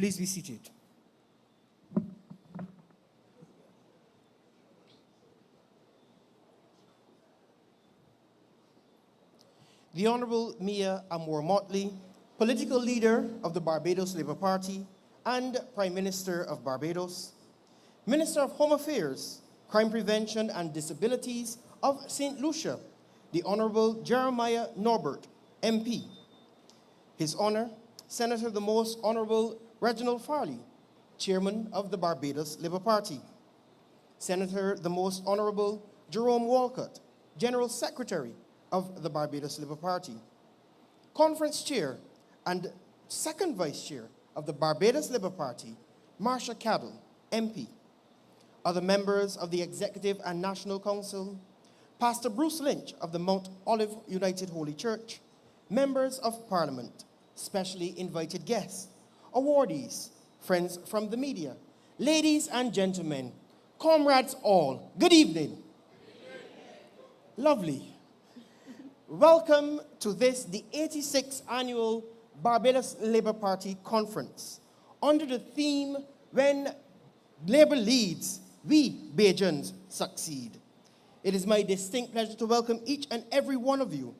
Please be seated. The Honorable Mia Amor Motley, political leader of the Barbados Labour Party and Prime Minister of Barbados, Minister of Home Affairs, Crime Prevention and Disabilities of St. Lucia, the Honorable Jeremiah Norbert, MP. His Honor, Senator the Most Honorable Reginald Farley, Chairman of the Barbados Labour Party, Senator the Most Honorable Jerome Walcott, General Secretary of the Barbados Labour Party, Conference Chair and Second Vice Chair of the Barbados Labour Party, Marsha Cadell, MP. Other members of the Executive and National Council, Pastor Bruce Lynch of the Mount Olive United Holy Church, members of Parliament, specially invited guests, awardees, friends from the media, ladies and gentlemen, comrades all, good evening. Lovely. Welcome to this, the 86th Annual Barbados Labour Party Conference, under the theme, When Labour Leads, We Bajans Succeed. It is my distinct pleasure to welcome each and every one of you,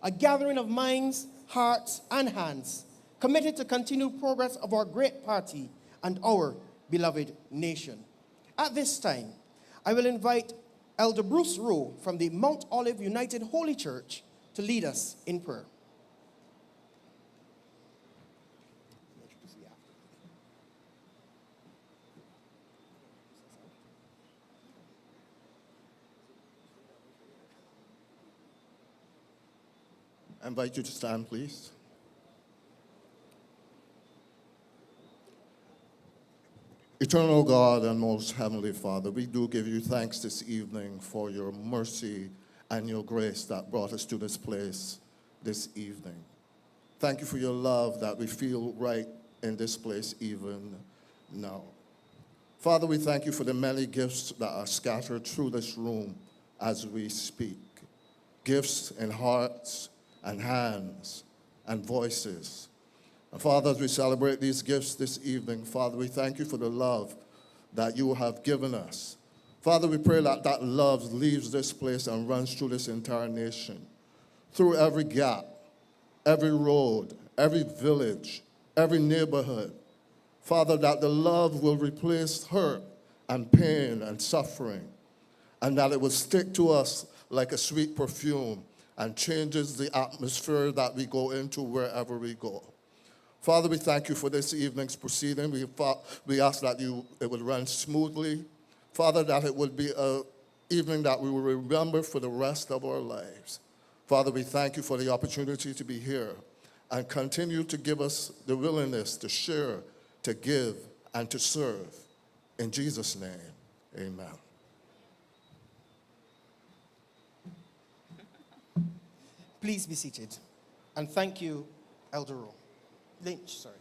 a gathering of minds, hearts, and hands, committed to continued progress of our great party and our beloved nation. At this time, I will invite Elder Bruce Rowe from the Mount Olive United Holy Church to lead us in prayer. I invite you to stand, please. Eternal God and most heavenly Father, we do give you thanks this evening for your mercy and your grace that brought us to this place this evening. Thank you for your love that we feel right in this place even now. Father, we thank you for the many gifts that are scattered through this room as we speak. Gifts in hearts and hands and voices. And Father, as we celebrate these gifts this evening, Father, we thank you for the love that you have given us. Father, we pray that that love leaves this place and runs through this entire nation, through every gap, every road, every village, every neighborhood. Father, that the love will replace hurt and pain and suffering, and that it will stick to us like a sweet perfume and changes the atmosphere that we go into wherever we go. Father, we thank you for this evening's proceeding. We ask that it would run smoothly. Father, that it would be an evening that we will remember for the rest of our lives. Father, we thank you for the opportunity to be here and continue to give us the willingness to share, to give, and to serve. In Jesus' name, amen. Please be seated. And thank you, Elder Rowe. Lynch, sorry.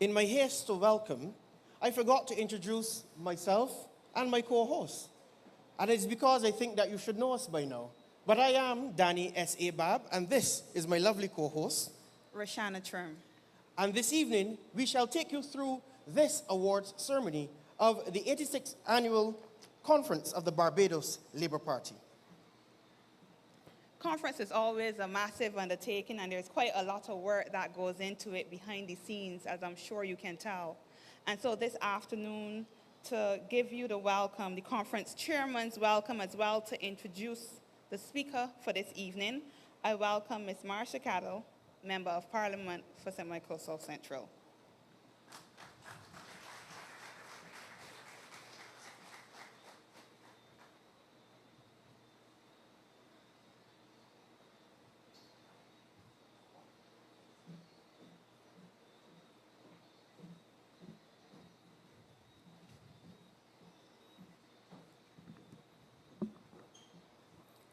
In my haste to welcome, I forgot to introduce myself and my co-host. And it's because I think that you should know us by now. But I am Danny S.A. Babb, and this is my lovely co-host, Rashana Trim. And this evening, we shall take you through this awards ceremony of the 86th Annual Conference of the Barbados Labour Party. Conference is always a massive undertaking, and there's quite a lot of work that goes into it behind the scenes, as I'm sure you can tell. And so this afternoon, to give you the welcome, the conference chairman's welcome, as well to introduce the speaker for this evening, I welcome Ms. Marsha Cadell, Member of Parliament for St. Michael South Central.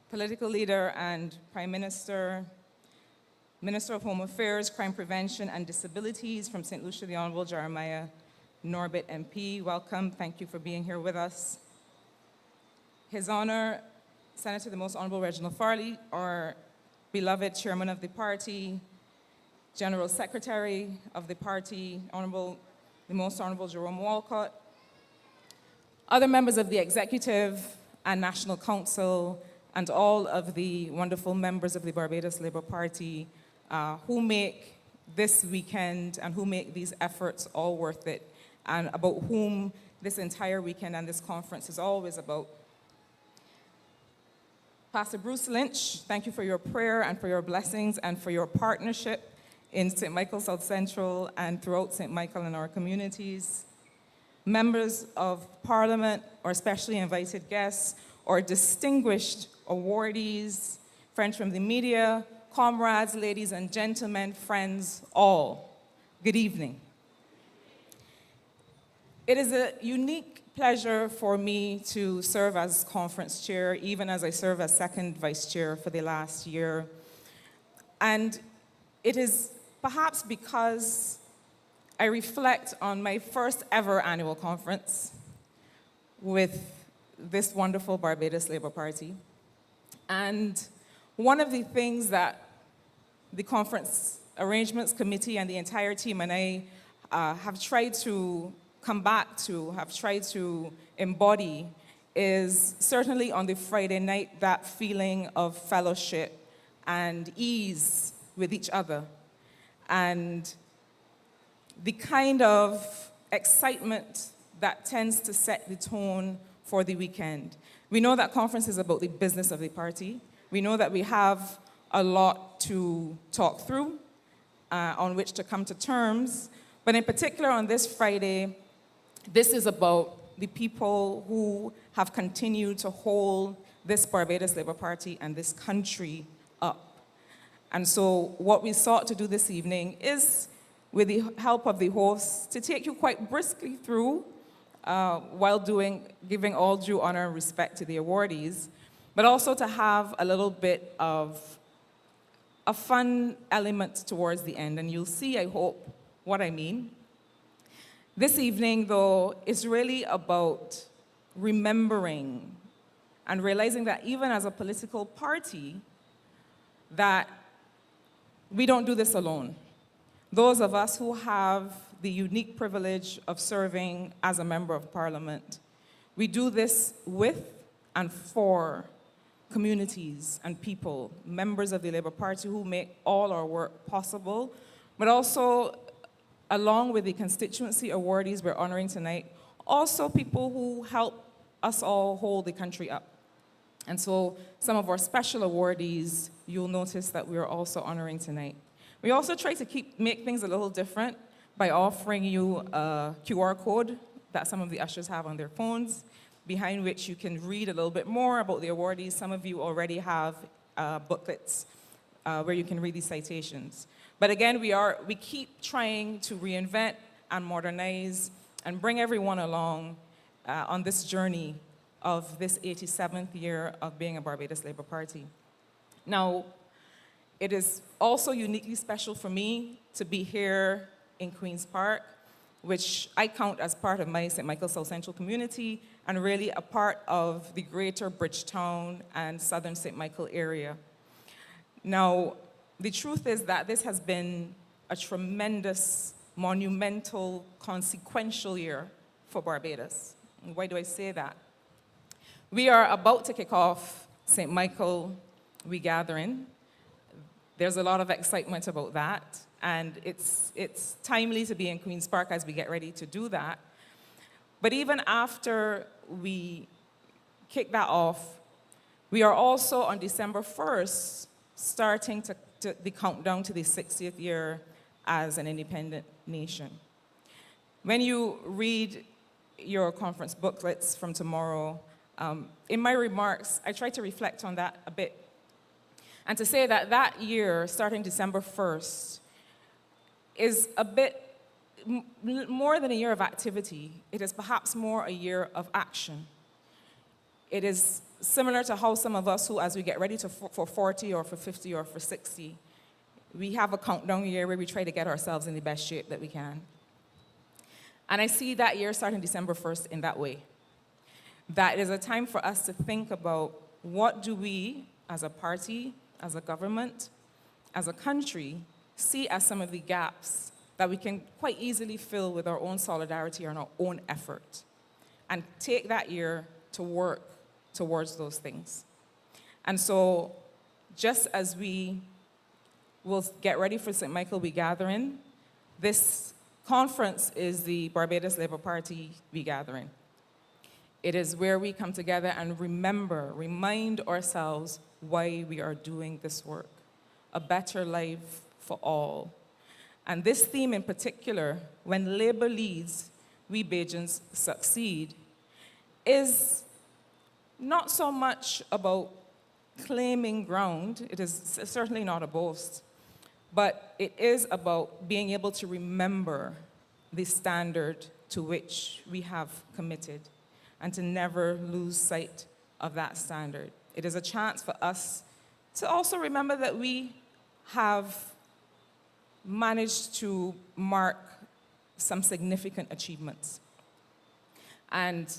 Political leader and Prime Minister, Minister of Home Affairs, Crime Prevention and Disabilities from St. Lucia, the Honorable Jeremiah Norbert, MP. Welcome, thank you for being here with us. His Honor, Senator the Most Honorable Reginald Farley, our beloved Chairman of the party, General Secretary of the party, the Most Honorable Jerome Walcott, other members of the Executive and National Council, and all of the wonderful members of the Barbados Labour Party who make this weekend and who make these efforts all worth it, and about whom this entire weekend and this conference is always about. Pastor Bruce Lynch, thank you for your prayer and for your blessings and for your partnership in St. Michael South Central and throughout St. Michael and our communities. Members of Parliament, or especially invited guests, or distinguished awardees, friends from the media, comrades, ladies and gentlemen, friends, all, good evening. It is a unique pleasure for me to serve as conference chair, even as I serve as second vice chair for the last year. And it is perhaps because I reflect on my first ever annual conference with this wonderful Barbados Labour Party. And one of the things that the conference arrangements committee and the entire team and I have tried to come back to, have tried to embody, is certainly on the Friday night that feeling of fellowship and ease with each other, and the kind of excitement that tends to set the tone for the weekend. We know that conference is about the business of the party. We know that we have a lot to talk through, on which to come to terms, but in particular on this Friday, this is about the people who have continued to hold this Barbados Labour Party and this country up. And so what we sought to do this evening is, with the help of the hosts, to take you quite briskly through, while giving all due honor and respect to the awardees, but also to have a little bit of a fun element towards the end. And you'll see, I hope, what I mean. This evening, though, is really about remembering and realizing that even as a political party, that we don't do this alone. Those of us who have the unique privilege of serving as a member of Parliament, we do this with and for communities and people, members of the Labour Party who make all our work possible, but also, along with the constituency awardees we're honoring tonight, also people who help us all hold the country up. And so some of our special awardees, you'll notice that we're also honoring tonight. We also try to make things a little different by offering you a QR code that some of the ushers have on their phones, behind which you can read a little bit more about the awardees. Some of you already have booklets where you can read these citations. But again, we keep trying to reinvent and modernize and bring everyone along on this journey of this 87th year of being a Barbados Labour Party. Now, it is also uniquely special for me to be here in Queen's Park, which I count as part of my St. Michael South Central community and really a part of the greater Bridgetown and southern St. Michael area. Now, the truth is that this has been a tremendous, monumental, consequential year for Barbados. And why do I say that? We are about to kick off St. Michael Regathering. There's a lot of excitement about that, and it's timely to be in Queen's Park as we get ready to do that. But even after we kick that off, we are also on December 1st starting the countdown to the 60th year as an independent nation. When you read your conference booklets from tomorrow, in my remarks, I try to reflect on that a bit. And to say that that year, starting December 1st, is a bit more than a year of activity. It is perhaps more a year of action. It is similar to how some of us who, as we get ready for 40 or for 50 or for 60, we have a countdown year where we try to get ourselves in the best shape that we can. And I see that year starting December 1st in that way. That it is a time for us to think about what do we, as a party, as a government, as a country, see as some of the gaps that we can quite easily fill with our own solidarity and our own effort, and take that year to work towards those things. And so, just as we will get ready for St. Michael Week Gathering, this conference is the Barbados Labour Party Week Gathering. It is where we come together and remind ourselves why we are doing this work. A better life for all. And this theme in particular, when Labour leads, we Bajans succeed, is not so much about claiming ground. It is certainly not a boast. But it is about being able to remember the standard to which we have committed and to never lose sight of that standard. It is a chance for us to also remember that we have managed to mark some significant achievements. And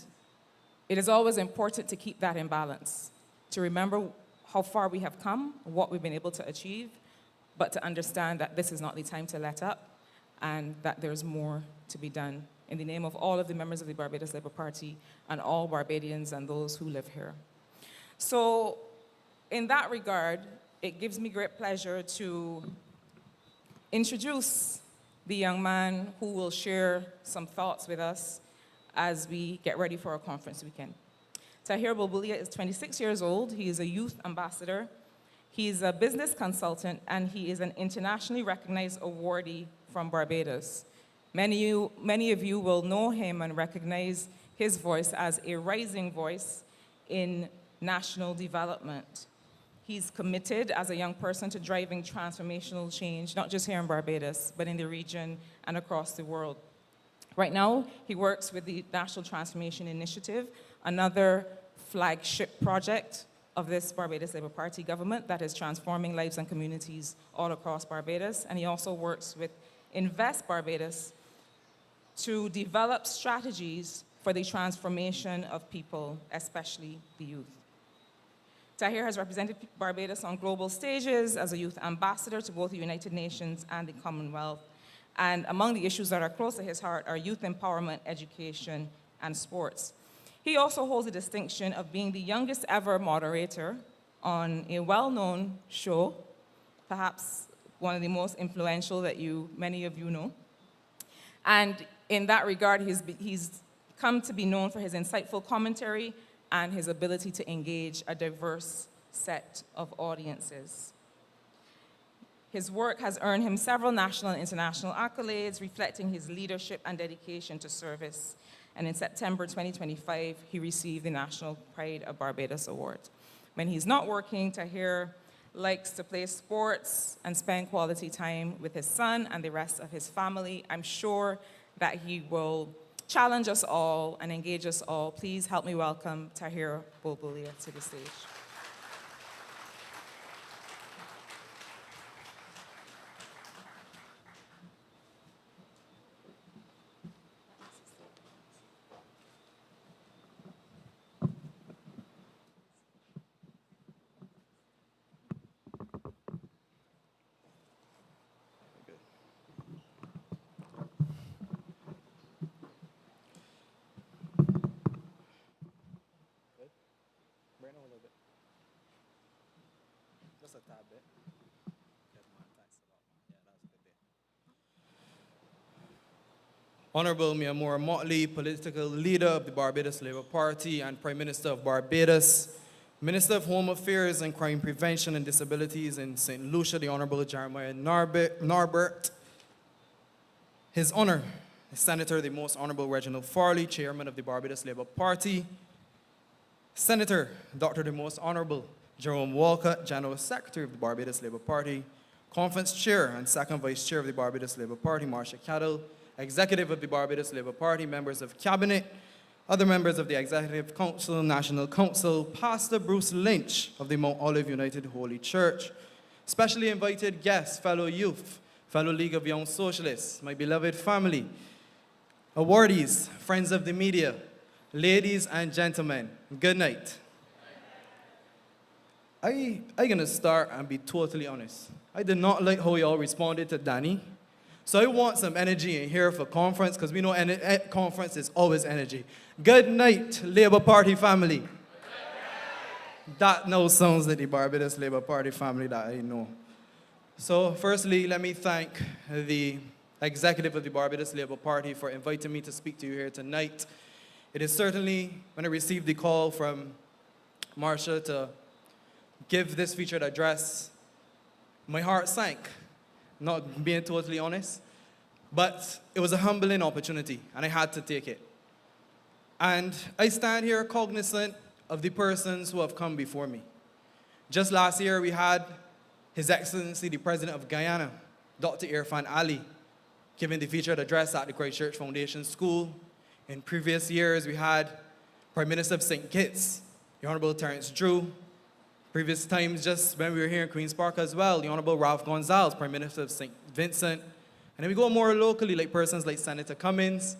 it is always important to keep that in balance, to remember how far we have come, what we've been able to achieve, but to understand that this is not the time to let up and that there's more to be done in the name of all of the members of the Barbados Labour Party and all Barbadians and those who live here. So in that regard, it gives me great pleasure to introduce the young man who will share some thoughts with us as we get ready for our conference weekend. Tahir Bulbulia is 26 years old. He is a youth ambassador. He's a business consultant, and he is an internationally recognized awardee from Barbados. Many of you will know him and recognize his voice as a rising voice in national development. He's committed as a young person to driving transformational change, not just here in Barbados, but in the region and across the world. Right now, he works with the National Transformation Initiative, another flagship project of this Barbados Labour Party government that is transforming lives and communities all across Barbados. And he also works with Invest Barbados to develop strategies for the transformation of people, especially the youth. Tahir has represented Barbados on global stages as a youth ambassador to both the United Nations and the Commonwealth. And among the issues that are close to his heart are youth empowerment, education, and sports. He also holds the distinction of being the youngest ever moderator on a well-known show, perhaps one of the most influential that many of you know. And in that regard, he's come to be known for his insightful commentary and his ability to engage a diverse set of audiences. His work has earned him several national and international accolades, reflecting his leadership and dedication to service. And in September 2025, he received the National Pride of Barbados Award. When he's not working, Tahir likes to play sports and spend quality time with his son and the rest of his family. I'm sure that he will challenge us all and engage us all. Please help me welcome Tahir Bulbulia to the stage. Honorable Mia Motley, political leader of the Barbados Labour Party and Prime Minister of Barbados, Minister of Home Affairs and Crime Prevention and Disabilities in St. Lucia, the Honorable Jeremiah Norbert, His Honor, the Senator, the Most Honorable Reginald Farley, Chairman of the Barbados Labour Party, Senator, Dr. the Most Honorable Jerome Walcott, General Secretary of the Barbados Labour Party, Conference Chair and Second Vice Chair of the Barbados Labour Party, Marsha Cadell, Executive of the Barbados Labour Party, members of Cabinet, other members of the Executive Council, National Council, Pastor Bruce Lynch of the Mount Olive United Holy Church, specially invited guests, fellow youth, fellow League of Young Socialists, my beloved family, awardees, friends of the media, ladies and gentlemen, good night. I'm gonna start and be totally honest. I did not like how y'all responded to Danny. So I want some energy in here for conference, because we know conference is always energy. Good night, Labour Party family. That now sounds like the Barbados Labour Party family that I know. So firstly, let me thank the executive of the Barbados Labour Party for inviting me to speak to you here tonight. It is certainly, when I received the call from Marsha to give this featured address, my heart sank, not being totally honest. But it was a humbling opportunity, and I had to take it. And I stand here cognizant of the persons who have come before me. Just last year, we had His Excellency, the President of Guyana, Dr. Irfan Ali, giving the featured address at the Christchurch Foundation School. In previous years, we had Prime Minister of St. Kitts, the Honorable Terence Drew. Previous times, just when we were here in Queen's Park as well, the Honorable Ralph Gonzalez, Prime Minister of St. Vincent. And then we go more locally, like persons like Senator Cummins,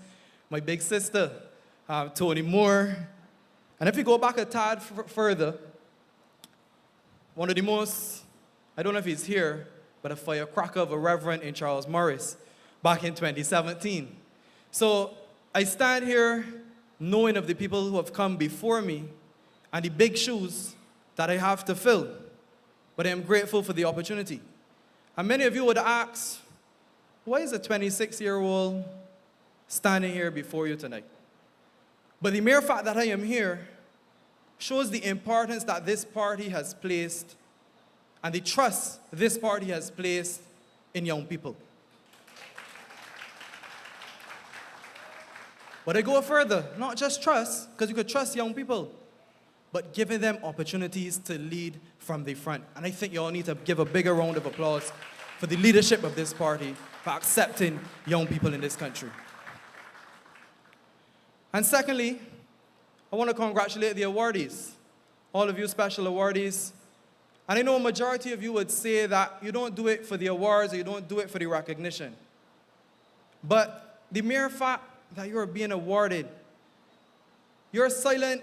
my big sister, Tony Moore. And if we go back a tad further, one of the most, I don't know if he's here, but a firecracker of a reverend in Charles Morris back in 2017. So I stand here knowing of the people who have come before me and the big shoes that I have to fill. But I am grateful for the opportunity. And many of you would ask, why is a 26-year-old standing here before you tonight? But the mere fact that I am here shows the importance that this party has placed and the trust this party has placed in young people. But I go further, not just trust, because you could trust young people, but giving them opportunities to lead from the front. And I think you all need to give a bigger round of applause for the leadership of this party for accepting young people in this country. And secondly, I want to congratulate the awardees, all of you special awardees. And I know a majority of you would say that you don't do it for the awards or you don't do it for the recognition. But the mere fact that you are being awarded, your silent,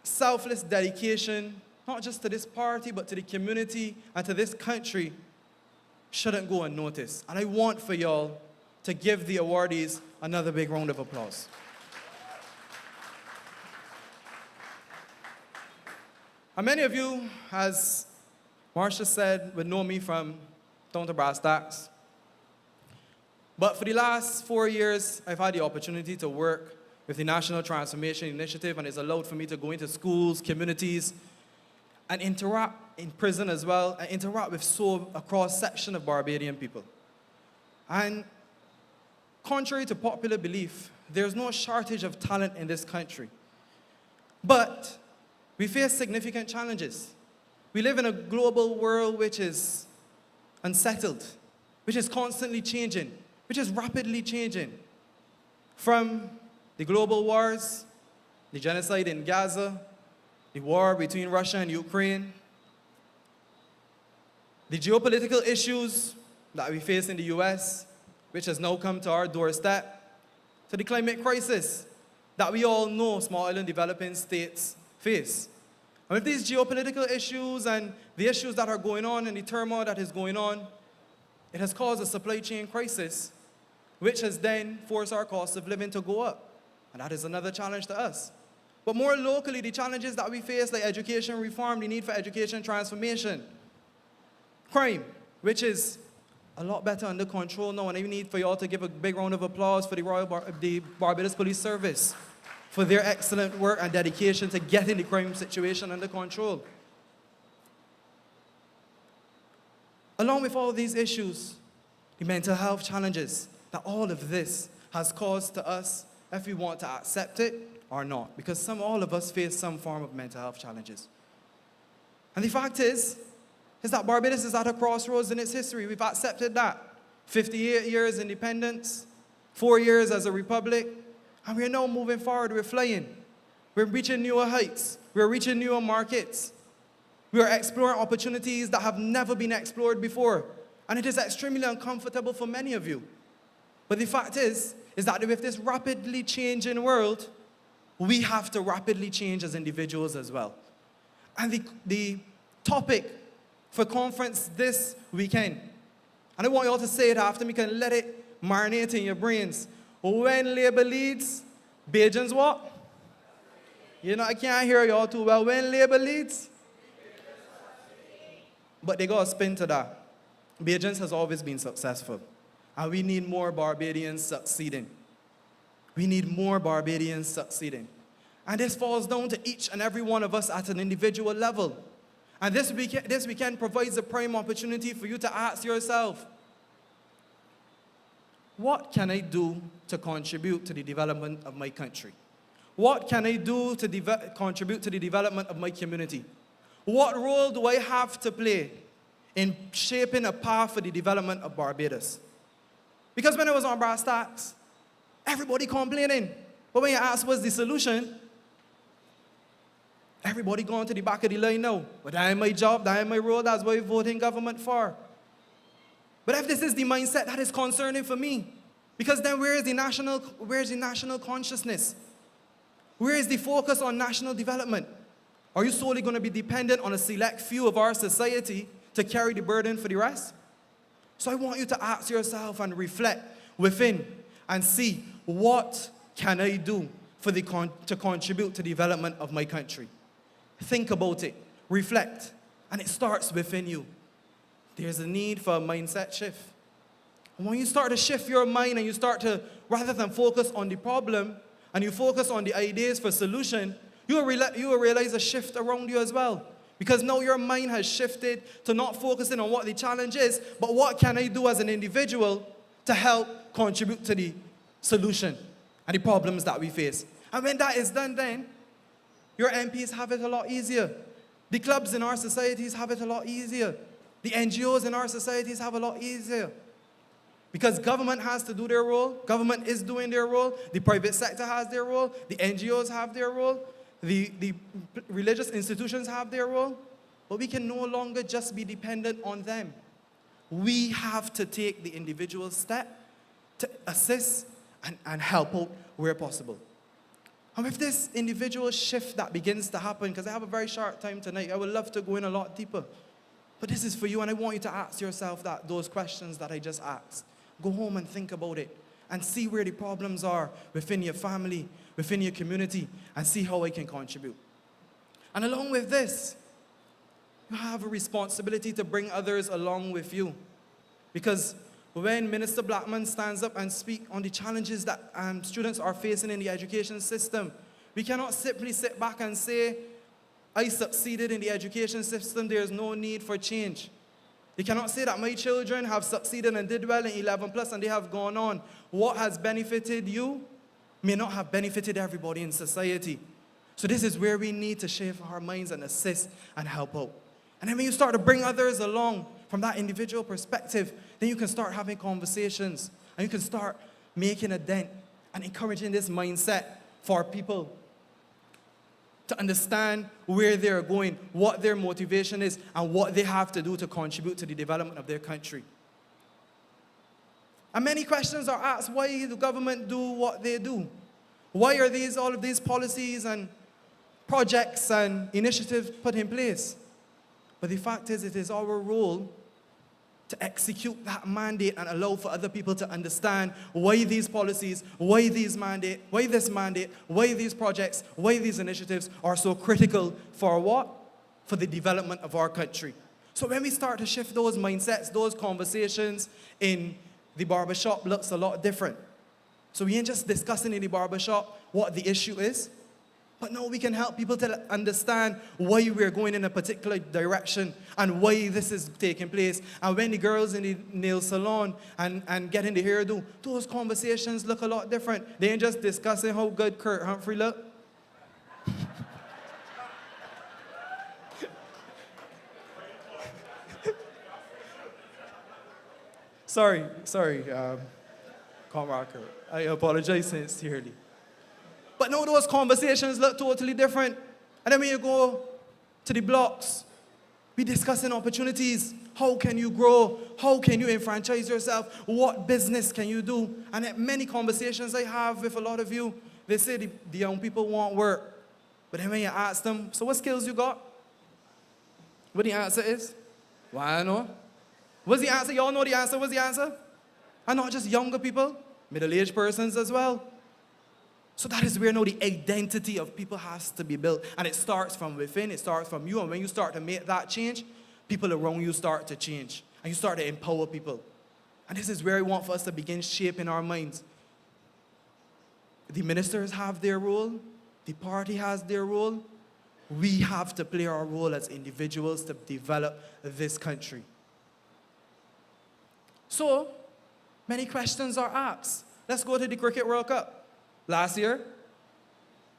selfless dedication, not just to this party, but to the community and to this country, shouldn't go unnoticed. And I want for y'all to give the awardees another big round of applause. And many of you, as Marsha said, would know me from down to brass tacks. But for the last 4 years, I've had the opportunity to work with the National Transformation Initiative, and it's allowed for me to go into schools, communities, and interact in prison as well, and interact with a cross-section of Barbadian people. And contrary to popular belief, there's no shortage of talent in this country. But we face significant challenges. We live in a global world which is unsettled, which is constantly changing, which is rapidly changing. From the global wars, the genocide in Gaza, the war between Russia and Ukraine, the geopolitical issues that we face in the US, which has now come to our doorstep, to the climate crisis that we all know small island developing states face. And with these geopolitical issues and the issues that are going on and the turmoil that is going on, it has caused a supply chain crisis, which has then forced our cost of living to go up. And that is another challenge to us. But more locally, the challenges that we face, like education reform, the need for education transformation, crime, which is a lot better under control now, and I need for y'all to give a big round of applause for the Barbados Police Service for their excellent work and dedication to getting the crime situation under control. Along with all these issues, the mental health challenges that all of this has caused to us, if we want to accept it or not, because all of us face some form of mental health challenges. And the fact is that Barbados is at a crossroads in its history. We've accepted that. 58 years independence, 4 years as a republic, and we're now moving forward, we're flying. We're reaching newer heights, we're reaching newer markets. We are exploring opportunities that have never been explored before. And it is extremely uncomfortable for many of you. But the fact is that with this rapidly changing world, we have to rapidly change as individuals as well. And the topic for conference this weekend. And I want you all to say it after me, can let it marinate in your brains. When labor leads, Bajans what? You know, I can't hear y'all too well. When labor leads, but they got to spin to that. Bajans has always been successful. And we need more Barbadians succeeding. We need more Barbadians succeeding. And this falls down to each and every one of us at an individual level. And this weekend provides a prime opportunity for you to ask yourself, what can I do to contribute to the development of my country? What can I do to contribute to the development of my community? What role do I have to play in shaping a path for the development of Barbados? Because when I was on brass tacks, everybody complaining. But when you ask what's the solution, everybody going to the back of the line now. But that ain't my job, that ain't my role, that's what I vote in government for. But if this is the mindset, that is concerning for me. Because then where is the national consciousness? Where is the focus on national development? Are you solely going to be dependent on a select few of our society to carry the burden for the rest? So I want you to ask yourself and reflect within and see, what can I do to contribute to the development of my country? Think about it, reflect, and it starts within you. There's a need for a mindset shift. And when you start to shift your mind and you start to, rather than focus on the problem, and you focus on the ideas for solution, you will realize a shift around you as well. Because now your mind has shifted to not focusing on what the challenge is, but what can I do as an individual to help contribute to the solution and the problems that we face. And when that is done, then your MPs have it a lot easier. The clubs in our societies have it a lot easier. The NGOs in our societies have a lot easier. Because government has to do their role. Government is doing their role. The private sector has their role. The NGOs have their role. The religious institutions have their role. But we can no longer just be dependent on them. We have to take the individual step to assist and help out where possible. And with this individual shift that begins to happen, because I have a very short time tonight, I would love to go in a lot deeper. But this is for you, and I want you to ask yourself those questions that I just asked. Go home and think about it, and see where the problems are within your family, within your community, and see how I can contribute. And along with this, you have a responsibility to bring others along with you. Because when Minister Blackman stands up and speaks on the challenges that students are facing in the education system, we cannot simply sit back and say, I succeeded in the education system, there's no need for change. You cannot say that my children have succeeded and did well in 11 plus and they have gone on. What has benefited you may not have benefited everybody in society. So this is where we need to shift our minds and assist and help out. And then when you start to bring others along from that individual perspective, then you can start having conversations and you can start making a dent and encouraging this mindset for people to understand where they're going, what their motivation is, and what they have to do to contribute to the development of their country. And many questions are asked, why does the government do what they do? Why are all of these policies and projects and initiatives put in place? But the fact is, it is our role to execute that mandate and allow for other people to understand why these policies, why this mandate, why these projects, why these initiatives are so critical for what? For the development of our country. So when we start to shift those mindsets, those conversations in the barbershop looks a lot different. So we ain't just discussing in the barbershop what the issue is, but now we can help people to understand why we're going in a particular direction and why this is taking place. And when the girls in the nail salon and getting the hairdo, those conversations look a lot different. They ain't just discussing how good Kurt Humphrey look. Sorry, Comrade Kurt. I apologize sincerely. But no, those conversations look totally different. And then when you go to the blocks, we discussing opportunities. How can you grow? How can you enfranchise yourself? What business can you do? And at many conversations I have with a lot of you, they say the young people want work. But then when you ask them, so what skills you got? What the answer is? Why I know? What's the answer? Y'all know the answer? What's the answer? And not just younger people, middle-aged persons as well. So that is where now the identity of people has to be built. And it starts from within, it starts from you. And when you start to make that change, people around you start to change. And you start to empower people. And this is where I want for us to begin shaping our minds. The ministers have their role. The party has their role. We have to play our role as individuals to develop this country. So, many questions are asked. Let's go to the Cricket World Cup. Last year,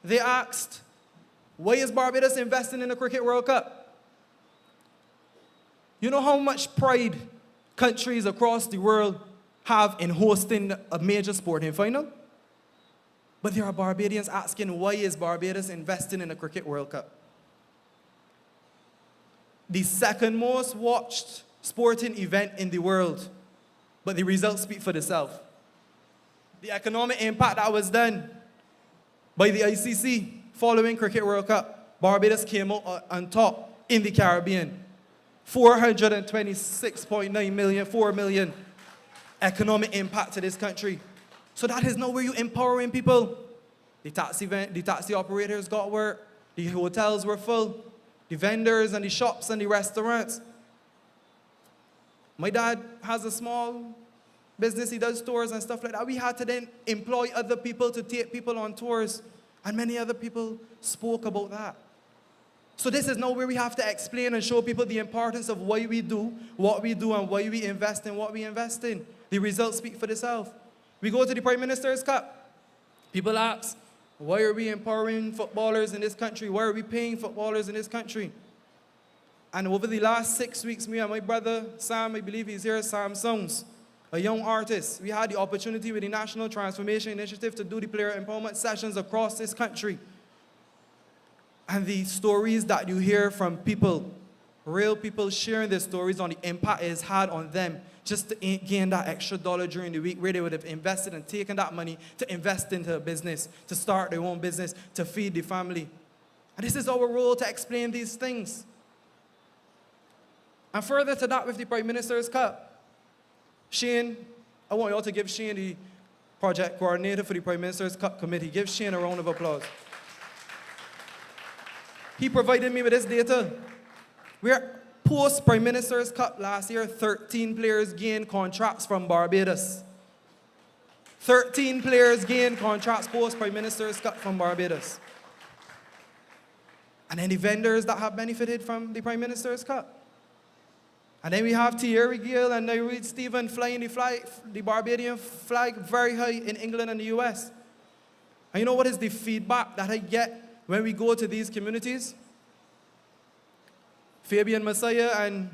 they asked, why is Barbados investing in the Cricket World Cup? You know how much pride countries across the world have in hosting a major sporting final? But there are Barbadians asking, why is Barbados investing in the Cricket World Cup? The second most watched sporting event in the world, but the results speak for themselves. The economic impact that was done by the ICC following Cricket World Cup, Barbados came out on top in the Caribbean. 426.9 million, 4 million economic impact to this country. So that is now where you're empowering people. The taxi operators got work, the hotels were full, the vendors and the shops and the restaurants. My dad has a small business, he does tours and stuff like that. We had to then employ other people to take people on tours, and many other people spoke about that. So this is now where we have to explain and show people the importance of why we do what we do and why we invest in what we invest in. The results speak for themselves. We go to the Prime Minister's Cup. People ask, why are we empowering footballers in this country? Why are we paying footballers in this country? And over the last 6 weeks, me and my brother, Sam, I believe he's here, Sam Sounds, a young artist, we had the opportunity with the National Transformation Initiative to do the player empowerment sessions across this country. And the stories that you hear from people, real people sharing their stories on the impact it has had on them just to gain that extra dollar during the week where they would have invested and taken that money to invest into a business, to start their own business, to feed the family. And this is our role to explain these things. And further to that with the Prime Minister's Cup, Shane, I want you all to give Shane, the project coordinator for the Prime Minister's Cup Committee. Give Shane a round of applause. He provided me with this data. We're post-Prime Minister's Cup last year, 13 players gained contracts from Barbados. 13 players gained contracts post-Prime Minister's Cup from Barbados. And then the vendors that have benefited from the Prime Minister's Cup. And then we have Thierry Gill and Nairid Stephen flying the Barbadian flag very high in England and the US. And you know what is the feedback that I get when we go to these communities? Fabian Messiah and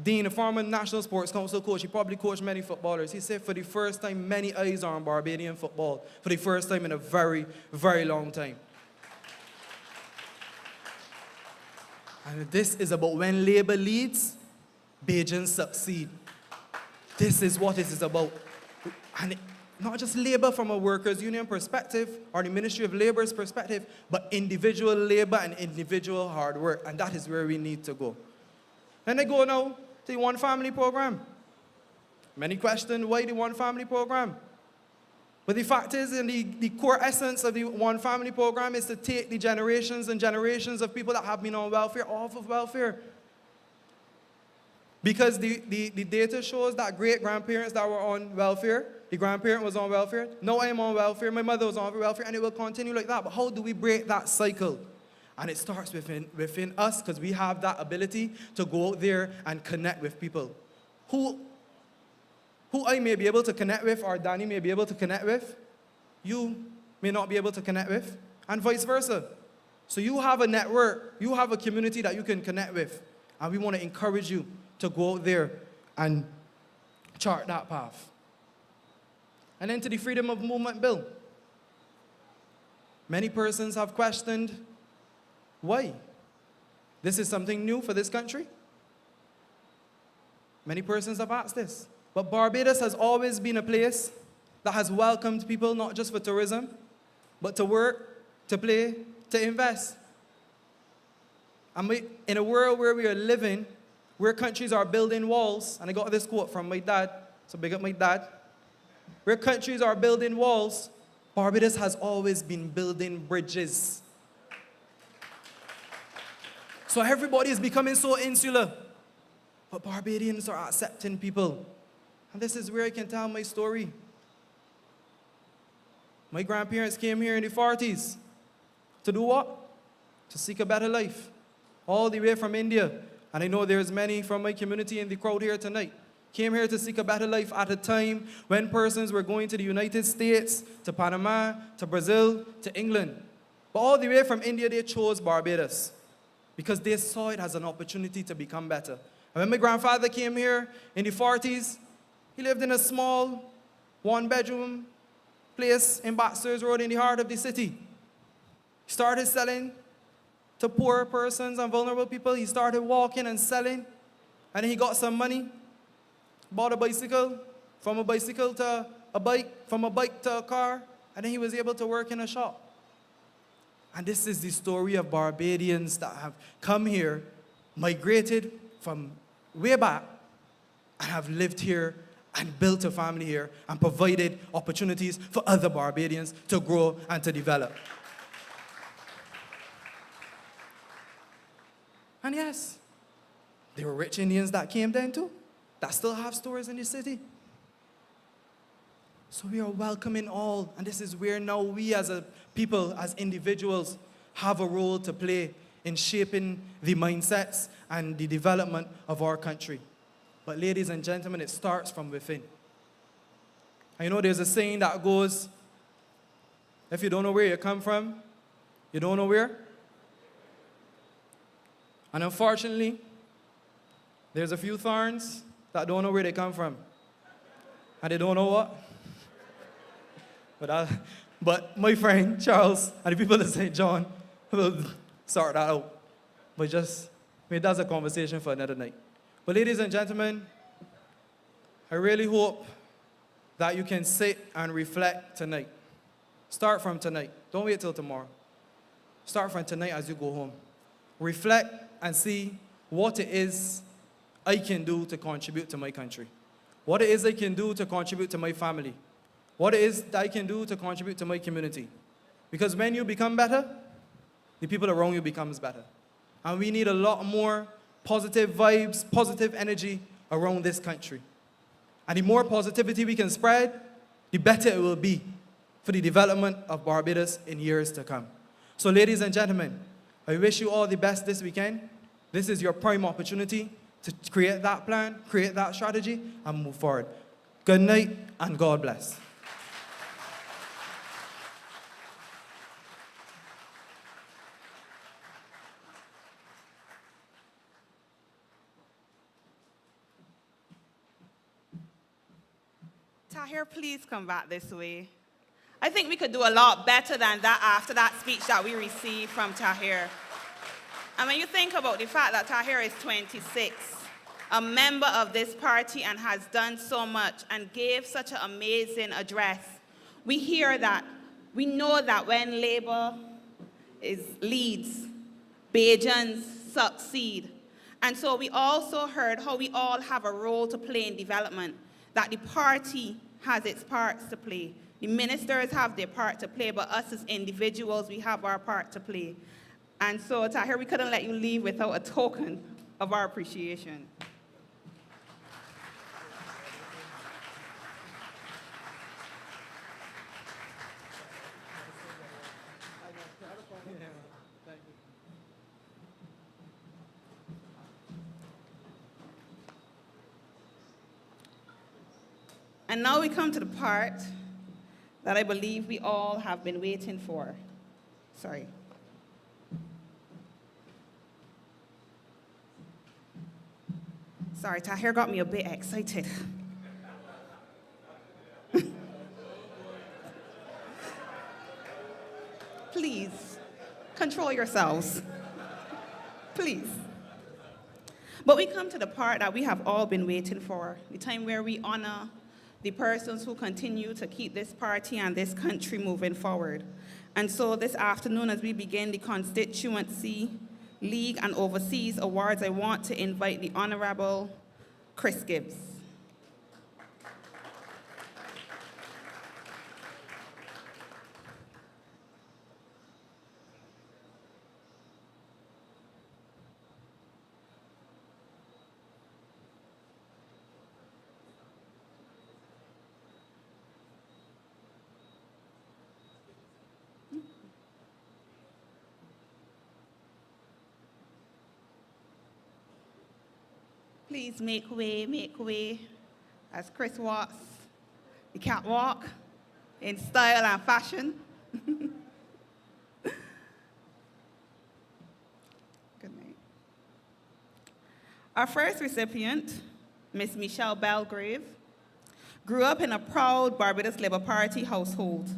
Dean, a former National Sports Council coach, he probably coached many footballers. He said for the first time, many eyes are on Barbadian football for the first time in a very, very long time. And this is about when Labour leads, Bajans succeed. This is what this is about. And not just Labour from a workers' union perspective or the Ministry of Labour's perspective, but individual Labour and individual hard work. And that is where we need to go. Then I go now to the One Family program. Many question why the One Family program? But the fact is, in the core essence of the One Family program is to take the generations and generations of people that have been on welfare off of welfare. Because the data shows that great-grandparents that were on welfare, the grandparent was on welfare, now I'm on welfare, my mother was on welfare, and it will continue like that. But how do we break that cycle? And it starts within us, because we have that ability to go out there and connect with people. Who I may be able to connect with, or Danny may be able to connect with, you may not be able to connect with, and vice versa. So you have a network, you have a community that you can connect with, and we want to encourage you to go out there and chart that path. And then to the Freedom of Movement Bill. Many persons have questioned why. This is something new for this country. Many persons have asked this. But Barbados has always been a place that has welcomed people not just for tourism, but to work, to play, to invest. In a world where we are living, where countries are building walls, and I got this quote from my dad, so big up my dad. Where countries are building walls, Barbados has always been building bridges. So everybody is becoming so insular, but Barbadians are accepting people. And this is where I can tell my story. My grandparents came here in the 40s to do what? To seek a better life. All the way from India. And I know there's many from my community in the crowd here tonight. Came here to seek a better life at a time when persons were going to the United States, to Panama, to Brazil, to England. But all the way from India, they chose Barbados because they saw it as an opportunity to become better. And when my grandfather came here in the 40s, he lived in a small, one-bedroom place in Baxter's Road in the heart of the city. He started selling to poor persons and vulnerable people. He started walking and selling, and then he got some money, bought a bicycle, from a bicycle to a bike, from a bike to a car, and then he was able to work in a shop. And this is the story of Barbadians that have come here, migrated from way back, and have lived here and built a family here and provided opportunities for other Barbadians to grow and to develop. And yes, there were rich Indians that came then too, that still have stores in the city. So we are welcoming all, and this is where now we as a people, as individuals, have a role to play in shaping the mindsets and the development of our country. But ladies and gentlemen, it starts from within. And you know there's a saying that goes, if you don't know where you come from, you don't know where. And unfortunately, there's a few thorns that don't know where they come from. And they don't know what. But my friend Charles and the people of St. John will sort that out. But that's a conversation for another night. But ladies and gentlemen, I really hope that you can sit and reflect tonight. Start from tonight. Don't wait till tomorrow. Start from tonight as you go home. Reflect and see what it is I can do to contribute to my country. What it is I can do to contribute to my family. What it is that I can do to contribute to my community. Because when you become better, the people around you becomes better. And we need a lot more positive vibes, positive energy around this country. And the more positivity we can spread, the better it will be for the development of Barbados in years to come. So ladies and gentlemen, I wish you all the best this weekend. This is your prime opportunity to create that plan, create that strategy, and move forward. Good night, and God bless. Tahir, please come back this way. I think we could do a lot better than that after that speech that we received from Tahir. And when you think about the fact that Tahir is 26, a member of this party and has done so much and gave such an amazing address, we know that when Labour leads, Bajans succeed. And so we also heard how we all have a role to play in development, that the party has its parts to play. The ministers have their part to play, but us as individuals, we have our part to play. And so, Tahir, we couldn't let you leave without a token of our appreciation. And now we come to the part that I believe we all have been waiting for. Sorry. Sorry, Tahir got me a bit excited. Please, control yourselves. Please. But we come to the part that we have all been waiting for, the time where we honor the persons who continue to keep this party and this country moving forward. And so this afternoon, as we begin the constituency League and Overseas Awards, I want to invite the Honorable Chris Gibbs. Please make way as Chris walks the catwalk in style and fashion. Good night. Our first recipient, Miss Michelle Belgrave, grew up in a proud Barbados Labour Party household,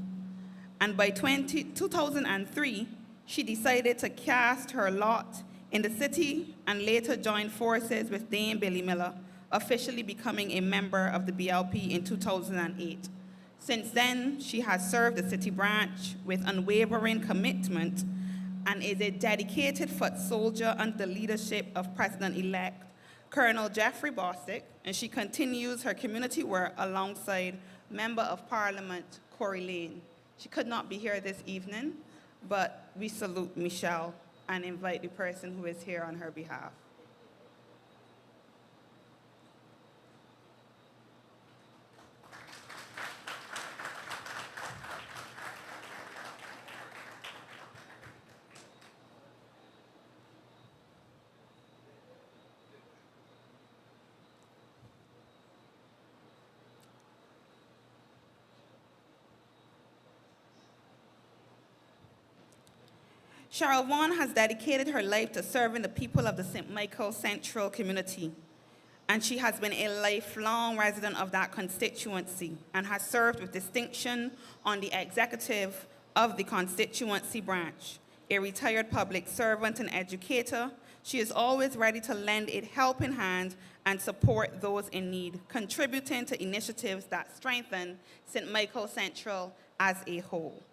and by 2003, she decided to cast her lot in the city and later joined forces with Dame Billy Miller, officially becoming a member of the BLP in 2008. Since then, she has served the city branch with unwavering commitment and is a dedicated foot soldier under the leadership of President-elect Colonel Jeffrey Bostic, and she continues her community work alongside Member of Parliament Corey Lane. She could not be here this evening, but we salute Michelle and invite the person who is here on her behalf. Cheryl Vaughan has dedicated her life to serving the people of the St. Michael Central community, and she has been a lifelong resident of that constituency and has served with distinction on the executive of the constituency branch. A retired public servant and educator, she is always ready to lend a helping hand and support those in need, contributing to initiatives that strengthen St. Michael Central as a whole.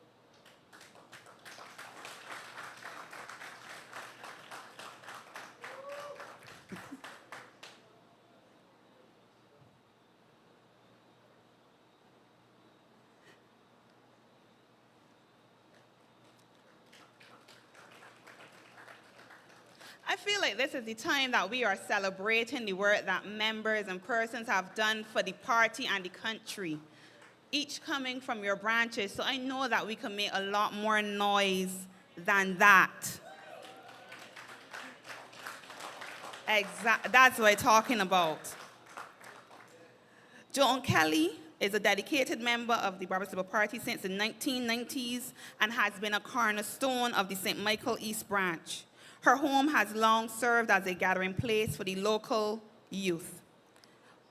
I feel like this is the time that we are celebrating the work that members and persons have done for the party and the country, each coming from your branches. So I know that we can make a lot more noise than that. That's what I'm talking about. Joan Kelly is a dedicated member of the Barbados Labour Party since the 1990s and has been a cornerstone of the St. Michael East branch. Her home has long served as a gathering place for the local youth.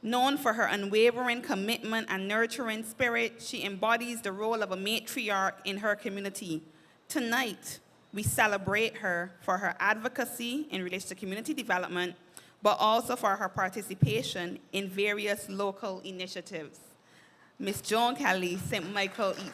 Known for her unwavering commitment and nurturing spirit, she embodies the role of a matriarch in her community. Tonight, we celebrate her for her advocacy in relation to community development, but also for her participation in various local initiatives. Ms. Joan Kelly, St. Michael East.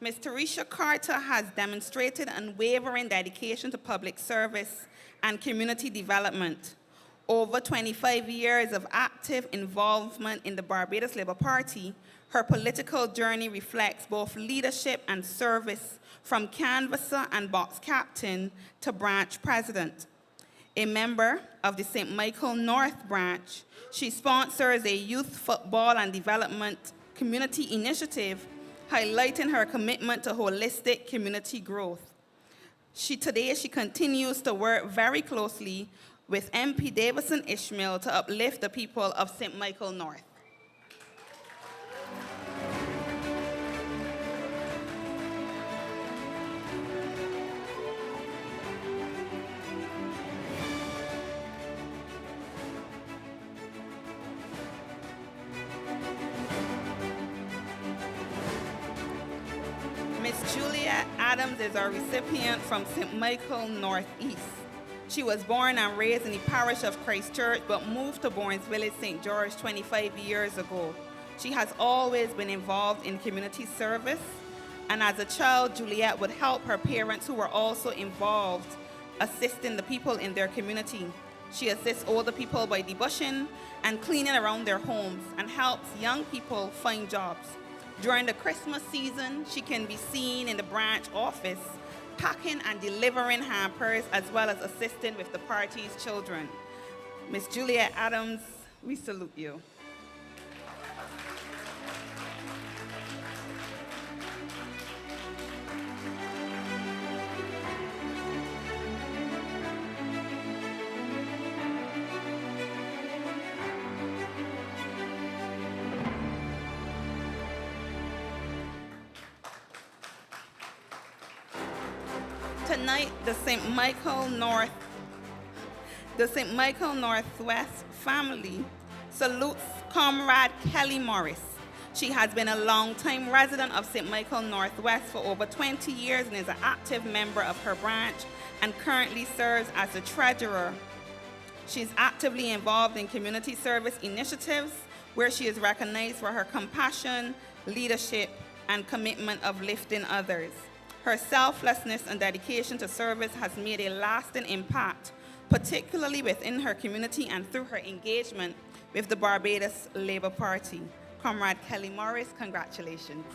Ms. Teresa Carter has demonstrated unwavering dedication to public service and community development. Over 25 years of active involvement in the Barbados Labour Party, her political journey reflects both leadership and service from canvasser and box captain to branch president. A member of the St. Michael North branch, she sponsors a youth football and development community initiative highlighting her commitment to holistic community growth. Today, she continues to work very closely with MP Davison Ishmael to uplift the people of St. Michael North. Juliet Adams is a recipient from St. Michael Northeast. She was born and raised in the parish of Christchurch, but moved to Bournes Village, St. George 25 years ago. She has always been involved in community service, and as a child, Juliet would help her parents who were also involved, assisting the people in their community. She assists older people by debushing and cleaning around their homes, and helps young people find jobs. During the Christmas season, she can be seen in the branch office, packing and delivering hampers, as well as assisting with the party's children. Miss Juliet Adams, we salute you. Tonight, the St. Michael Northwest family salutes Comrade Kelly Morris. She has been a long-time resident of St. Michael Northwest for over 20 years and is an active member of her branch and currently serves as the treasurer. She's actively involved in community service initiatives where she is recognized for her compassion, leadership, and commitment of lifting others. Her selflessness and dedication to service has made a lasting impact, particularly within her community and through her engagement with the Barbados Labour Party. Comrade Kelly Morris, congratulations.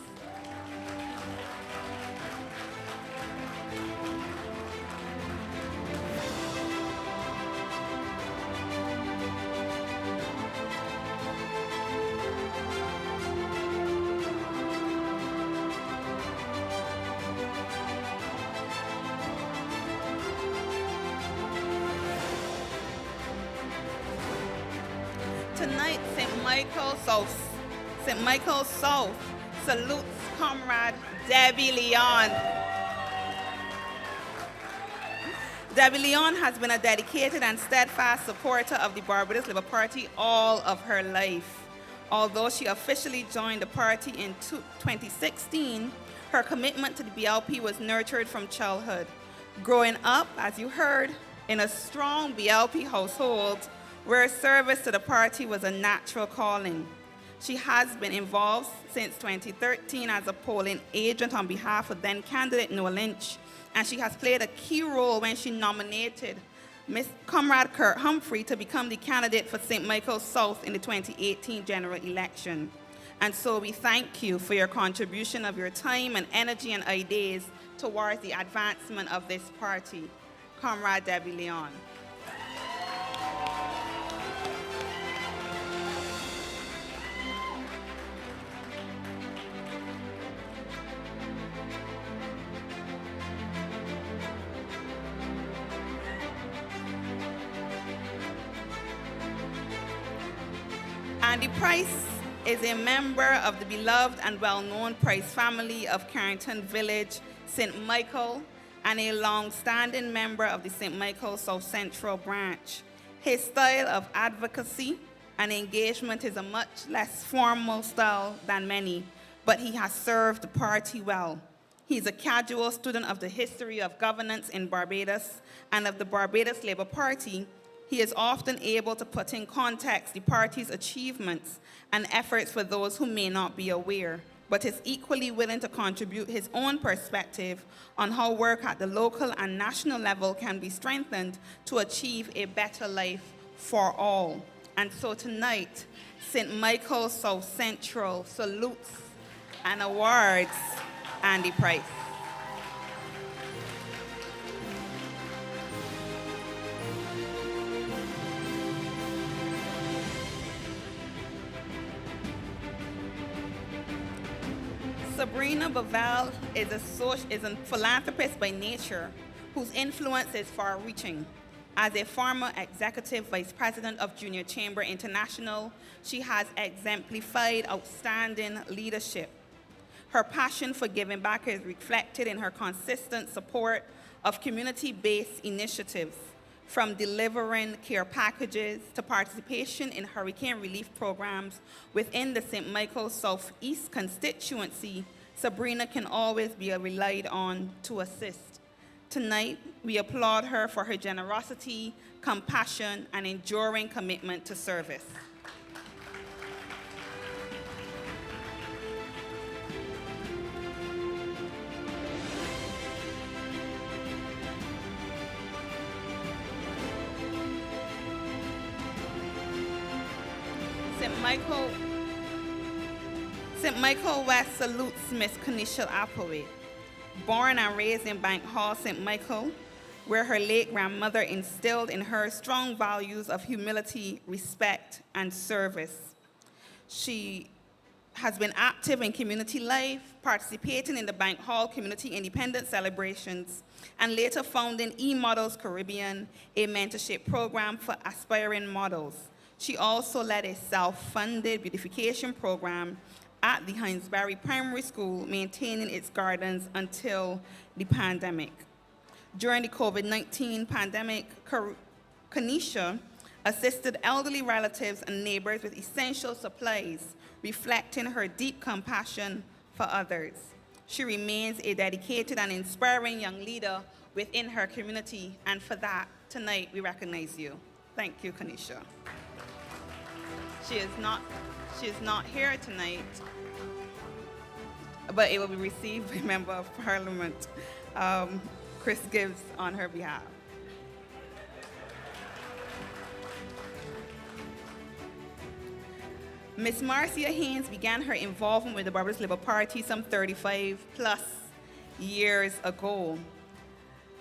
Tonight, St. Michael South salutes Comrade Debbie Leon. Debbie Leon has been a dedicated and steadfast supporter of the Barbados Labour Party all of her life. Although she officially joined the party in 2016, her commitment to the BLP was nurtured from childhood. Growing up, as you heard, in a strong BLP household, where service to the party was a natural calling. She has been involved since 2013 as a polling agent on behalf of then candidate Noah Lynch, and she has played a key role when she nominated Miss Comrade Kurt Humphrey to become the candidate for St. Michael South in the 2018 general election. And so we thank you for your contribution of your time and energy and ideas towards the advancement of this party. Comrade Debbie Leon. Andy Price is a member of the beloved and well-known Price family of Carrington Village, St. Michael, and a long-standing member of the St. Michael South Central branch. His style of advocacy and engagement is a much less formal style than many, but he has served the party well. He's a casual student of the history of governance in Barbados and of the Barbados Labour Party. He is often able to put in context the party's achievements and efforts for those who may not be aware, but is equally willing to contribute his own perspective on how work at the local and national level can be strengthened to achieve a better life for all. And so tonight, St. Michael South Central salutes and awards Andy Price. Sabrina Bavel is a philanthropist by nature whose influence is far-reaching. As a former executive vice president of Junior Chamber International, she has exemplified outstanding leadership. Her passion for giving back is reflected in her consistent support of community-based initiatives, from delivering care packages to participation in hurricane relief programs within the St. Michael Southeast constituency. Sabrina can always be relied on to assist. Tonight, we applaud her for her generosity, compassion, and enduring commitment to service. St. Michael West salutes Miss Kanisha Appleway. Born and raised in Bank Hall, St. Michael, where her late grandmother instilled in her strong values of humility, respect, and service. She has been active in community life, participating in the Bank Hall Community Independence celebrations, and later founding E-Models Caribbean, a mentorship program for aspiring models. She also led a self-funded beautification program at the Hinesbury Primary School, maintaining its gardens until the pandemic. During the COVID-19 pandemic, Kanisha assisted elderly relatives and neighbors with essential supplies, reflecting her deep compassion for others. She remains a dedicated and inspiring young leader within her community, and for that, tonight we recognize you. Thank you, Kanisha. She is not here tonight, but it will be received by Member of Parliament, Chris Gibbs, on her behalf. Ms. Marcia Haynes began her involvement with the Barbados Labour Party some 35 plus years ago.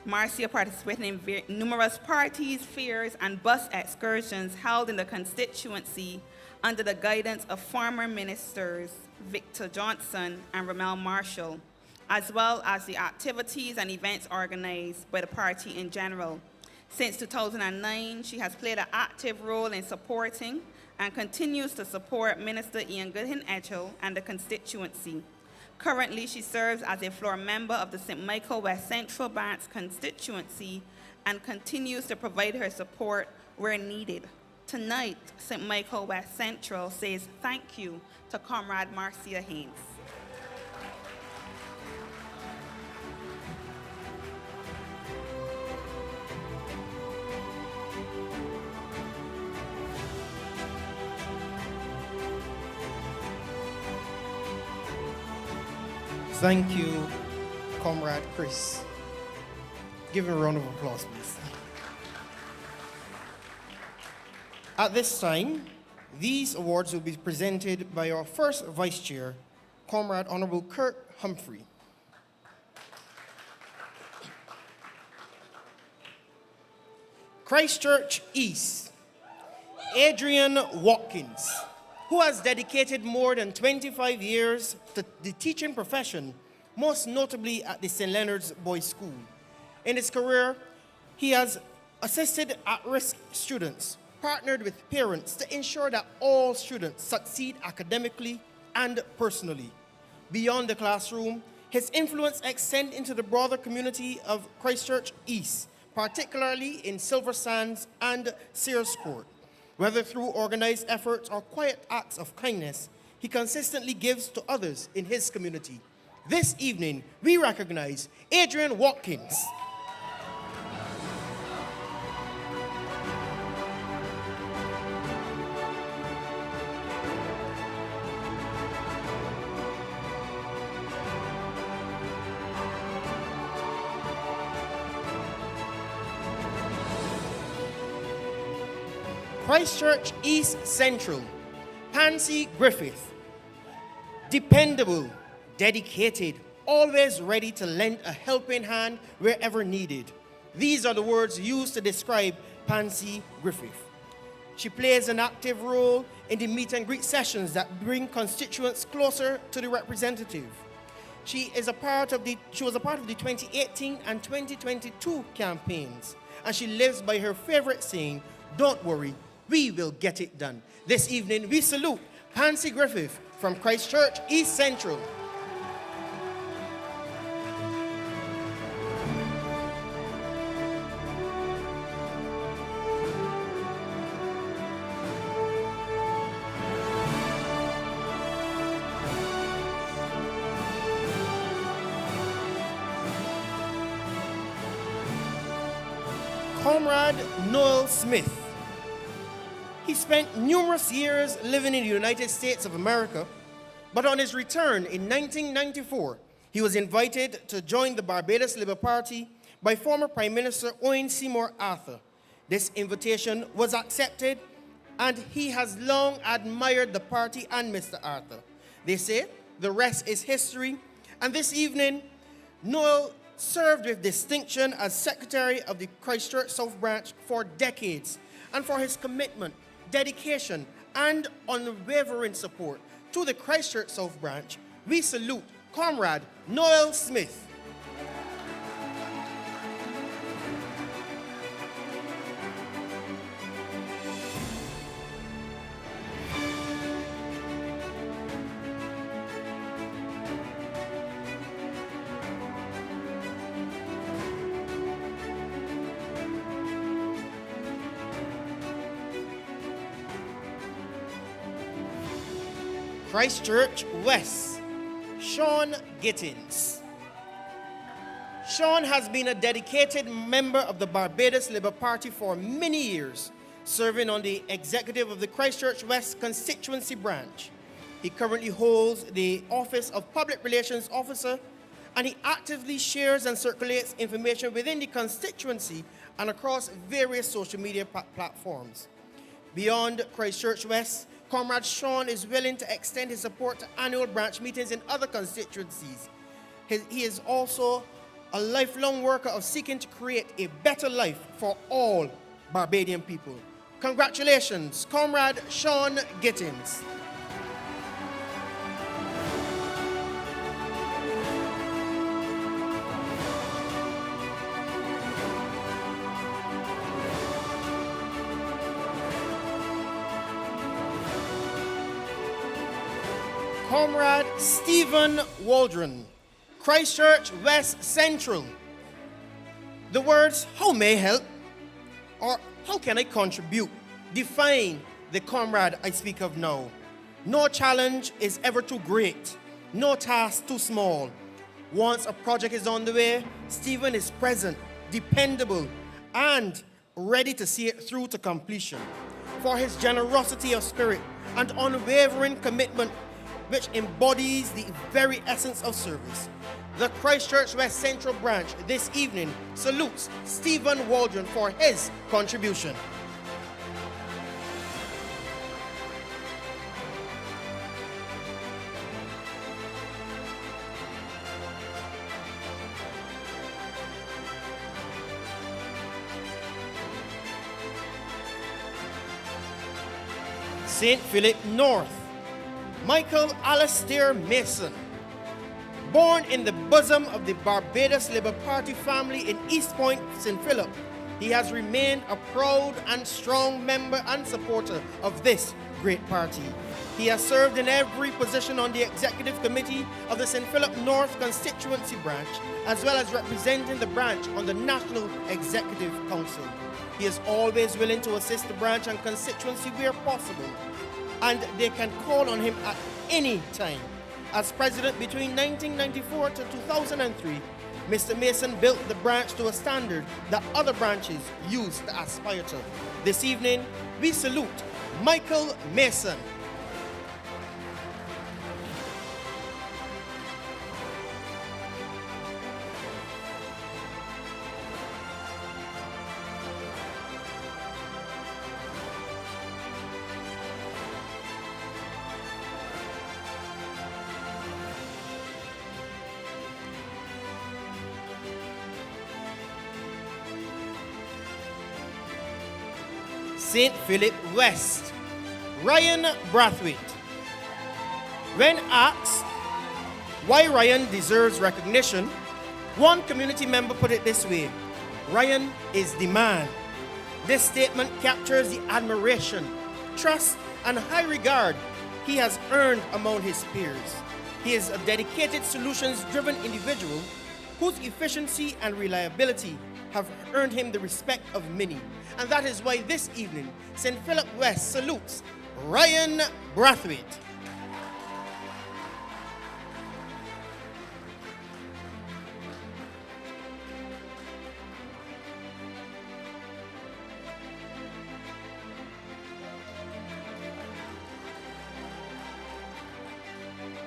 Marcia participated in numerous parties, fairs, and bus excursions held in the constituency under the guidance of former ministers Victor Johnson and Ramel Marshall, as well as the activities and events organized by the party in general. Since 2009, she has played an active role in supporting and continues to support Minister Ian Goodwin-Edghill and the constituency. Currently, she serves as a floor member of the St. Michael West Central Branch constituency and continues to provide her support where needed. Tonight, St. Michael West Central says thank you to Comrade Marcia Haynes. Thank you, Comrade Chris. Give him a round of applause, please. At this time, these awards will be presented by our first Vice Chair, Comrade Honorable Kirk Humphrey. Christchurch East, Adrian Watkins, who has dedicated more than 25 years to the teaching profession, most notably at the St. Leonard's Boys' School. In his career, he has assisted at-risk students, partnered with parents to ensure that all students succeed academically and personally. Beyond the classroom, his influence extends into the broader community of Christchurch East, particularly in Silver Sands and Sears Court. Whether through organized efforts or quiet acts of kindness, he consistently gives to others in his community. This evening, we recognize Adrian Watkins. Christchurch East Central, Pansy Griffith. Dependable, dedicated, always ready to lend a helping hand wherever needed. These are the words used to describe Pansy Griffith. She plays an active role in the meet and greet sessions that bring constituents closer to the representative. She was a part of the 2018 and 2022 campaigns, and she lives by her favorite saying, "Don't worry, we will get it done." This evening, we salute Pansy Griffith from Christchurch East Central. Comrade Noel Smith. He spent numerous years living in the United States of America, but on his return in 1994, he was invited to join the Barbados Labour Party by former Prime Minister Owen Seymour Arthur. This invitation was accepted, and he has long admired the party and Mr. Arthur. They say the rest is history, and this evening, Noel served with distinction as Secretary of the Christchurch South Branch for decades, and for his commitment, dedication, and unwavering support to the Christchurch South Branch, we salute Comrade Noel Smith. Christchurch West, Sean Gittins. Sean has been a dedicated member of the Barbados Labour Party for many years, serving on the executive of the Christchurch West Constituency branch. He currently holds the office of Public Relations Officer, and he actively shares and circulates information within the constituency and across various social media platforms. Beyond Christchurch West, Comrade Sean is willing to extend his support to annual branch meetings in other constituencies. He is also a lifelong worker of seeking to create a better life for all Barbadian people. Congratulations, Comrade Sean Gittins. Comrade Stephen Waldron, Christchurch West Central. The words, "How may I help?" or "How can I contribute?" define the comrade I speak of now. No challenge is ever too great, no task too small. Once a project is on the way, Stephen is present, dependable, and ready to see it through to completion. For his generosity of spirit and unwavering commitment, which embodies the very essence of service, the Christchurch West Central Branch this evening salutes Stephen Waldron for his contribution. St. Philip North, Michael Alastair Mason. Born in the bosom of the Barbados Labour Party family in East Point, St. Philip, he has remained a proud and strong member and supporter of this great party. He has served in every position on the executive committee of the St. Philip North Constituency branch, as well as representing the branch on the National Executive Council. He is always willing to assist the branch and constituency where possible, and they can call on him at any time. As president between 1994 to 2003, Mr. Mason built the branch to a standard that other branches used to aspire to. This evening, we salute Michael Mason. St. Philip West, Ryan Brathwaite. When asked why Ryan deserves recognition, one community member put it this way: "Ryan is the man." This statement captures the admiration, trust, and high regard he has earned among his peers. He is a dedicated, solutions-driven individual whose efficiency and reliability have earned him the respect of many. And that is why this evening, St. Philip West salutes Ryan Brathwaite.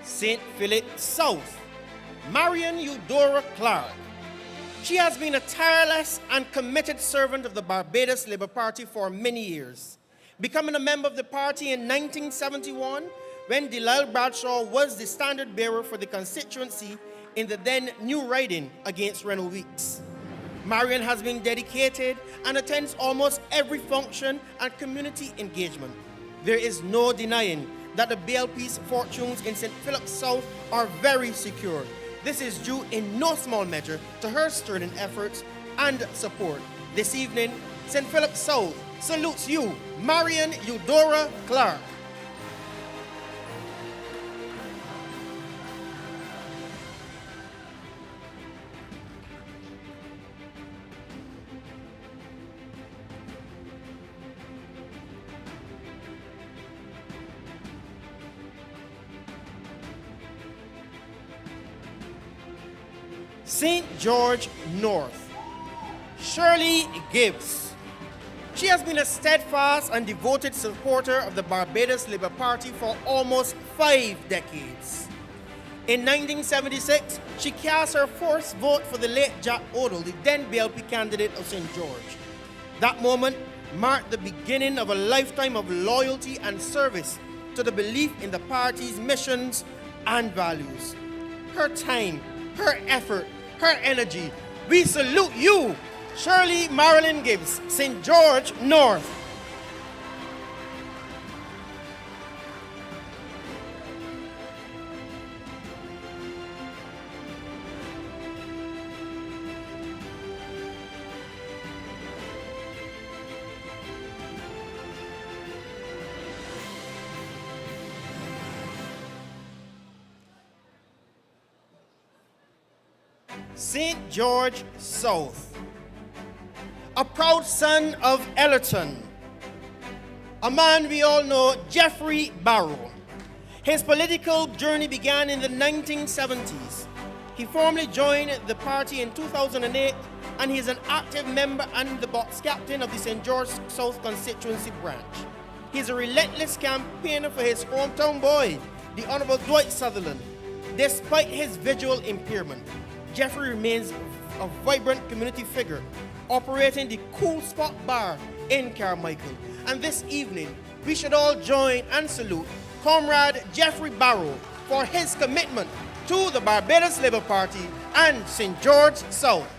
St. Philip South, Marion Eudora Clark. She has been a tireless and committed servant of the Barbados Labour Party for many years, becoming a member of the party in 1971 when Delisle Bradshaw was the standard bearer for the constituency in the then new riding against Reynolds Weeks. Marion has been dedicated and attends almost every function and community engagement. There is no denying that the BLP's fortunes in St. Philip South are very secure. This is due in no small measure to her sterling efforts and support. This evening, St. Philip South salutes you, Marion Eudora Clark. St. George North, Shirley Gibbs. She has been a steadfast and devoted supporter of the Barbados Labour Party for almost 5 decades. In 1976, she cast her first vote for the late Jack Odell, the then BLP candidate of St. George. That moment marked the beginning of a lifetime of loyalty and service to the belief in the party's missions and values. Her time, her effort, her energy. We salute you, Shirley Marilyn Gibbs, St. George North. St. George South, a proud son of Ellerton, a man we all know, Jeffrey Barrow. His political journey began in the 1970s. He formally joined the party in 2008, and he is an active member and the box captain of the St. George South Constituency branch. He is a relentless campaigner for his hometown boy, the Honorable Dwight Sutherland. Despite his visual impairment, Jeffrey remains a vibrant community figure, operating the Cool Spot Bar in Carmichael. And this evening, we should all join and salute Comrade Jeffrey Barrow for his commitment to the Barbados Labour Party and St. George South.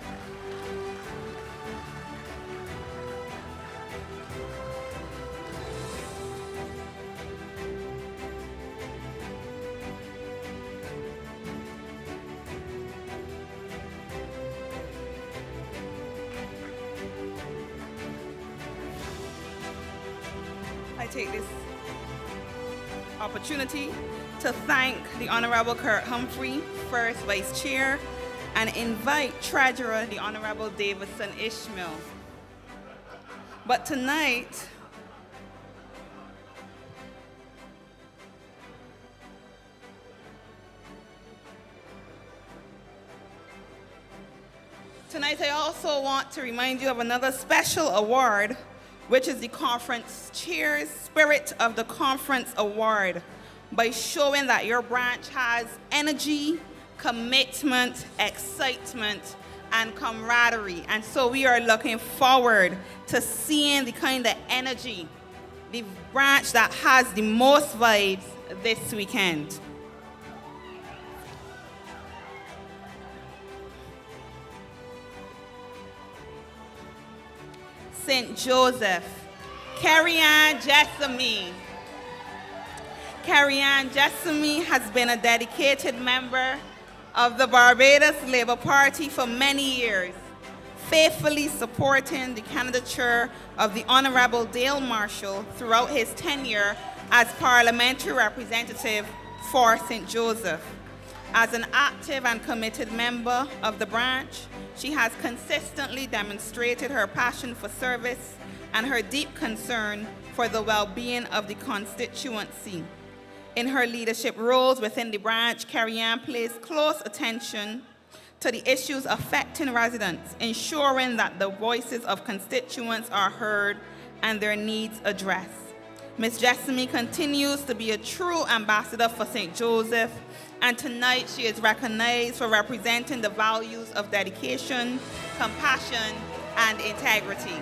I take this opportunity to thank the Honorable Kurt Humphrey, First Vice Chair, and invite Treasurer, the Honorable Davidson Ishmael. But tonight, I also want to remind you of another special award, which is the Conference Chair's Spirit of the Conference Award, by showing that your branch has energy, commitment, excitement, and camaraderie. And so we are looking forward to seeing the kind of energy, the branch that has the most vibes this weekend. St. Joseph, Carrie-Ann Jessamy. Carrie-Ann Jessamy has been a dedicated member of the Barbados Labour Party for many years, faithfully supporting the candidature of the Honorable Dale Marshall throughout his tenure as parliamentary representative for St. Joseph. As an active and committed member of the branch, she has consistently demonstrated her passion for service and her deep concern for the well-being of the constituency. In her leadership roles within the branch, Carrie-Ann pays close attention to the issues affecting residents, ensuring that the voices of constituents are heard and their needs addressed. Ms. Jessamy continues to be a true ambassador for St. Joseph, and tonight she is recognized for representing the values of dedication, compassion, and integrity.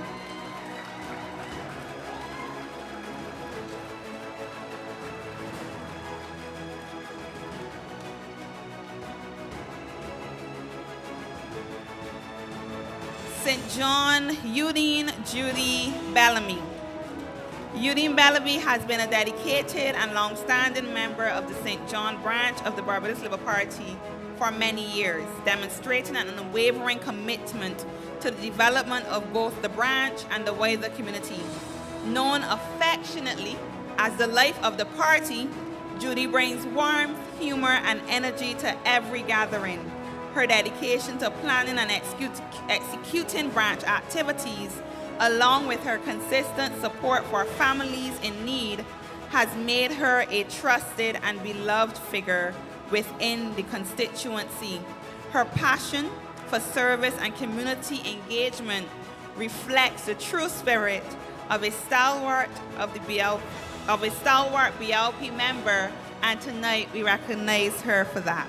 St. John Eudine Judy Bellamy. Eudine Bellamy has been a dedicated and long-standing member of the St. John branch of the Barbados Labour Party for many years, demonstrating an unwavering commitment to the development of both the branch and the wider community. Known affectionately as the life of the party, Judy brings warmth, humor, and energy to every gathering. Her dedication to planning and executing branch activities, along with her consistent support for families in need, has made her a trusted and beloved figure within the constituency. Her passion for service and community engagement reflects the true spirit of a stalwart BLP member, and tonight we recognize her for that.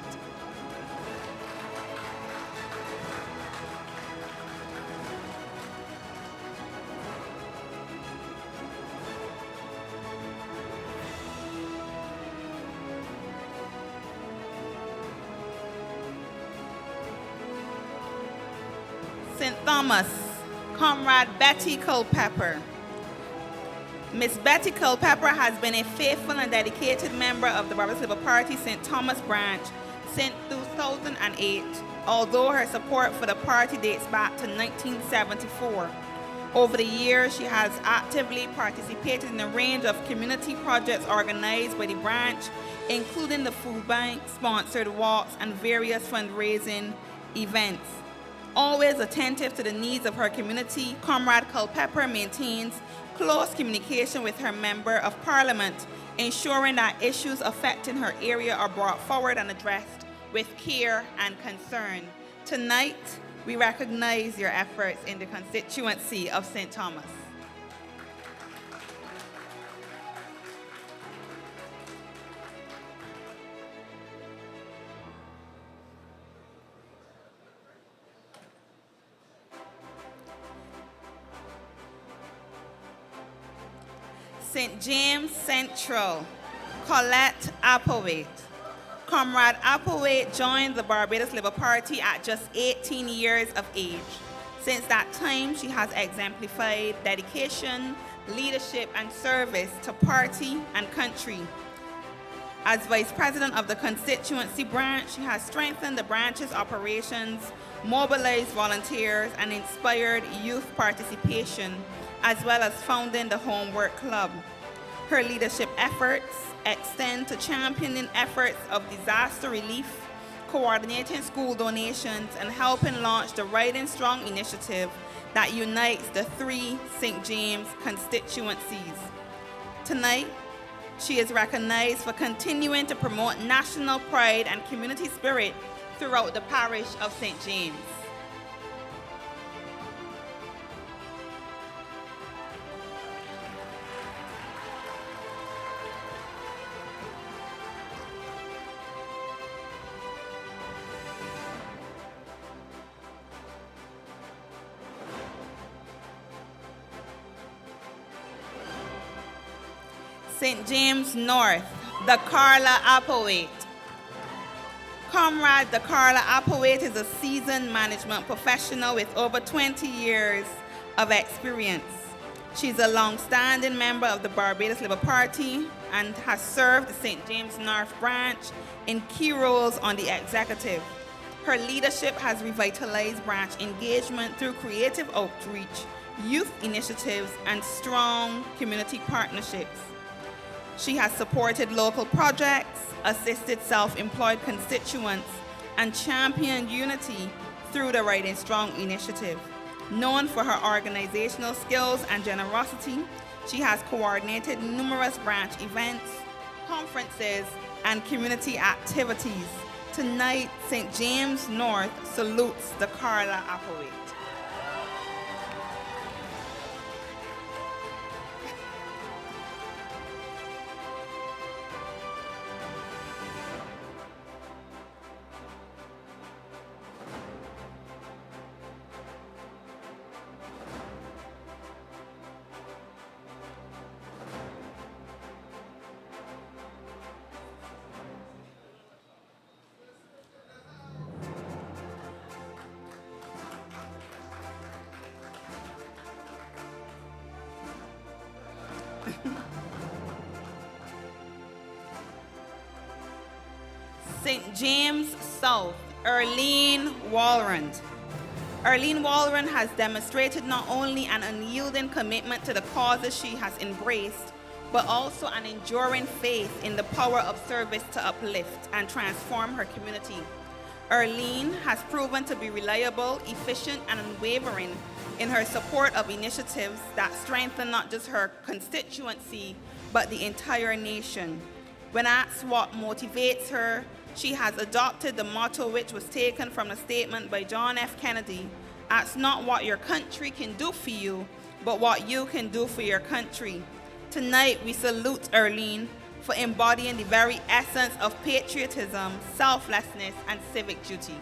St. Thomas, Comrade Betty Culpepper. Miss Betty Culpepper has been a faithful and dedicated member of the Barbados Labour Party St. Thomas branch since 2008, although her support for the party dates back to 1974. Over the years, she has actively participated in a range of community projects organized by the branch, including the food bank, sponsored walks, and various fundraising events. Always attentive to the needs of her community, Comrade Culpepper maintains close communication with her Member of Parliament, ensuring that issues affecting her area are brought forward and addressed with care and concern. Tonight, we recognize your efforts in the constituency of St. Thomas. St. James Central, Colette Applewaite. Comrade Applewaite joined the Barbados Labour Party at just 18 years of age. Since that time, she has exemplified dedication, leadership, and service to party and country. As Vice President of the Constituency branch, she has strengthened the branch's operations, mobilized volunteers, and inspired youth participation, as well as founding the Homework Club. Her leadership efforts extend to championing efforts of disaster relief, coordinating school donations, and helping launch the Riding Strong initiative that unites the 3 St. James constituencies. Tonight, she is recognized for continuing to promote national pride and community spirit throughout the parish of St. James. St. James North, the Carla Applewaite. Comrade the Carla Applewaite is a seasoned management professional with over 20 years of experience. She's a long-standing member of the Barbados Labour Party and has served the St. James North branch in key roles on the executive. Her leadership has revitalized branch engagement through creative outreach, youth initiatives, and strong community partnerships. She has supported local projects, assisted self-employed constituents, and championed unity through the Riding Strong initiative. Known for her organizational skills and generosity, she has coordinated numerous branch events, conferences, and community activities. Tonight, St. James North salutes the Carla Applewaite. St. James South, Erlene Walrand. Erlene Walrand has demonstrated not only an unyielding commitment to the causes she has embraced, but also an enduring faith in the power of service to uplift and transform her community. Erlene has proven to be reliable, efficient, and unwavering in her support of initiatives that strengthen not just her constituency, but the entire nation. When asked what motivates her, she has adopted the motto which was taken from a statement by John F. Kennedy: ask not what your country can do for you, but what you can do for your country. Tonight, we salute Erlene for embodying the very essence of patriotism, selflessness, and civic duty.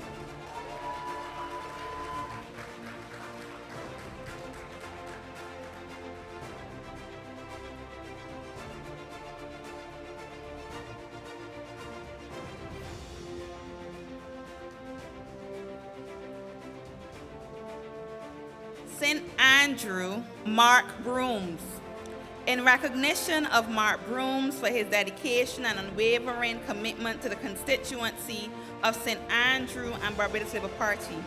St. Andrew, Mark Brooms. In recognition of Mark Brooms for his dedication and unwavering commitment to the constituency of St. Andrew and Barbados Labour Party.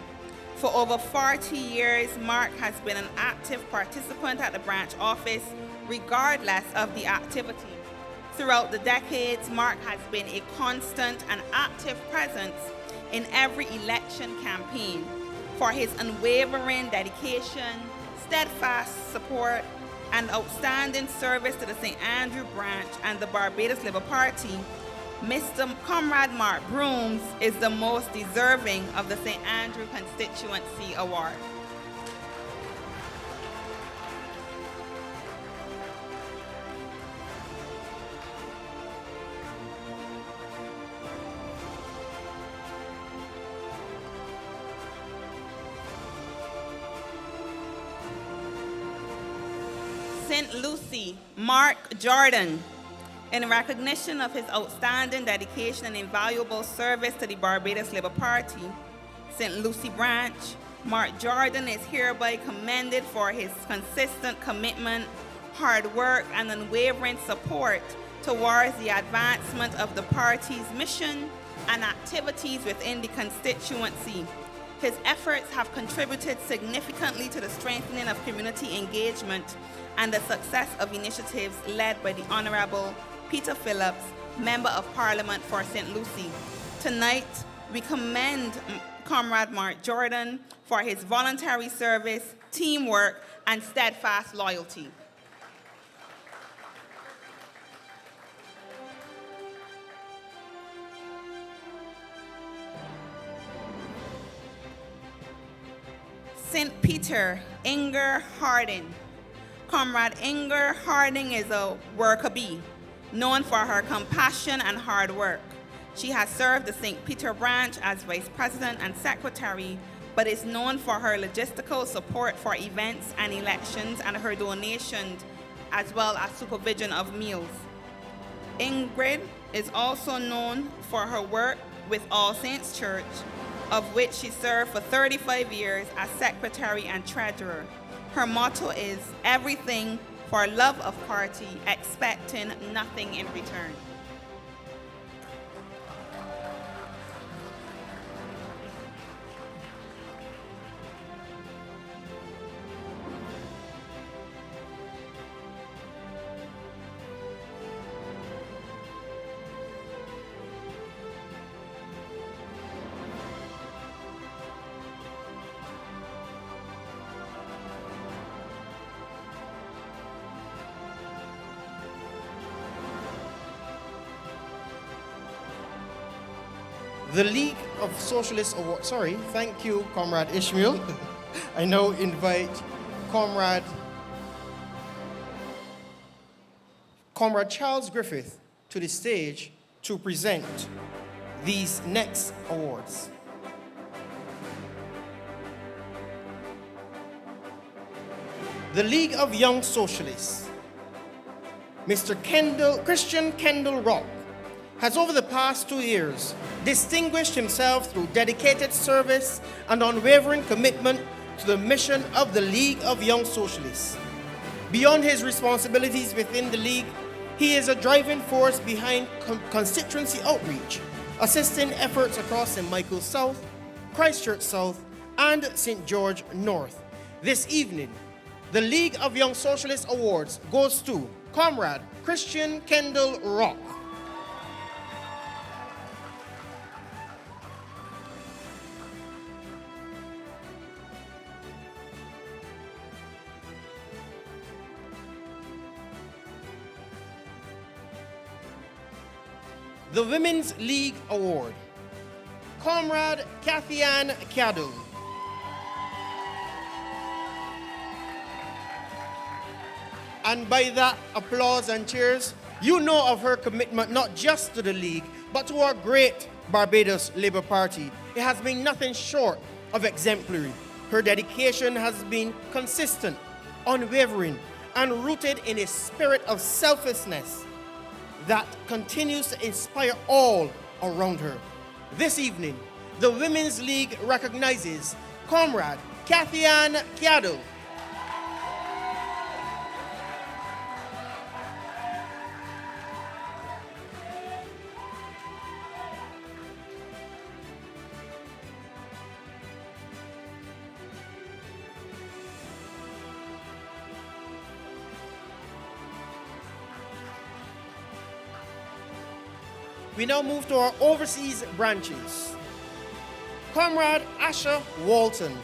For over 40 years, Mark has been an active participant at the branch office, regardless of the activity. Throughout the decades, Mark has been a constant and active presence in every election campaign. For his unwavering dedication, steadfast support, and outstanding service to the St. Andrew branch and the Barbados Labour Party, Mr. Comrade Mark Brooms is the most deserving of the St. Andrew Constituency Award. St. Lucie, Mark Jordan. In recognition of his outstanding dedication and invaluable service to the Barbados Labour Party, St. Lucie branch, Mark Jordan is hereby commended for his consistent commitment, hard work, and unwavering support towards the advancement of the party's mission and activities within the constituency. His efforts have contributed significantly to the strengthening of community engagement and the success of initiatives led by the Honorable Peter Phillips, Member of Parliament for St. Lucie. Tonight, we commend Comrade Mark Jordan for his voluntary service, teamwork, and steadfast loyalty. St. Peter, Inger Harding. Comrade Inger Harding is a worker bee, known for her compassion and hard work. She has served the St. Peter branch as Vice President and Secretary, but is known for her logistical support for events and elections and her donations, as well as supervision of meals. Ingrid is also known for her work with All Saints Church, of which she served for 35 years as Secretary and Treasurer. Her motto is everything for love of party, expecting nothing in return. The League of Socialists Award, thank you, Comrade Ishmael. I now invite Comrade Charles Griffith to the stage to present these next awards. The League of Young Socialists, Mr. Christian Kendall Rock, has over the past 2 years distinguished himself through dedicated service and unwavering commitment to the mission of the League of Young Socialists. Beyond his responsibilities within the League, he is a driving force behind constituency outreach, assisting efforts across St. Michael South, Christchurch South, and St. George North. This evening, the League of Young Socialists Awards goes to Comrade Christian Kendall Rock. The Women's League Award, Comrade Kathy-Ann Cadell. And by that applause and cheers, you know of her commitment not just to the League, but to our great Barbados Labour Party. It has been nothing short of exemplary. Her dedication has been consistent, unwavering, and rooted in a spirit of selflessness that continues to inspire all around her. This evening, the Women's League recognizes Comrade Kathy-Ann Cadell. We now move to our overseas branches. Comrade Asha Walton,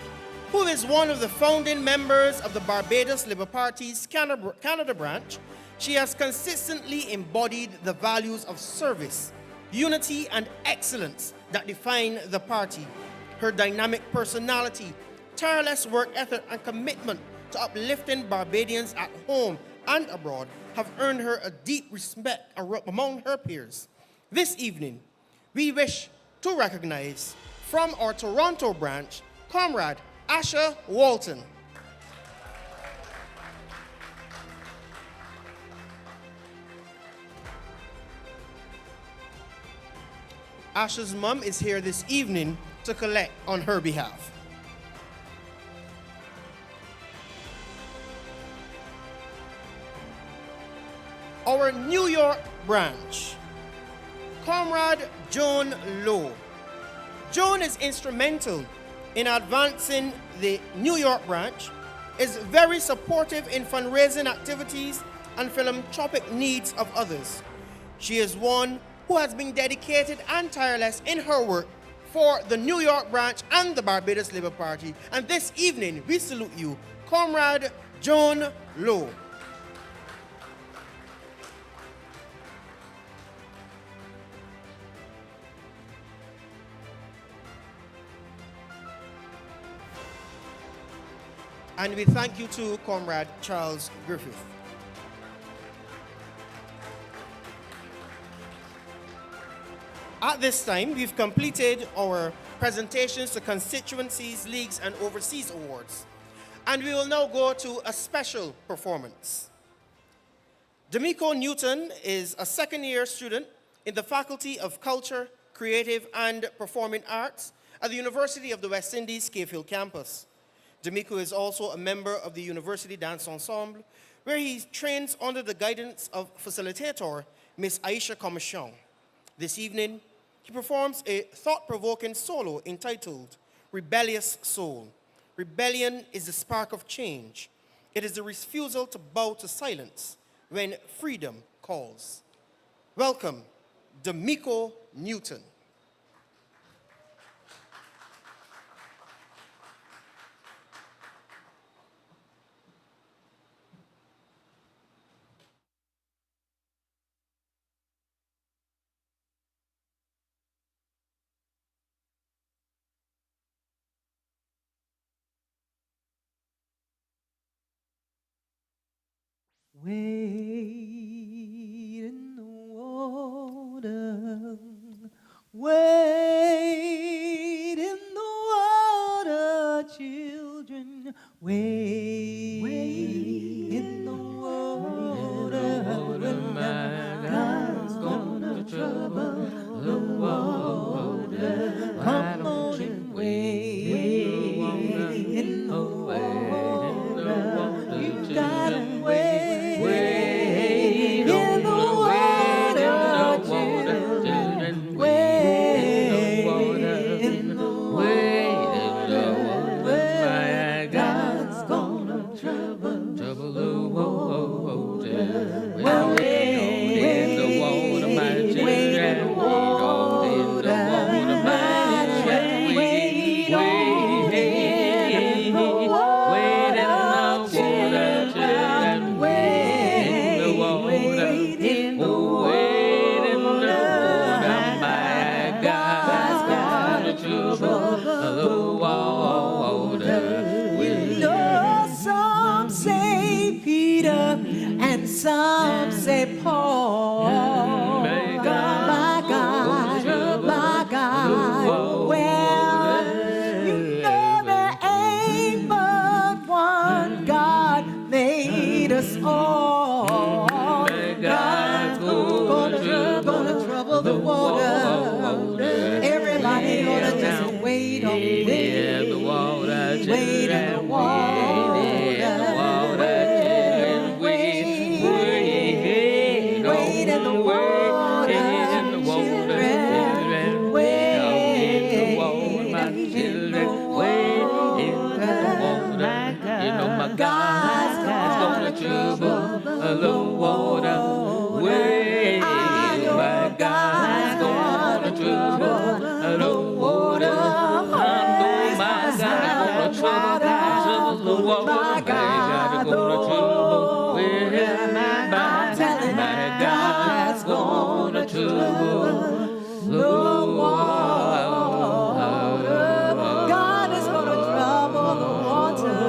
who is one of the founding members of the Barbados Labour Party's Canada branch, she has consistently embodied the values of service, unity, and excellence that define the party. Her dynamic personality, tireless work ethic, and commitment to uplifting Barbadians at home and abroad have earned her a deep respect among her peers. This evening, we wish to recognize from our Toronto branch, Comrade Asha Walton. Asha's mom is here this evening to collect on her behalf. Our New York branch, Comrade Joan Lowe. Joan is instrumental in advancing the New York branch, is very supportive in fundraising activities and philanthropic needs of others. She is one who has been dedicated and tireless in her work for the New York branch and the Barbados Labour Party. And this evening, we salute you, Comrade Joan Lowe. And we thank you to Comrade Charles Griffith. At this time, we've completed our presentations to constituencies, leagues, and overseas awards. And we will now go to a special performance. D'Amico Newton is a second-year student in the Faculty of Culture, Creative, and Performing Arts at the University of the West Indies, Cayfield campus. D'Amico is also a member of the University Dance Ensemble, where he trains under the guidance of facilitator, Miss Aisha Commission. This evening, he performs a thought-provoking solo entitled Rebellious Soul. Rebellion is the spark of change. It is the refusal to bow to silence when freedom calls. Welcome, D'Amico Newton. Wade in the water, wade in the water, children, wade in the water, when God's gonna trouble the water, come on and wade in the water, you gotta wade. the water. Everybody ought to just wait on me. The water, wait in the water. Wait in the water, children, wait. Wait in the water, children. Wait in the water, my children. Wait in the water. You know my God's gonna trouble the water. Wait, my God's gonna trouble the water. I know my God's gonna trouble the water. My God's gonna trouble. Well, my God's gonna trouble the water. God is gonna trouble the water.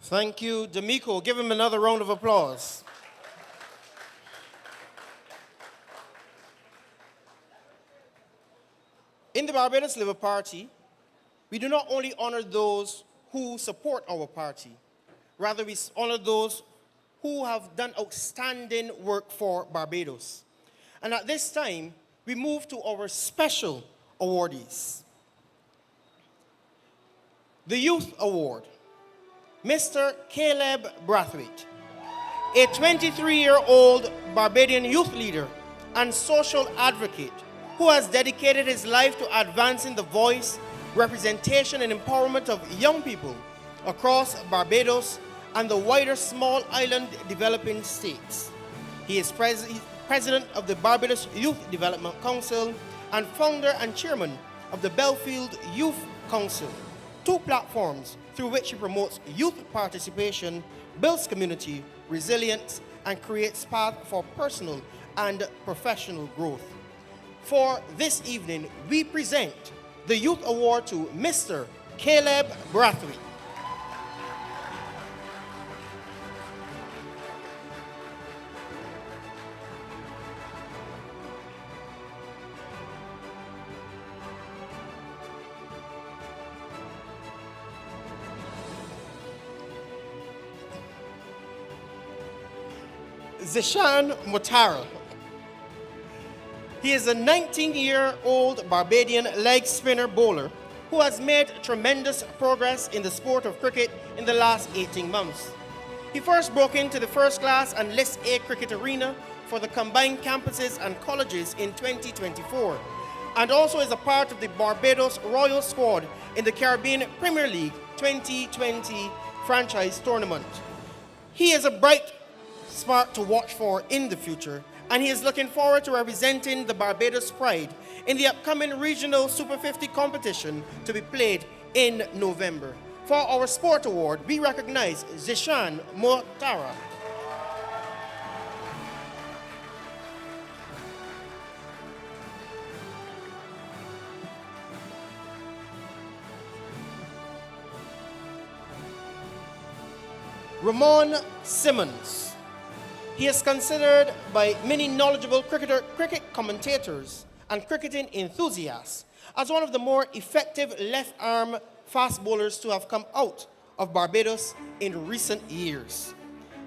Thank you, D'Amico. Give him another round of applause. In the Barbados Labour Party, we do not only honor those who support our party, rather we honor those who have done outstanding work for Barbados. And at this time, we move to our special awardees. The Youth Award, Mr. Caleb Brathwaite, a 23-year-old Barbadian youth leader and social advocate who has dedicated his life to advancing the voice, representation, and empowerment of young people across Barbados and the wider small island developing states. He is president of the Barbados Youth Development Council and founder and chairman of the Belfield Youth Council, two platforms through which he promotes youth participation, builds community resilience, and creates paths for personal and professional growth. For this evening, we present the Youth Award to Mr. Caleb Brathwaite. Zishan Mutara. He is a 19-year-old Barbadian leg spinner bowler who has made tremendous progress in the sport of cricket in the last 18 months. He first broke into the first class and List A cricket arena for the combined campuses and colleges in 2024, and also is a part of the Barbados Royal Squad in the Caribbean Premier League 2020 franchise tournament. He is a bright spark to watch for in the future, and he is looking forward to representing the Barbados Pride in the upcoming regional Super 50 competition to be played in November. For our Sport Award, we recognize Zishan Motara. Ramon Simmons. He is considered by many knowledgeable cricket commentators and cricketing enthusiasts as one of the more effective left-arm fast bowlers to have come out of Barbados in recent years.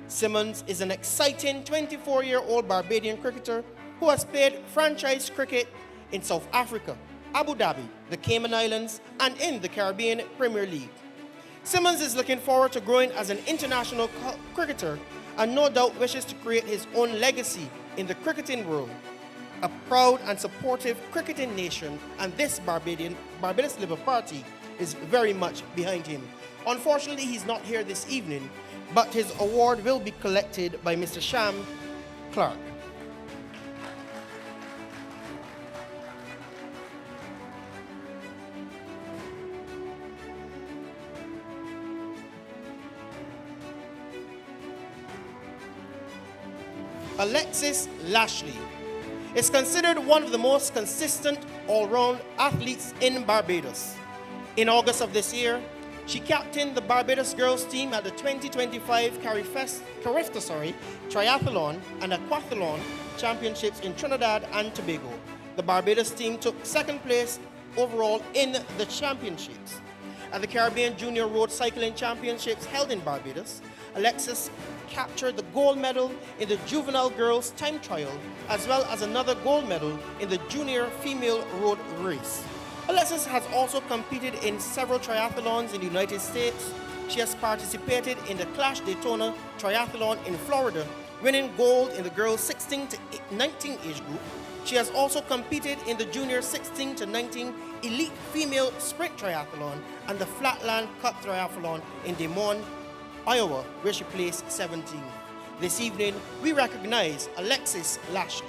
Simmons is an exciting 24-year-old Barbadian cricketer who has played franchise cricket in South Africa, Abu Dhabi, the Cayman Islands, and in the Caribbean Premier League. Simmons is looking forward to growing as an international cricketer and no doubt wishes to create his own legacy in the cricketing world. A proud and supportive cricketing nation, and this Barbados Labour Party is very much behind him. Unfortunately, he's not here this evening, but his award will be collected by Mr. Sham Clark. Alexis Lashley is considered one of the most consistent all-round athletes in Barbados. In August of this year, she captained the Barbados girls team at the 2025 Carifta Triathlon and Aquathlon Championships in Trinidad and Tobago. The Barbados team took second place overall in the championships. At the Caribbean Junior Road Cycling Championships held in Barbados, Alexis captured the gold medal in the juvenile girls time trial, as well as another gold medal in the junior female road race. Alexis has also competed in several triathlons in the United States. She has participated in the Clash Daytona Triathlon in Florida, winning gold in the girls 16 to 19 age group. She has also competed in the junior 16 to 19 elite female sprint triathlon and the Flatland Cup Triathlon in Des Moines, Iowa, where she placed 17th. This evening, we recognize Alexis Lashley.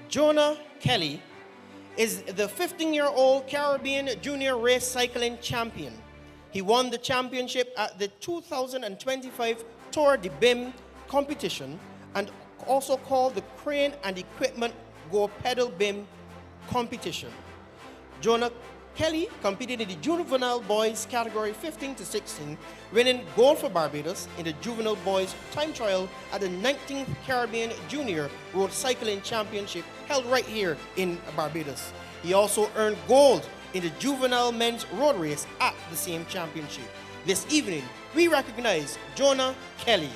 Jonah Kelly is the 15-year-old Caribbean junior race cycling champion. He won the championship at the 2025 Tour de Bim competition and also called the Crane and Equipment Go Pedal Bim competition. Jonah Kelly competed in the juvenile boys category 15 to 16, winning gold for Barbados in the juvenile boys time trial at the 19th Caribbean Junior Road Cycling Championship held right here in Barbados. He also earned gold in the juvenile men's road race at the same championship. This evening, we recognize Jonah Kelly.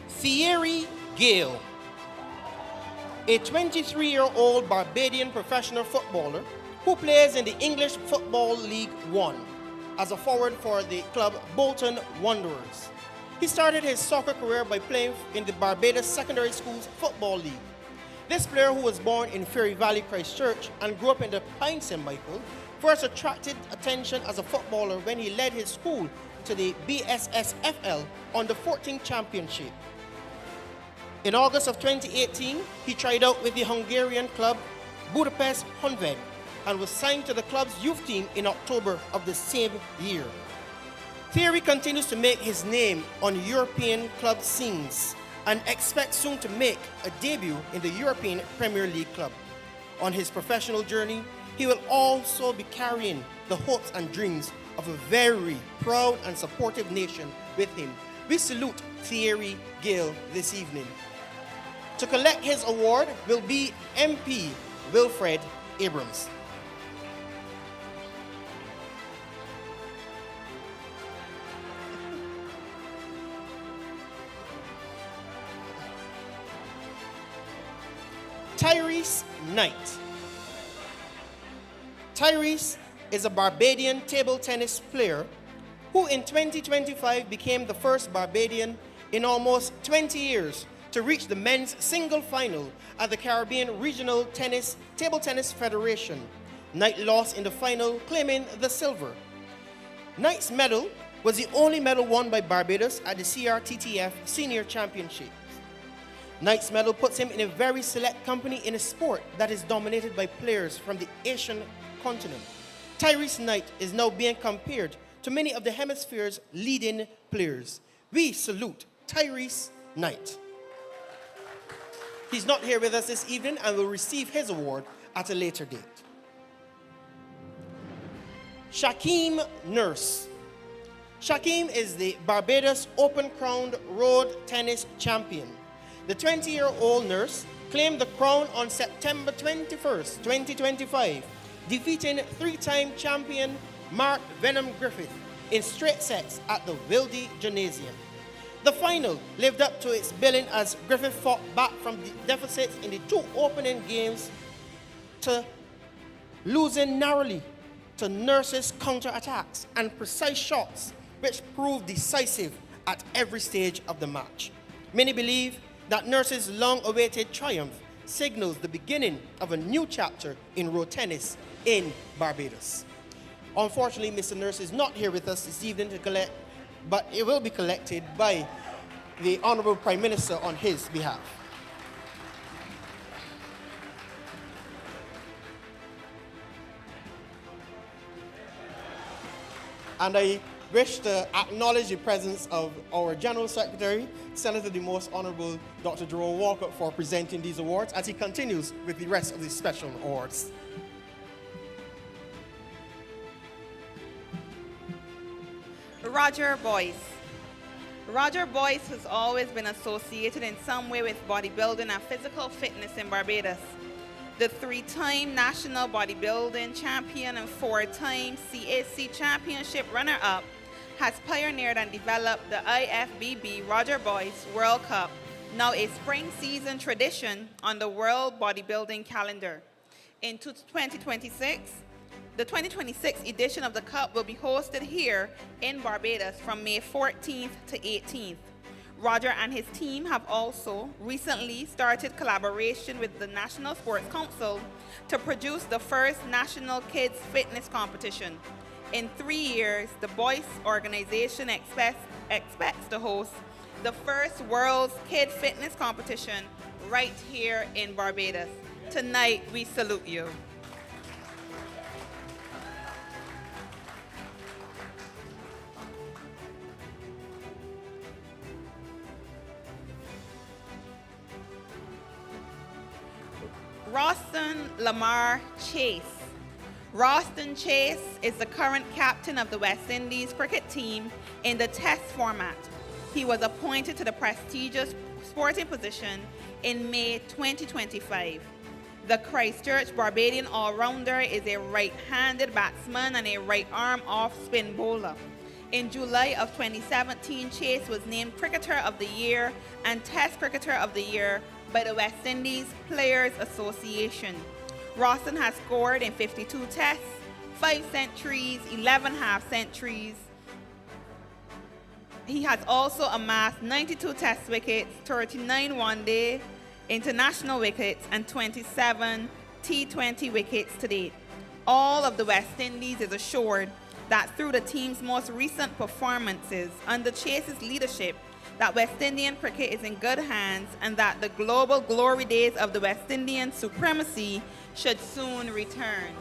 Thierry Gale, a 23-year-old Barbadian professional footballer who plays in the English Football League One as a forward for the club Bolton Wanderers. He started his soccer career by playing in the Barbados Secondary Schools Football League. This player, who was born in Fairy Valley, Christchurch, and grew up in the Pine St. Michael, first attracted attention as a footballer when he led his school to the BSSFL on the 14th championship. In August of 2018, he tried out with the Hungarian club Budapest Honvéd and was signed to the club's youth team in October of the same year. Thierry continues to make his name on European club scenes and expects soon to make a debut in the European Premier League club. On his professional journey, he will also be carrying the hopes and dreams of a very proud and supportive nation with him. We salute Thierry Gill this evening. To collect his award will be MP Wilfred Abrams. Tyrese Knight. Tyrese is a Barbadian table tennis player who in 2025 became the first Barbadian in almost 20 years to reach the men's single final at the Caribbean Regional Table Tennis Federation. Knight lost in the final, claiming the silver. Knight's medal was the only medal won by Barbados at the CRTTF Senior Championship. Knight's medal puts him in a very select company in a sport that is dominated by players from the Asian continent. Tyrese Knight is now being compared to many of the hemisphere's leading players. We salute Tyrese Knight. He's not here with us this evening and will receive his award at a later date. Shaquem Nurse. Shaquem is the Barbados Open Crown Road Tennis Champion. The 20-year-old nurse claimed the crown on September 21st, 2025, defeating three-time champion Mark Venom Griffith in straight sets at the Wilde Gymnasium. The final lived up to its billing as Griffith fought back from the deficits in the two opening games to losing narrowly to Nurse's counterattacks and precise shots, which proved decisive at every stage of the match. Many believe that Nurse's long-awaited triumph signals the beginning of a new chapter in road tennis in Barbados. Unfortunately, Mr. Nurse is not here with us this evening to collect, but it will be collected by the Honorable Prime Minister on his behalf. And I wish to acknowledge the presence of our General Secretary, Senator the Most Honorable Dr. Jerome Walcott, for presenting these awards as he continues with the rest of the special awards. Roger Boyce. Roger Boyce has always been associated in some way with bodybuilding and physical fitness in Barbados. The three-time national bodybuilding champion and four-time CAC championship runner-up has pioneered and developed the IFBB Roger Boyce World Cup, now a spring season tradition on the World Bodybuilding calendar. In 2026, the 2026 edition of the Cup will be hosted here in Barbados from May 14th to 18th. Roger and his team have also recently started collaboration with the National Sports Council to produce the first National Kids Fitness Competition. In 3 years, the Boyce organization expects to host the first World's Kid Fitness Competition right here in Barbados. Tonight, we salute you. Roston Lamar Chase. Roston Chase is the current captain of the West Indies cricket team in the Test format. He was appointed to the prestigious sporting position in May 2025. The Christchurch Barbadian all-rounder is a right-handed batsman and a right-arm off-spin bowler. In July of 2017, Chase was named Cricketer of the Year and Test Cricketer of the Year by the West Indies Players Association. Roston has scored in 52 tests, 5 centuries, 11 half-centuries. He has also amassed 92 test wickets, 39 one-day international wickets, and 27 T20 wickets to date. All of the West Indies is assured that through the team's most recent performances under Chase's leadership, that West Indian cricket is in good hands and that the global glory days of the West Indian supremacy should soon return.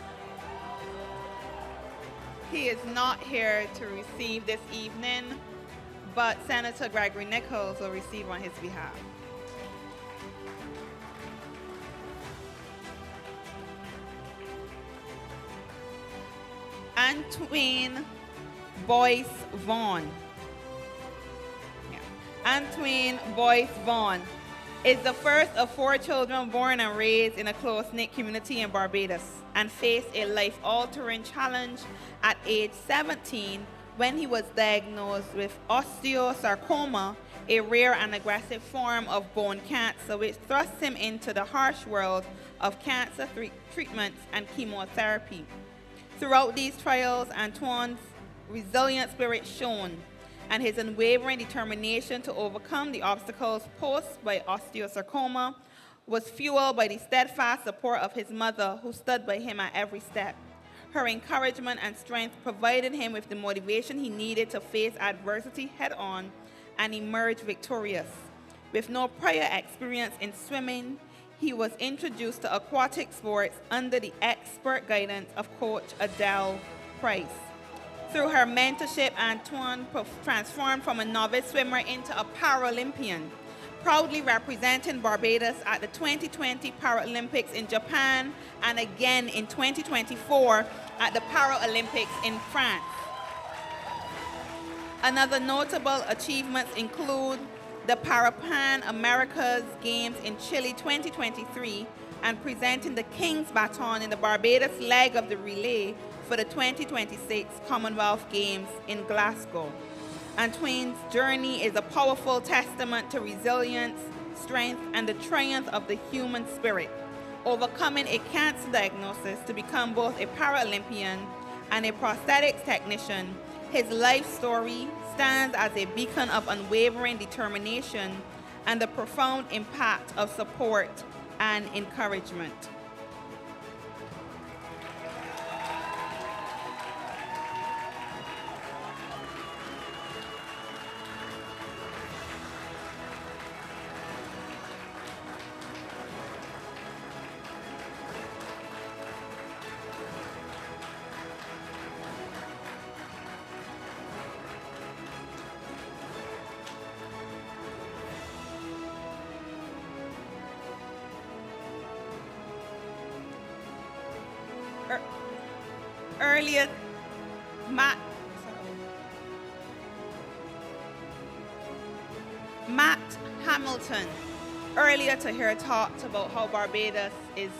He is not here to receive this evening, but Senator Gregory Nichols will receive on his behalf. Antwine Boyce Vaughn. Antwine Boyce Vaughn is the first of 4 children born and raised in a close-knit community in Barbados and faced a life-altering challenge at age 17 when he was diagnosed with osteosarcoma, a rare and aggressive form of bone cancer which thrust him into the harsh world of cancer treatments and chemotherapy. Throughout these trials, Antoine's resilient spirit shone, and his unwavering determination to overcome the obstacles posed by osteosarcoma was fueled by the steadfast support of his mother, who stood by him at every step. Her encouragement and strength provided him with the motivation he needed to face adversity head-on and emerge victorious. With no prior experience in swimming, he was introduced to aquatic sports under the expert guidance of Coach Adele Price. Through her mentorship, Antoine transformed from a novice swimmer into a Paralympian, proudly representing Barbados at the 2020 Paralympics in Japan and again in 2024 at the Paralympics in France. Another notable achievements include the Parapan Americas Games in Chile 2023 and presenting the King's Baton in the Barbados leg of the relay for the 2026 Commonwealth Games in Glasgow. Antoine's journey is a powerful testament to resilience, strength, and the triumph of the human spirit, overcoming a cancer diagnosis to become both a Paralympian and a prosthetics technician. His life story stands as a beacon of unwavering determination and the profound impact of support and encouragement. Earlier, Matt Hamilton, earlier to hear talked about how Barbados is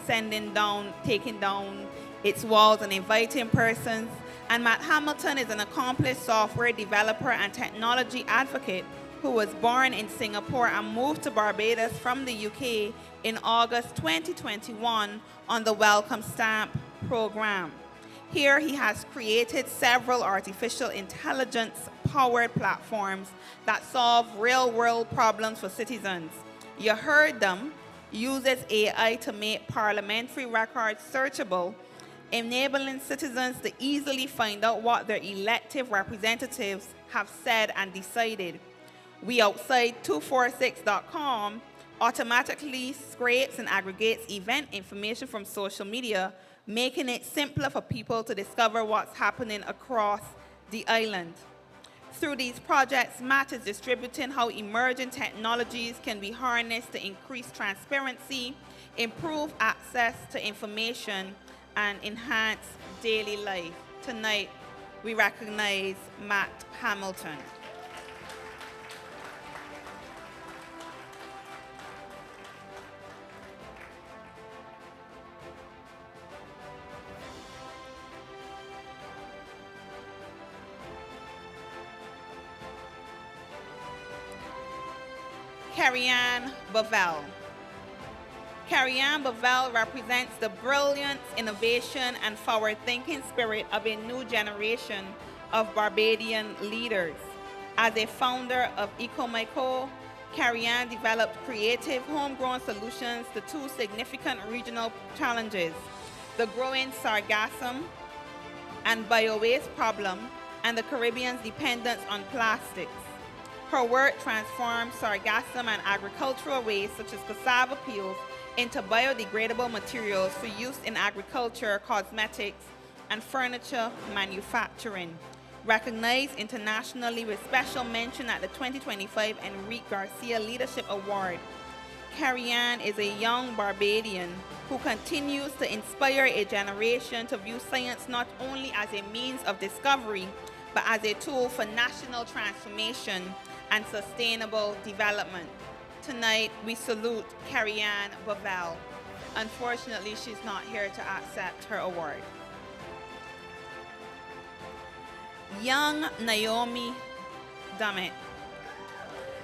taking down its walls and inviting persons. And Matt Hamilton is an accomplished software developer and technology advocate who was born in Singapore and moved to Barbados from the UK in August 2021 on the Welcome Stamp program. Here he has created several artificial intelligence-powered platforms that solve real-world problems for citizens. You heard them, uses AI to make parliamentary records searchable, enabling citizens to easily find out what their elected representatives have said and decided. WeOutside246.com automatically scrapes and aggregates event information from social media, making it simpler for people to discover what's happening across the island. Through these projects, Matt is distributing how emerging technologies can be harnessed to increase transparency, improve access to information, and enhance daily life. Tonight, we recognize Matt Hamilton. Carrie-Anne Bovell. Carrie-Anne Bovell represents the brilliance, innovation, and forward-thinking spirit of a new generation of Barbadian leaders. As a founder of EcoMyco, Carrie-Anne developed creative homegrown solutions to 2 significant regional challenges: the growing sargassum and bio-waste problem, and the Caribbean's dependence on plastics. Her work transformed sargassum and agricultural waste, such as cassava peels, into biodegradable materials for use in agriculture, cosmetics, and furniture manufacturing. Recognized internationally with special mention at the 2025 Enrique Garcia Leadership Award, Carrie Ann is a young Barbadian who continues to inspire a generation to view science not only as a means of discovery, but as a tool for national transformation and sustainable development. Tonight, we salute Carrie Ann Bovell. Unfortunately, she's not here to accept her award. Young Naomi Dummett.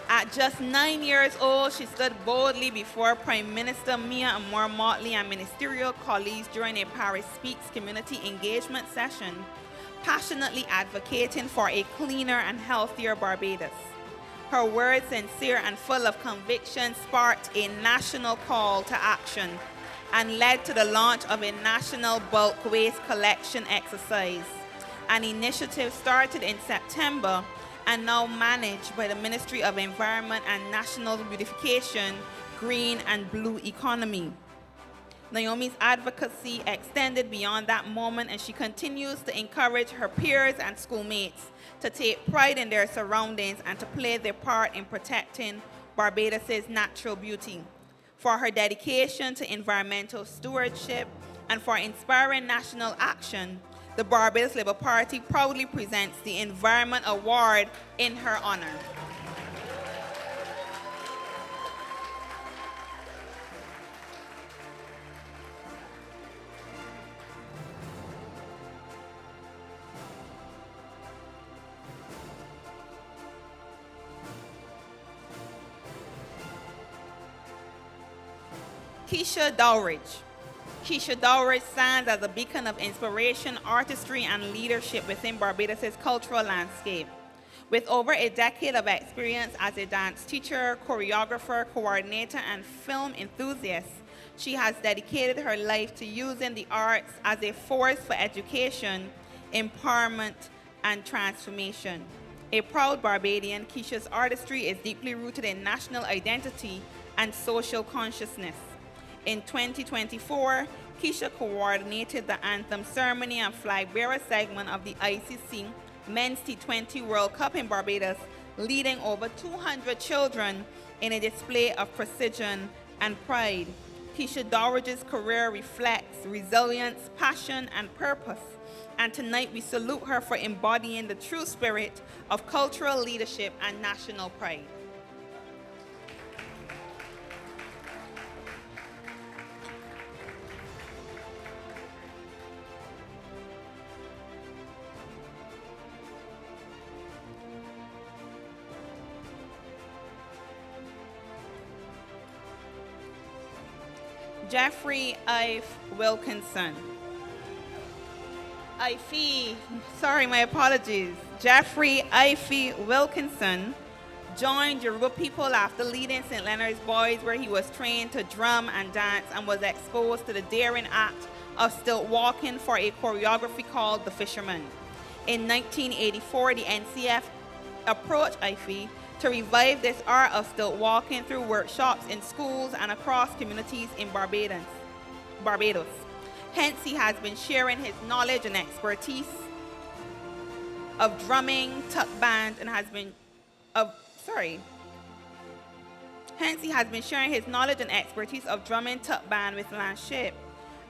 At just 9 years old, she stood boldly before Prime Minister Mia Moore-Motley and ministerial colleagues during a Paris Speaks community engagement session, passionately advocating for a cleaner and healthier Barbados. Her words, sincere and full of conviction, sparked a national call to action and led to the launch of a national bulk waste collection exercise, an initiative started in September and now managed by the Ministry of Environment and National Beautification, Green and Blue Economy. Naomi's advocacy extended beyond that moment, and she continues to encourage her peers and schoolmates to take pride in their surroundings and to play their part in protecting Barbados' natural beauty. For her dedication to environmental stewardship and for inspiring national action, the Barbados Labour Party proudly presents the Environment Award in her honor. Keisha Dowridge. Keisha Dowridge stands as a beacon of inspiration, artistry, and leadership within Barbados' cultural landscape. With over a decade of experience as a dance teacher, choreographer, coordinator, and film enthusiast, she has dedicated her life to using the arts as a force for education, empowerment, and transformation. A proud Barbadian, Keisha's artistry is deeply rooted in national identity and social consciousness. In 2024, Keisha coordinated the anthem ceremony and flag bearer segment of the ICC Men's T20 World Cup in Barbados, leading over 200 children in a display of precision and pride. Keisha Dowridge's career reflects resilience, passion, and purpose. And tonight we salute her for embodying the true spirit of cultural leadership and national pride. Jeffrey Ife Wilkinson. Jeffrey Ife Wilkinson joined Yoruba people after leading St. Leonard's Boys, where he was trained to drum and dance and was exposed to the daring act of stilt walking for a choreography called The Fisherman. In 1984, the NCF approached Ife to revive this art of stilt walking through workshops in schools and across communities in Barbados. Hence, he has been sharing his knowledge and expertise of drumming, tuck band, and with Lanship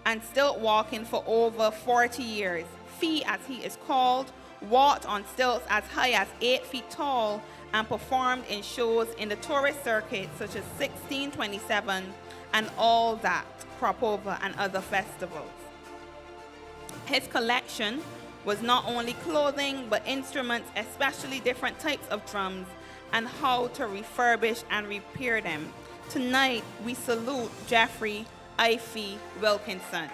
and stilt walking for over 40 years. Fee, as he is called, walked on stilts as high as 8 feet tall and performed in shows in the tourist circuit such as 1627 and All That, Cropova, and other festivals. His collection was not only clothing but instruments, especially different types of drums, and how to refurbish and repair them. Tonight, we salute Jeffrey Ife Wilkinson.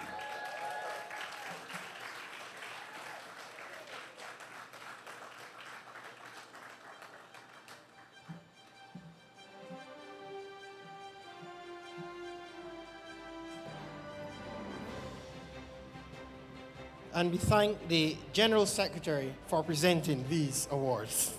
And we thank the General Secretary for presenting these awards.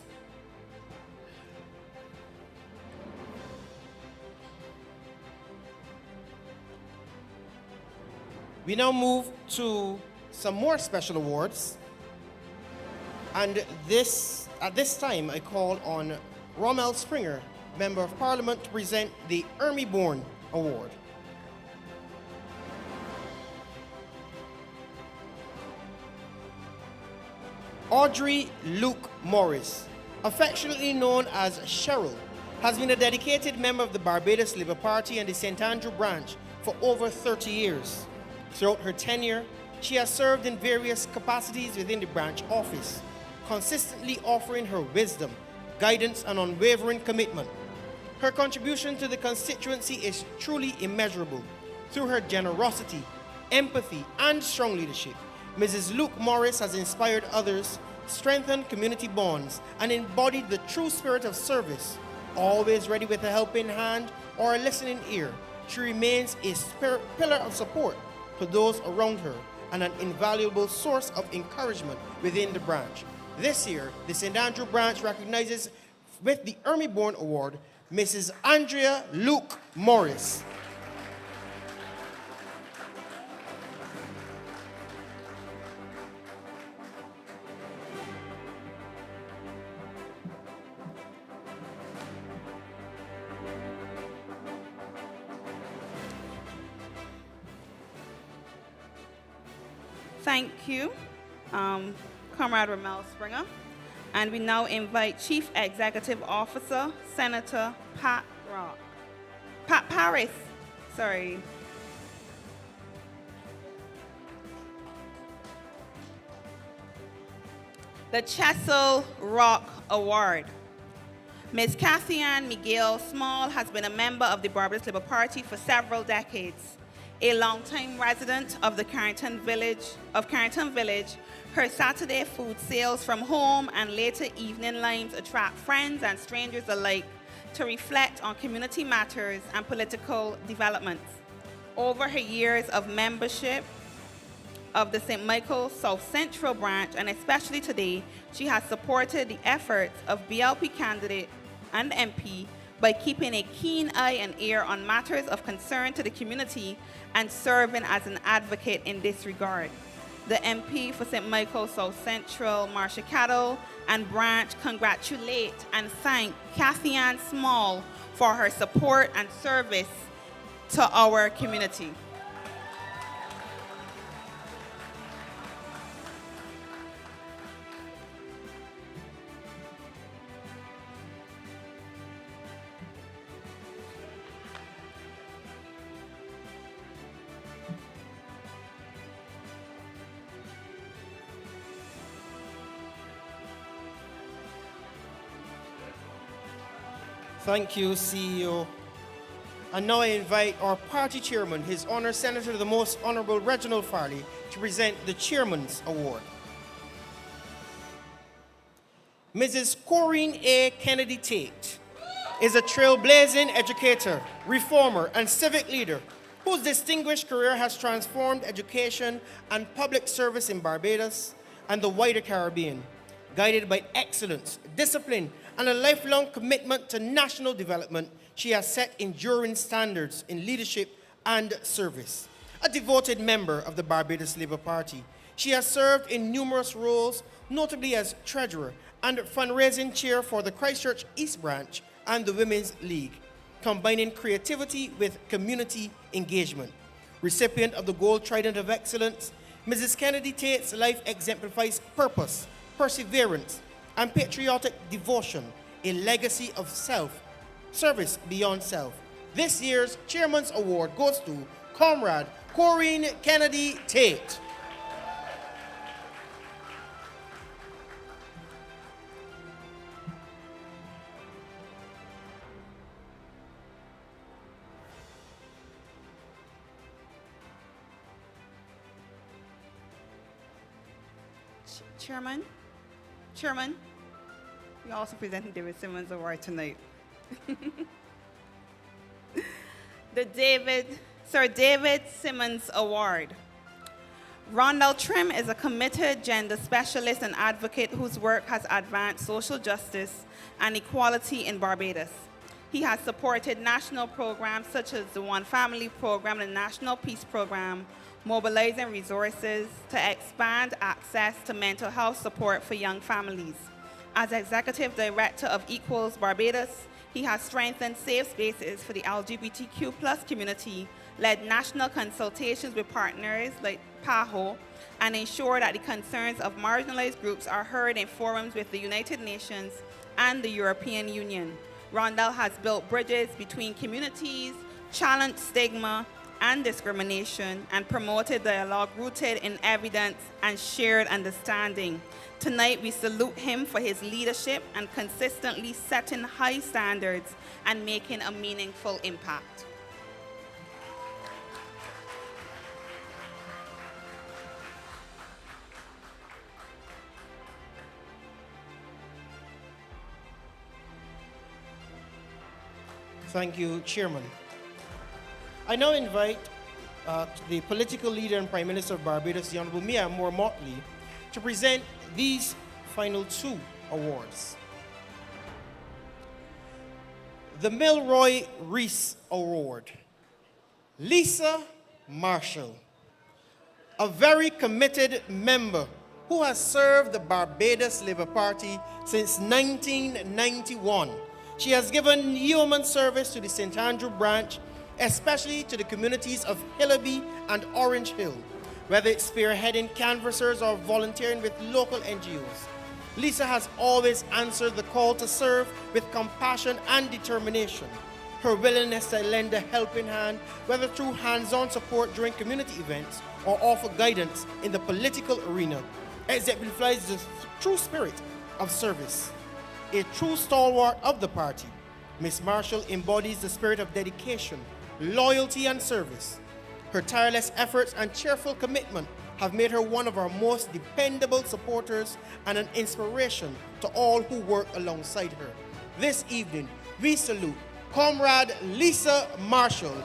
We now move to some more special awards. And at this time, I call on Rommel Springer Member of Parliament to present the Ermy Bourne Award. Audrey Luke Morris, affectionately known as Cheryl, has been a dedicated member of the Barbados Labour Party and the St. Andrew branch for over 30 years. Throughout her tenure, she has served in various capacities within the branch office, consistently offering her wisdom, guidance, and unwavering commitment. Her contribution to the constituency is truly immeasurable. Through her generosity, empathy, and strong leadership, Mrs. Luke Morris has inspired others, strengthened community bonds, and embodied the true spirit of service. Always ready with a helping hand or a listening ear, she remains a pillar of support to those around her and an invaluable source of encouragement within the branch. This year, the St. Andrew branch recognizes with the Ermy Bourne Award Mrs. Andrea Luke Morris. Thank you, Comrade Ramel Springer. And we now invite Chief Executive Officer, Senator Pat Paris. The Chesil Rock Award. Ms. Kathy-Ann Miguel Small has been a member of the Barbados Labour Party for several decades. A longtime resident of the Carrington Village, her Saturday food sales from home and later evening lines attract friends and strangers alike to reflect on community matters and political developments. Over her years of membership of the St. Michael South Central branch, and especially today, she has supported the efforts of BLP candidate and MP by keeping a keen eye and ear on matters of concern to the community and serving as an advocate in this regard. The MP for St. Michael South Central, Marcia Cattle, and branch congratulate and thank Kathy-Ann Small for her support and service to our community. Thank you, CEO. And now I invite our party chairman, His Honor Senator the Most Honorable Reginald Farley, to present the Chairman's Award. Mrs. Corinne A. Kennedy Tate is a trailblazing educator, reformer, and civic leader whose distinguished career has transformed education and public service in Barbados and the wider Caribbean. Guided by excellence, discipline, and a lifelong commitment to national development, she has set enduring standards in leadership and service. A devoted member of the Barbados Labour Party, she has served in numerous roles, notably as treasurer and fundraising chair for the Christchurch East Branch and the Women's League, combining creativity with community engagement. Recipient of the Gold Trident of Excellence, Mrs. Kennedy Tate's life exemplifies purpose, perseverance, and patriotic devotion, a legacy of service beyond self. This year's Chairman's Award goes to Comrade Corinne Kennedy Tate. Chairman, we also presenting David Simmons Award tonight. The Sir David Simmons Award. Rondell Trim is a committed gender specialist and advocate whose work has advanced social justice and equality in Barbados. He has supported national programs such as the One Family Program and the National Peace Program, mobilizing resources to expand access to mental health support for young families. As Executive Director of Equals Barbados, He has strengthened safe spaces for the LGBTQ plus community, led national consultations with partners like PAHO, and ensured that the concerns of marginalized groups are heard in forums with the United Nations and the European Union. Rondell has built bridges between communities, challenged stigma and discrimination, and promoted dialogue rooted in evidence and shared understanding. Tonight, we salute him for his leadership and consistently setting high standards and making a meaningful impact. Thank you, Chairman. I now invite the political leader and Prime Minister of Barbados, the Honorable Mia Moore-Motley, to present these final two awards. The Milroy Reese Award. Lisa Marshall, a very committed member who has served the Barbados Labour Party since 1991. She has given yeoman service to the St. Andrew branch, especially to the communities of Hillaby and Orange Hill, whether it's spearheading canvassers or volunteering with local NGOs. Lisa has always answered the call to serve with compassion and determination. Her willingness to lend a helping hand, whether through hands-on support during community events or offer guidance in the political arena, exemplifies the true spirit of service. A true stalwart of the party, Ms. Marshall embodies the spirit of dedication, loyalty, and service. Her tireless efforts and cheerful commitment have made her one of our most dependable supporters and an inspiration to all who work alongside her. This evening, we salute Comrade Lisa Marshall.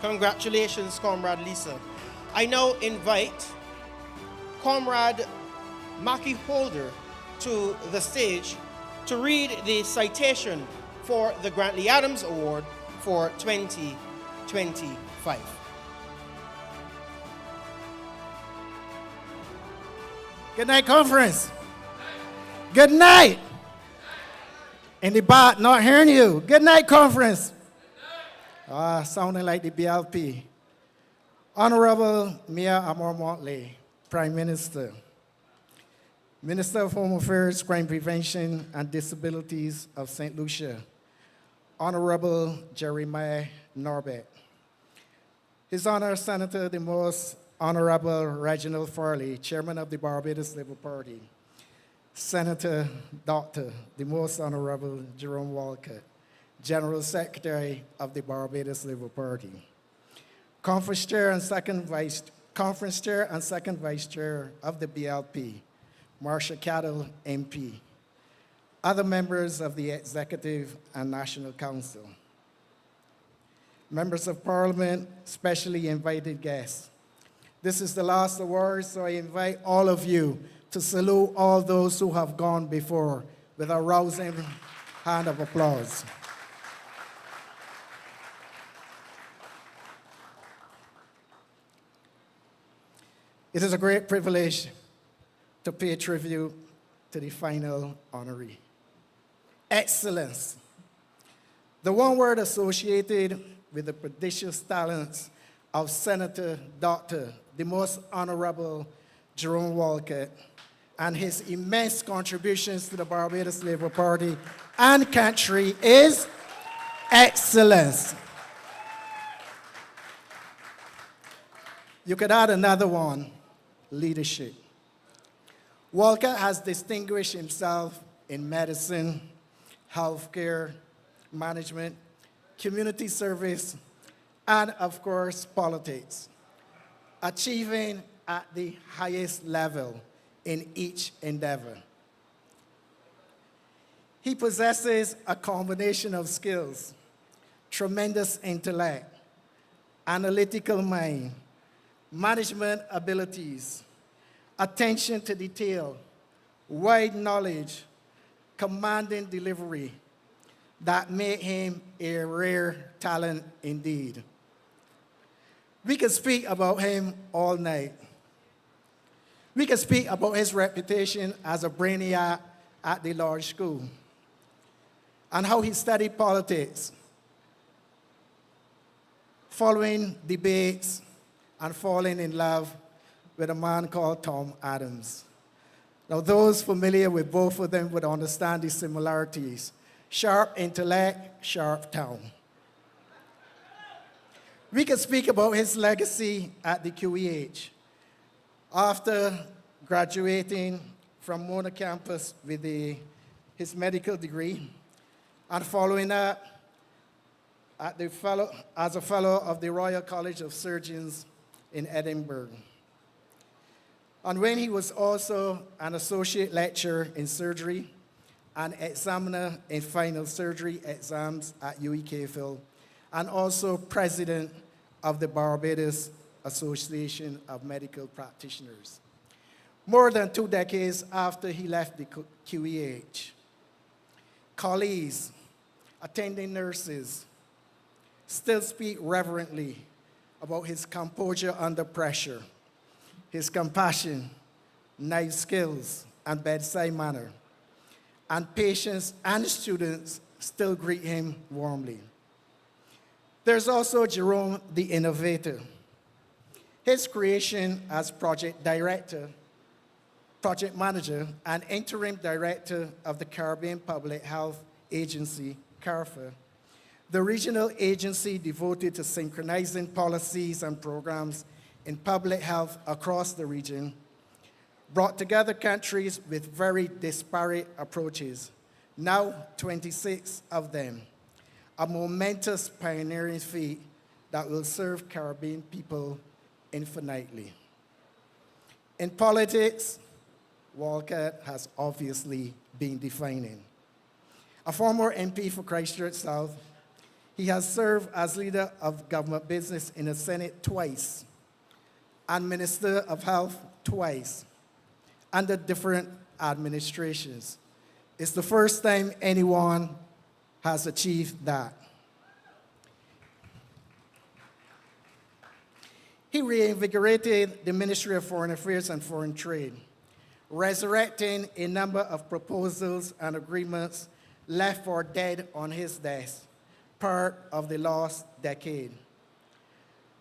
Congratulations, Comrade Lisa. I now invite Comrade Mackie Holder to the stage to read the citation for the Grantley Adams Award for 2025. Good night, conference. Good night. In the back, not hearing you. Good night, conference. Sounding like the BLP. Honorable Mia Moore-Motley, Prime Minister, Minister of Home Affairs, Crime Prevention, and Disabilities of St. Lucia, Honorable Jeremiah Norbert, His Honor Senator the Most Honorable Reginald Farley, Chairman of the Barbados Labour Party, Senator Dr. the Most Honorable Jerome Walcott, General Secretary of the Barbados Labour Party, Conference Chair and Second Vice Chair of the BLP, Marsha Cattle, MP, other members of the Executive and National Council, members of Parliament, specially invited guests. This is the last award, so I invite all of you to salute all those who have gone before with a rousing hand of applause. It is a great privilege to pay tribute to the final honoree. Excellence. The one word associated with the prodigious talents of Senator Dr. the Most Honorable Jerome Walcott and his immense contributions to the Barbados Labour Party and country is excellence. You could add another one, leadership. Walcott has distinguished himself in medicine, healthcare, management, community service, and of course, politics, achieving at the highest level in each endeavor. He possesses a combination of skills, tremendous intellect, analytical mind, management abilities, attention to detail, wide knowledge, commanding delivery that made him a rare talent indeed. We could speak about him all night. We could speak about his reputation as a brainiac at the large school and how he studied politics, following debates and falling in love with a man called Tom Adams. Now, those familiar with both of them would understand the similarities. Sharp intellect, sharp tongue. We could speak about his legacy at the QEH. After graduating from Mona campus with his medical degree and following up as a fellow of the Royal College of Surgeons in Edinburgh. And when he was also an associate lecturer in surgery and examiner in final surgery exams at UEK-Phil, and also president of the Barbados Association of Medical Practitioners. More than 2 decades after he left the QEH, colleagues, attending nurses, still speak reverently about his composure under pressure, his compassion, knife skills, and bedside manner. And patients and students still greet him warmly. There's also Jerome the innovator. His creation as project director, project manager, and interim director of the Caribbean Public Health Agency, CARPHA, the regional agency devoted to synchronizing policies and programs in public health across the region, brought together countries with very disparate approaches, now 26 of them, a momentous pioneering feat that will serve Caribbean people infinitely. In politics, Walcott has obviously been defining. A former MP for Christchurch South, he has served as leader of government business in the Senate twice, and Minister of Health twice, under different administrations. It's the first time anyone has achieved that. He reinvigorated the Ministry of Foreign Affairs and Foreign Trade, resurrecting a number of proposals and agreements left for dead on his desk, part of the lost decade.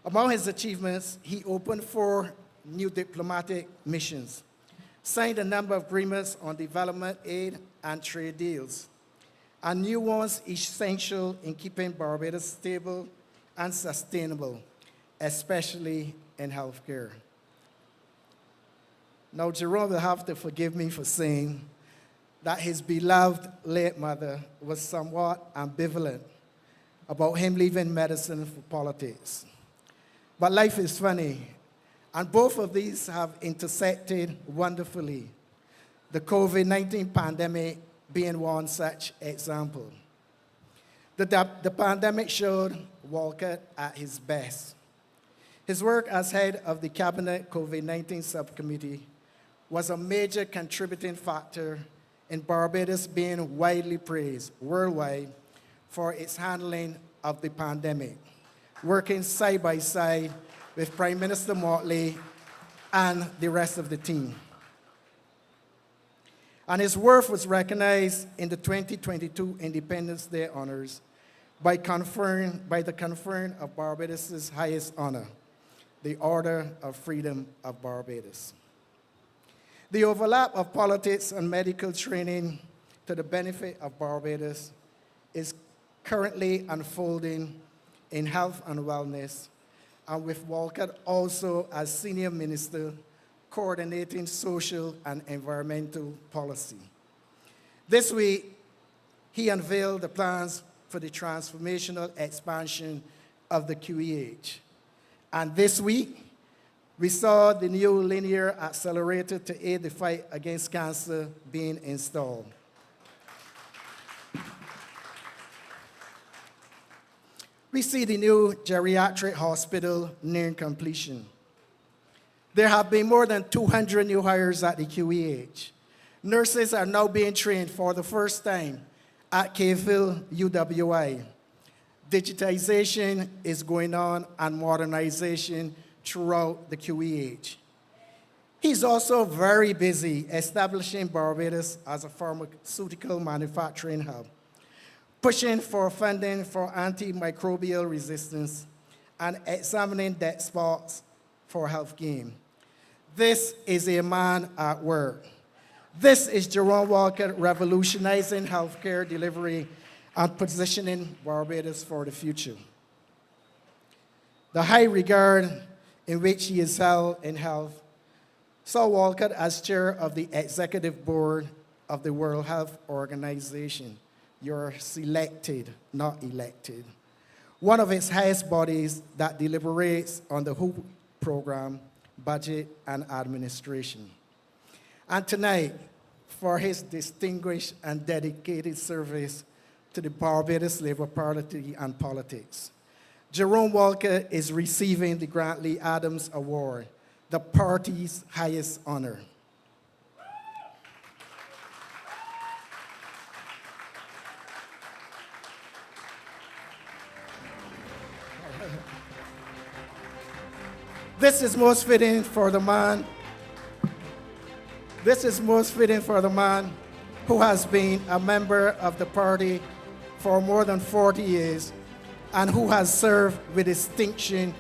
Among his achievements, he opened 4 new diplomatic missions, signed a number of agreements on development aid and trade deals, and new ones essential in keeping Barbados stable and sustainable, especially in healthcare. Now, Jerome will have to forgive me for saying that his beloved late mother was somewhat ambivalent about him leaving medicine for politics. But life is funny, and both of these have intersected wonderfully, the COVID-19 pandemic being one such example. The pandemic showed Walcott at his best. His work as head of the Cabinet COVID-19 subcommittee was a major contributing factor in Barbados being widely praised worldwide for its handling of the pandemic, working side by side with Prime Minister Motley and the rest of the team. And his work was recognized in the 2022 Independence Day honors by the conferring of Barbados' highest honor, the Order of Freedom of Barbados. The overlap of politics and medical training to the benefit of Barbados is currently unfolding in health and wellness, and with Walcott also as senior minister coordinating social and environmental policy. This week, he unveiled the plans for the transformational expansion of the QEH. And this week, we saw the new linear accelerator to aid the fight against cancer being installed. We see the new geriatric hospital nearing completion. There have been more than 200 new hires at the QEH, Nurses are now being trained for the first time at Caveville UWI. Digitization is going on and modernization throughout the QEH. He's also very busy establishing Barbados as a pharmaceutical manufacturing hub, pushing for funding for antimicrobial resistance, and examining debt spots for health gain. This is a man at work. This is Jerome Walker revolutionizing healthcare delivery and positioning Barbados for the future. The high regard in which he is held in health saw Walker as chair of the executive board of the World Health Organization. You're selected, not elected. One of its highest bodies that deliberates on the WHO program, budget, and administration. And tonight, for his distinguished and dedicated service to the Barbados Labour Party and politics, Jerome Walker is receiving the Grant Lee Adams Award, the party's highest honor. This is most fitting for the man. This is most fitting for the man who has been a member of the party for more than 40 years and who has served with distinction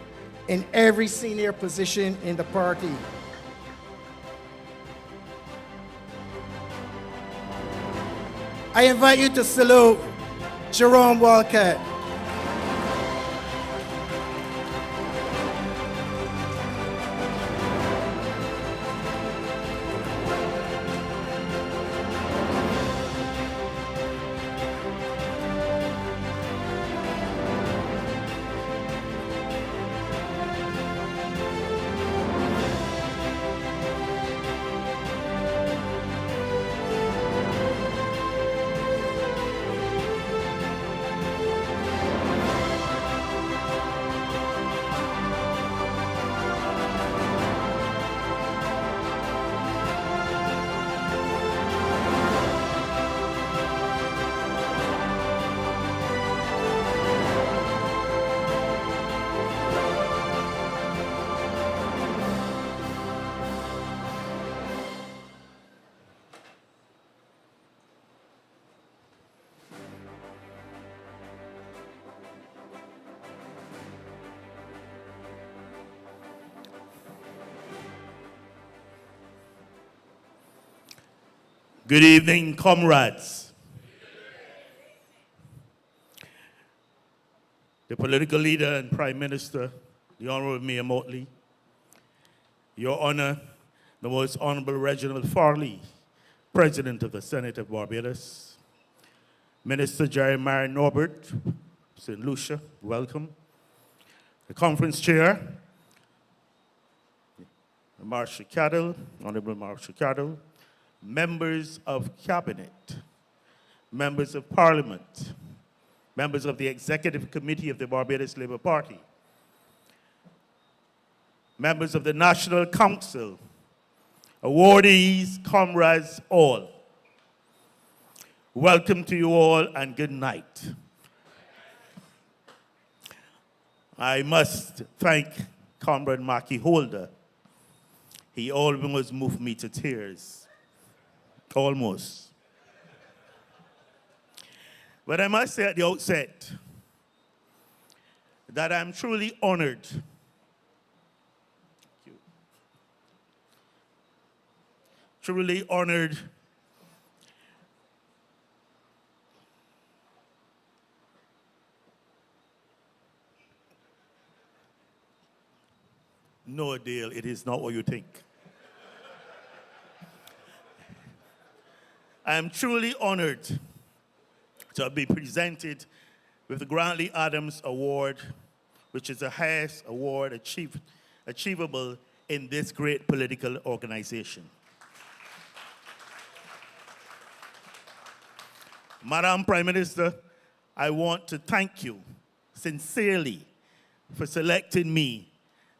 in every senior position in the party. I invite you to salute Jerome Walker. Good evening, comrades. The political leader and Prime Minister, the Honorable Mayor Motley, Your Honor, the Most Honorable Reginald Farley, President of the Senate of Barbados, Minister Jeremiah Norbert, St. Lucia, welcome. The conference chair, Marshal Cadell, Honorable Marshal Cadell, members of cabinet, members of parliament, members of the executive committee of the Barbados Labour Party, members of the National Council, awardees, comrades, all. Welcome to you all and good night. I must thank Comrade Marky Holder. He almost moved me to tears. Almost. But I must say at the outset that I'm truly honored. Truly honored No, Dale, it is not what you think. I am truly honored to be presented with the Grant Lee Adams Award, which is the highest award achievable in this great political organization. Madam Prime Minister, I want to thank you sincerely for selecting me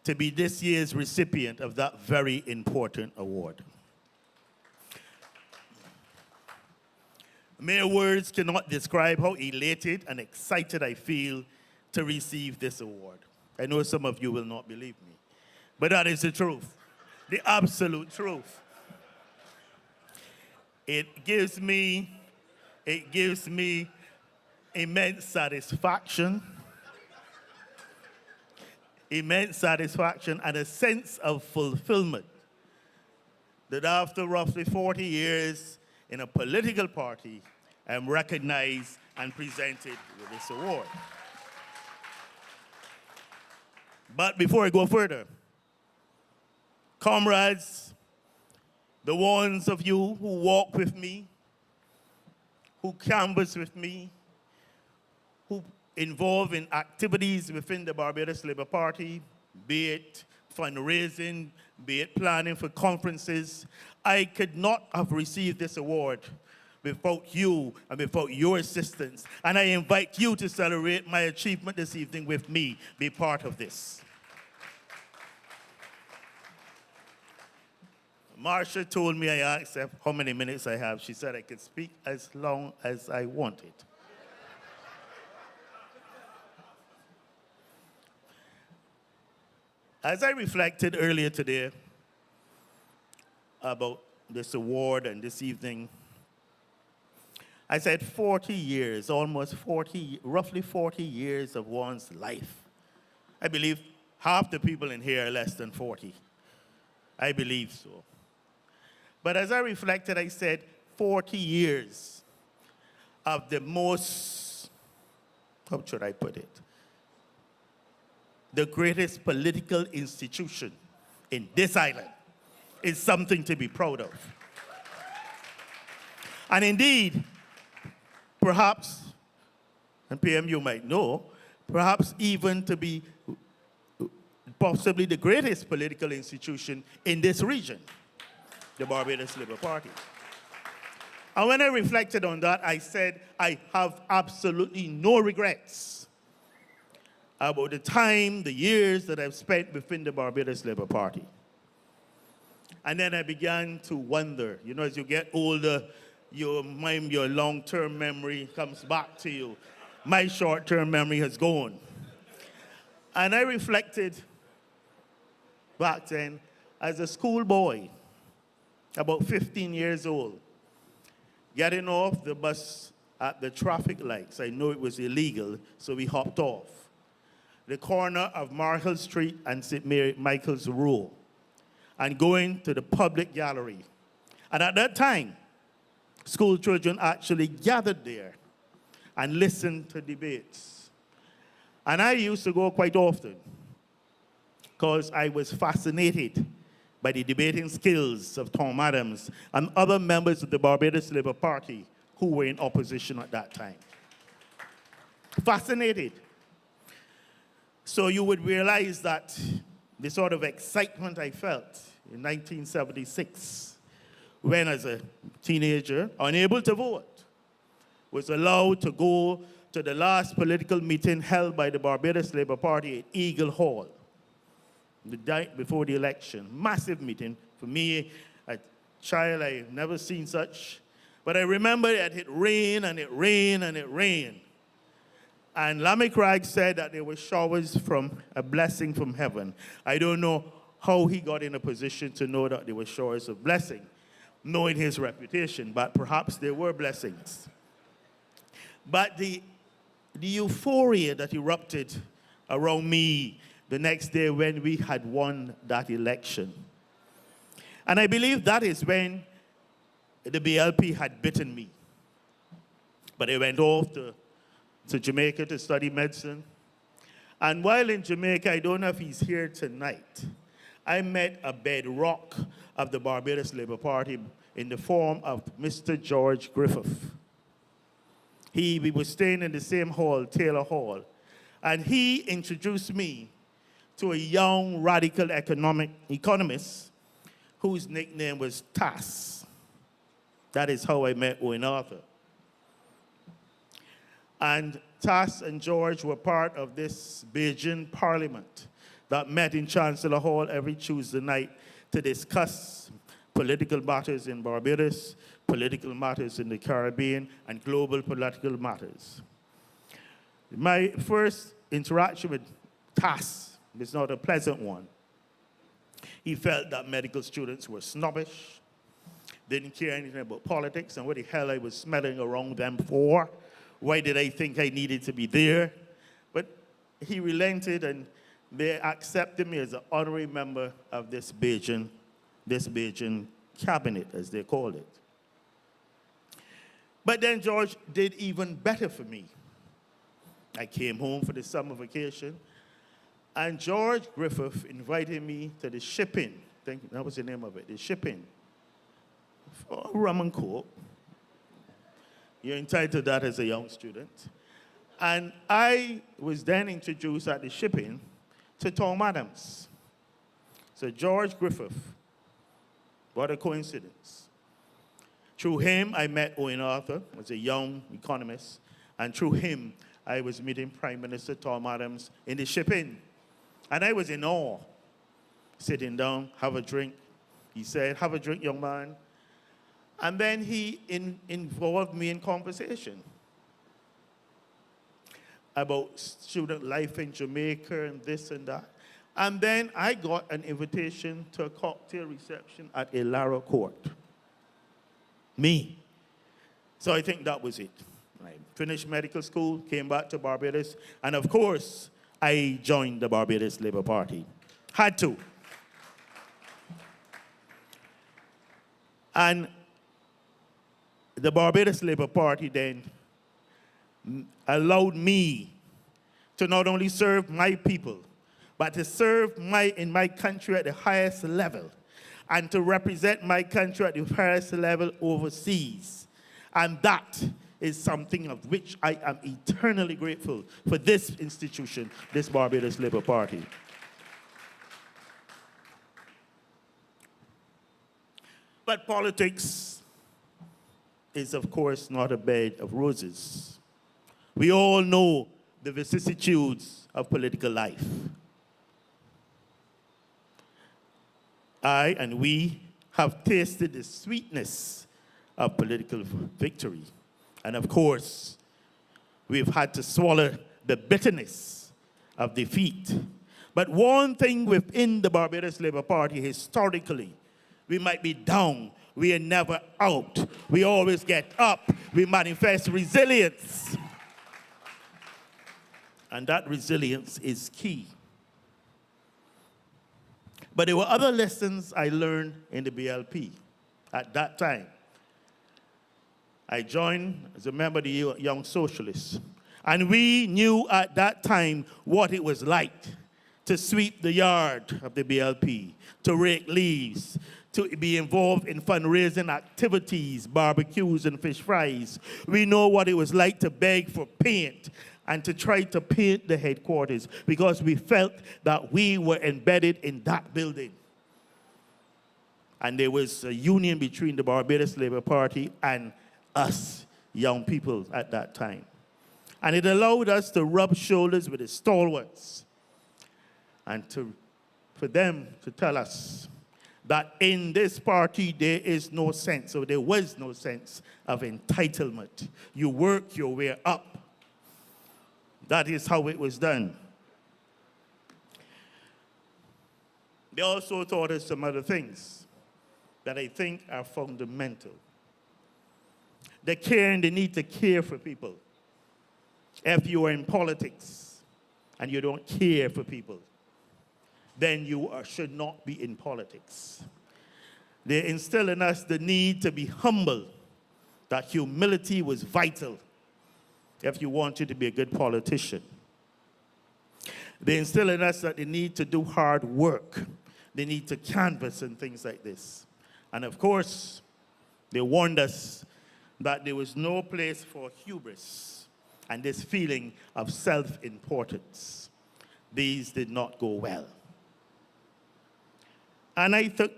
to be this year's recipient of that very important award. Mere words cannot describe how elated and excited I feel to receive this award. I know some of you will not believe me, but that is the truth, the absolute truth. It gives me immense satisfaction, and a sense of fulfillment that after roughly 40 years in a political party, I am recognized and presented with this award. But before I go further, comrades, the ones of you who walk with me, who canvass with me, who involve in activities within the Barbados Labour Party, be it fundraising, be it planning for conferences, I could not have received this award without you and without your assistance. And I invite you to celebrate my achievement this evening with me, be part of this. Marsha told me, I asked her how many minutes I have. She said I could speak as long as I wanted. As I reflected earlier today about this award and this evening, I said 40 years, almost 40, roughly 40 years of one's life. I believe half the people in here are less than 40. I believe so. But as I reflected, I said 40 years of the most, how should I put it? The greatest political institution in this island is something to be proud of. And indeed, perhaps, and PM you might know, perhaps even to be possibly the greatest political institution in this region, the Barbados Labour Party. And when I reflected on that, I said I have absolutely no regrets about the time, the years that I've spent within the Barbados Labour Party. And then I began to wonder, you know, as you get older, your long-term memory comes back to you. My short-term memory has gone. And I reflected back then as a schoolboy, about 15 years old, getting off the bus at the traffic lights. I know it was illegal, so we hopped off. The corner of Marhill Street and St. Michael's Row, and going to the public gallery. And at that time, school children actually gathered there and listened to debates. And I used to go quite often because I was fascinated by the debating skills of Tom Adams and other members of the Barbados Labour Party who were in opposition at that time. Fascinated. So you would realize that the sort of excitement I felt in 1976 when, as a teenager, unable to vote, was allowed to go to the last political meeting held by the Barbados Labour Party at Eagle Hall, the night before the election. Massive meeting. For me, a child, I've never seen such. But I remember that it rained and it rained and it rained. And Lamech Ragg said that there were showers from a blessing from heaven. I don't know how he got in a position to know that there were showers of blessing, knowing his reputation, but perhaps there were blessings. But the euphoria that erupted around me the next day when we had won that election. And I believe that is when the BLP had bitten me. But I went off to Jamaica to study medicine. And while in Jamaica, I don't know if he's here tonight, I met a bedrock of the Barbados Labour Party in the form of Mr. George Griffith. We were staying in the same hall, Taylor Hall, and he introduced me to a young radical economist whose nickname was Tass. That is how I met Owen Arthur. And Tass and George were part of this Beijing parliament that met in Chancellor Hall every Tuesday night to discuss political matters in Barbados, political matters in the Caribbean, and global political matters. My first interaction with TAS was not a pleasant one. He felt that medical students were snobbish, didn't care anything about politics, and what the hell I was smelling around them for. Why did I think I needed to be there? But he relented, and they accepted me as an honorary member of this Bajan cabinet, as they called it. But then George did even better for me. I came home for the summer vacation, and George Griffith invited me to the shipping. I think that was the name of it, the shipping, for rum and coke. You're entitled to that as a young student. And I was then introduced at the shipping to Tom Adams. So George Griffith, what a coincidence. Through him, I met Owen Arthur, who was a young economist, and through him, I was meeting Prime Minister Tom Adams in the shipping. And I was in awe, sitting down, have a drink. He said, have a drink, young man. And then he involved me in conversation about student life in Jamaica and this and that. And then I got an invitation to a cocktail reception at Elara Court. Me. So I think that was it. I finished medical school, came back to Barbados, and of course, I joined the Barbados Labour Party. Had to. And the Barbados Labour Party then allowed me to not only serve my people, but to serve in my country at the highest level, and to represent my country at the highest level overseas. And that is something of which I am eternally grateful for this institution, this Barbados Labour Party. But politics is, of course, not a bed of roses. We all know the vicissitudes of political life. I and we have tasted the sweetness of political victory. And of course, we've had to swallow the bitterness of defeat. But one thing within the Barbados Labour Party, historically, we might be down, we are never out. We always get up, we manifest resilience. And that resilience is key. But there were other lessons I learned in the BLP at that time. I joined as a member of the Young Socialists. And we knew at that time what it was like to sweep the yard of the BLP, to rake leaves, to be involved in fundraising activities, barbecues and fish fries. We know what it was like to beg for paint and to try to paint the headquarters because we felt that we were embedded in that building. And there was a union between the Barbados Labour Party and us young people at that time. And it allowed us to rub shoulders with the stalwarts and for them to tell us that in this party there is no sense, or there was no sense of entitlement. You work your way up. That is how it was done. They also taught us some other things that I think are fundamental. The care and the need to care for people. If you are in politics and you don't care for people, then you should not be in politics. They instill in us the need to be humble, that humility was vital if you wanted to be a good politician. They instill in us that they need to do hard work. They need to canvass and things like this. And of course, they warned us that there was no place for hubris and this feeling of self-importance. These did not go well. And I took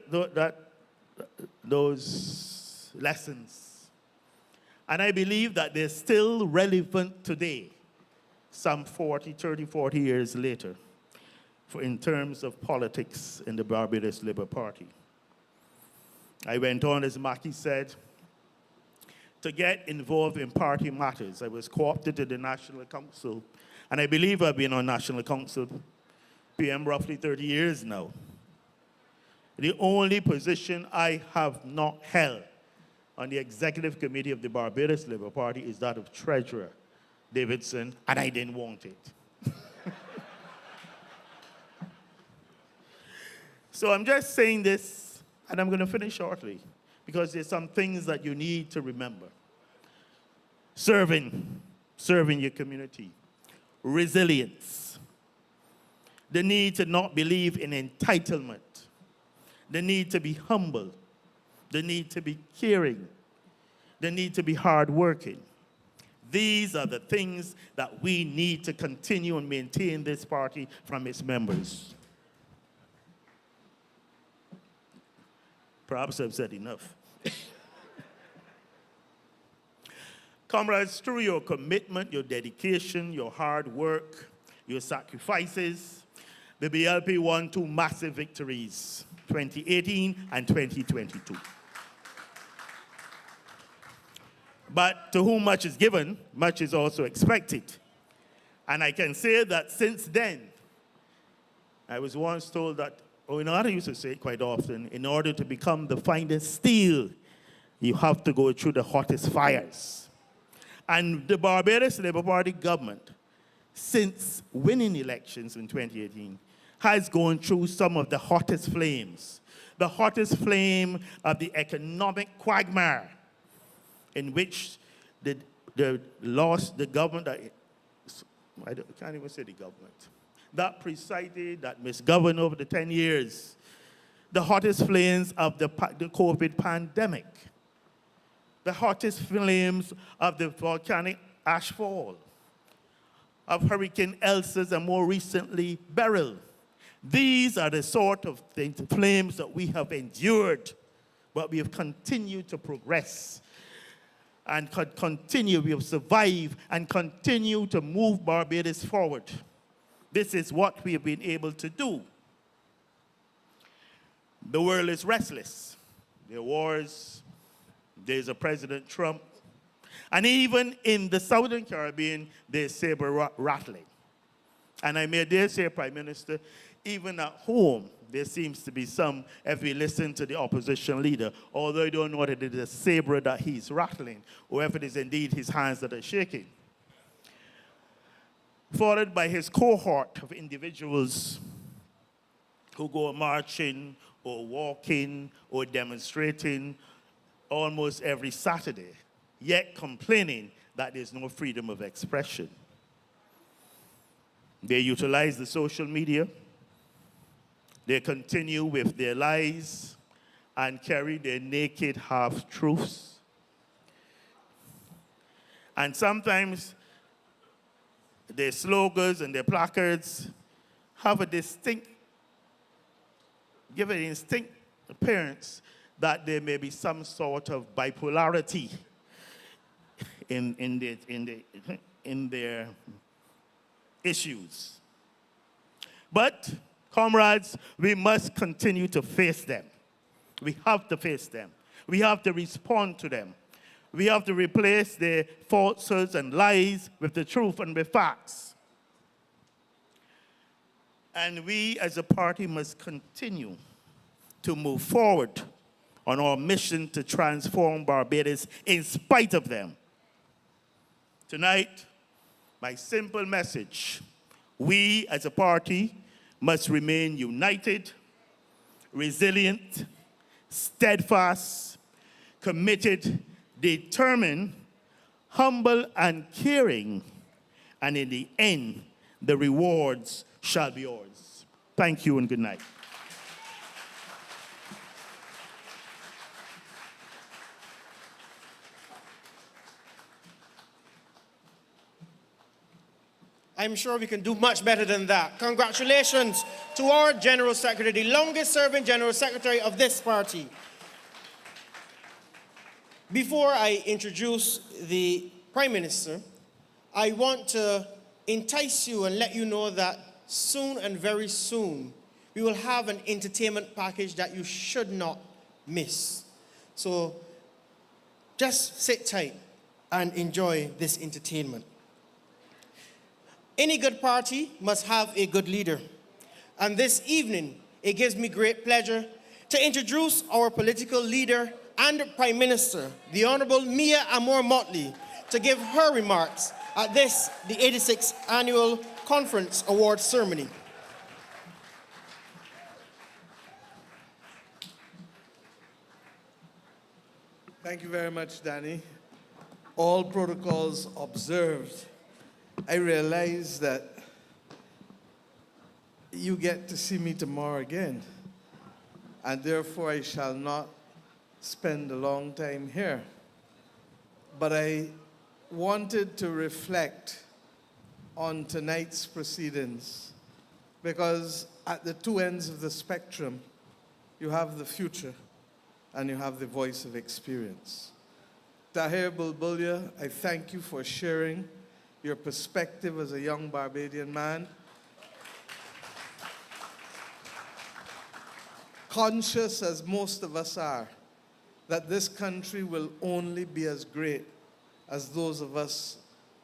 those lessons, and I believe that they're still relevant today, some 30, 40 years later, in terms of politics in the Barbados Labour Party. I went on, as Maki said, to get involved in party matters. I was co-opted to the National Council, and I believe I've been on National Council PM roughly 30 years now. The only position I have not held on the executive committee of the Barbados Labour Party is that of Treasurer Davidson, and I didn't want it. So I'm just saying this, and I'm going to finish shortly, because there's some things that you need to remember. Serving your community. Resilience. The need to not believe in entitlement. The need to be humble. The need to be caring. The need to be hardworking. These are the things that we need to continue and maintain this party from its members. Perhaps I've said enough. Comrades, through your commitment, your dedication, your hard work, your sacrifices, the BLP won 2 massive victories, 2018 and 2022. But to whom much is given, much is also expected. And I can say that since then, I was once told that, I used to say it quite often, in order to become the finest steel, you have to go through the hottest fires. And the Barbados Labour Party government, since winning elections in 2018, has gone through some of the hottest flames. The hottest flame of the economic quagmire in which the government, I can't even say the government, that presided, that misgoverned over the 10 years, the hottest flames of the COVID pandemic, the hottest flames of the volcanic ashfall, of Hurricane Elsa's, and more recently, Beryl. These are the sort of flames that we have endured, but we have continued to progress and we have survived and continue to move Barbados forward. This is what we have been able to do. The world is restless. There are wars. There's a President Trump. And even in the Southern Caribbean, there's saber rattling. And I may dare say, Prime Minister, even at home, there seems to be some, if we listen to the opposition leader, although I don't know whether it is a saber that he's rattling, or if it is indeed his hands that are shaking. Followed by his cohort of individuals who go marching or walking or demonstrating almost every Saturday, yet complaining that there's no freedom of expression. They utilize the social media. They continue with their lies and carry their naked half-truths. And sometimes their slogans and their placards have a distinct appearance that there may be some sort of bipolarity in their issues. But, comrades, we must continue to face them. We have to face them. We have to respond to them. We have to replace their falsehoods and lies with the truth and with facts. And we as a party must continue to move forward on our mission to transform Barbados in spite of them. Tonight, my simple message: we as a party must remain united, resilient, steadfast, committed, determined, humble, and caring. And in the end, the rewards shall be yours. Thank you and good night. I'm sure we can do much better than that. Congratulations to our General Secretary, the longest serving General Secretary of this party. Before I introduce the Prime Minister, I want to entice you and let you know that soon and very soon, we will have an entertainment package that you should not miss. So just sit tight and enjoy this entertainment. Any good party must have a good leader. And this evening, it gives me great pleasure to introduce our political leader and Prime Minister, the Honorable Mia Amor Motley, to give her remarks at this, the 86th Annual Conference Awards Ceremony. Thank you very much, Danny. All protocols observed. I realize that you get to see me tomorrow again, and therefore I shall not spend a long time here. But I wanted to reflect on tonight's proceedings, because at the two ends of the spectrum, you have the future and you have the voice of experience. Tahir Bulbulia, I thank you for sharing your perspective as a young Barbadian man, conscious as most of us are that this country will only be as great as those of us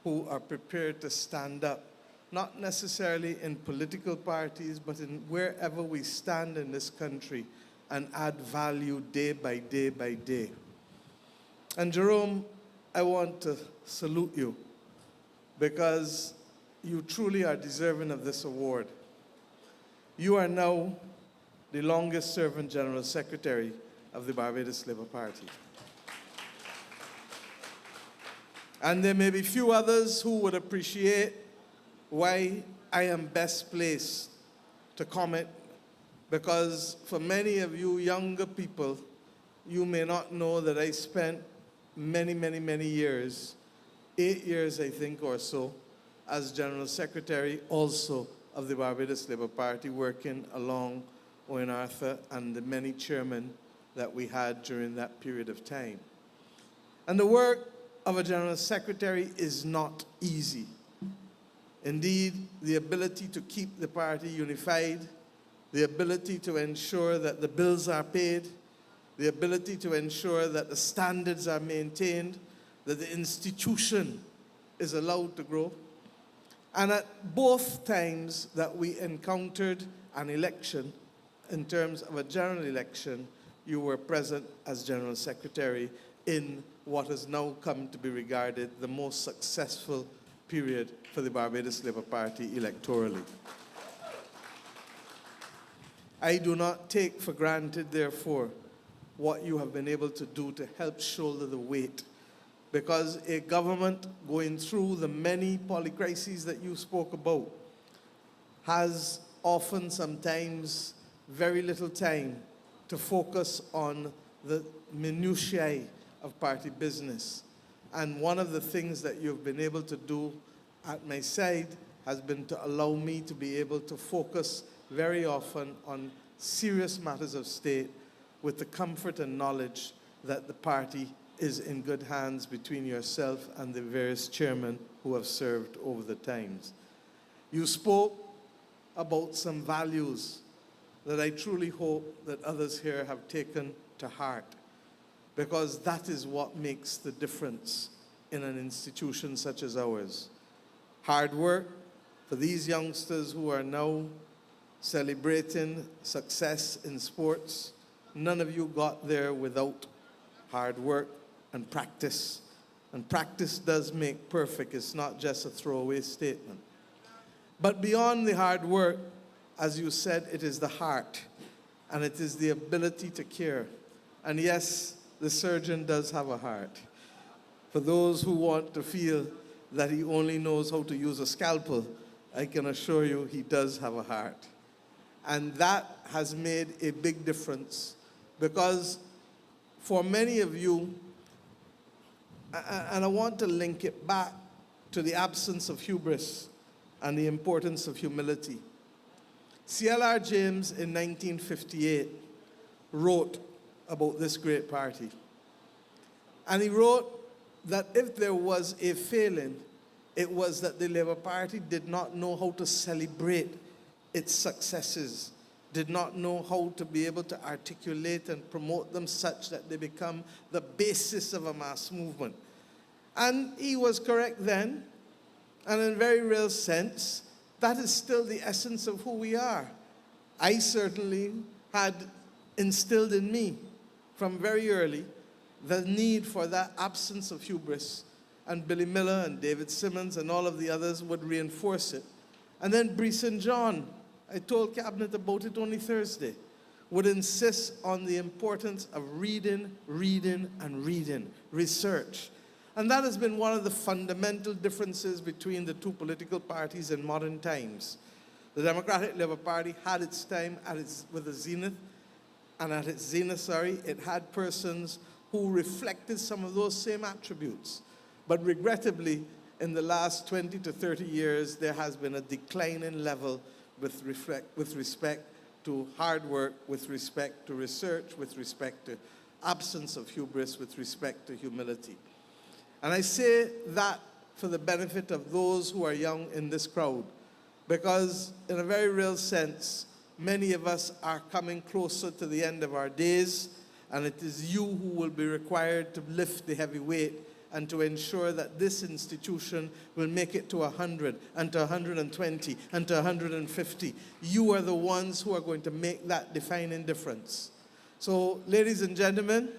who are prepared to stand up, not necessarily in political parties, but in wherever we stand in this country and add value day by day by day. And Jerome, I want to salute you because you truly are deserving of this award. You are now the longest serving General Secretary of the Barbados Labour Party. And there may be few others who would appreciate why I am best placed to comment, because for many of you younger people, you may not know that I spent many years, 8 years I think or so, as General Secretary also of the Barbados Labour Party, working along Owen Arthur and the many chairmen that we had during that period of time. And the work of a General Secretary is not easy. Indeed, the ability to keep the party unified, the ability to ensure that the bills are paid, the ability to ensure that the standards are maintained, that the institution is allowed to grow. And at both times that we encountered an election, in terms of a general election, you were present as General Secretary in what has now come to be regarded the most successful period for the Barbados Labour Party electorally. I do not take for granted, therefore, what you have been able to do to help shoulder the weight, because a government going through the many polycrises that you spoke about has often, sometimes, very little time to focus on the minutiae of party business. And one of the things that you've been able to do at my side has been to allow me to be able to focus very often on serious matters of state with the comfort and knowledge that the party is in good hands between yourself and the various chairmen who have served over the times. You spoke about some values that I truly hope that others here have taken to heart, because that is what makes the difference in an institution such as ours. Hard work for these youngsters who are now celebrating success in sports. None of you got there without hard work and practice. And practice does make perfect. It's not just a throwaway statement. But beyond the hard work, as you said, it is the heart, and it is the ability to care. And yes, the surgeon does have a heart. For those who want to feel that he only knows how to use a scalpel, I can assure you he does have a heart. And that has made a big difference, because for many of you, and I want to link it back to the absence of hubris and the importance of humility. C.L.R. James in 1958 wrote about this great party. And he wrote that if there was a failing, it was that the Labour Party did not know how to celebrate its successes did not know how to be able to articulate and promote them such that they become the basis of a mass movement. And he was correct then, and in a very real sense, that is still the essence of who we are. I certainly had instilled in me from very early the need for that absence of hubris, and Billy Miller and David Simmons and all of the others would reinforce it. And then Brees and John, I told Cabinet about it only Thursday, would insist on the importance of reading, reading, and reading, research. And that has been one of the fundamental differences between the two political parties in modern times. The Democratic Labour Party had its time with the zenith, and at its zenith, it had persons who reflected some of those same attributes. But regrettably, in the last 20 to 30 years, there has been a declining level with respect to hard work, with respect to research, with respect to absence of hubris, with respect to humility. And I say that for the benefit of those who are young in this crowd, because in a very real sense, many of us are coming closer to the end of our days, and it is you who will be required to lift the heavy weight and to ensure that this institution will make it to 100 and to 120 and to 150. You are the ones who are going to make that defining difference. So, ladies and gentlemen,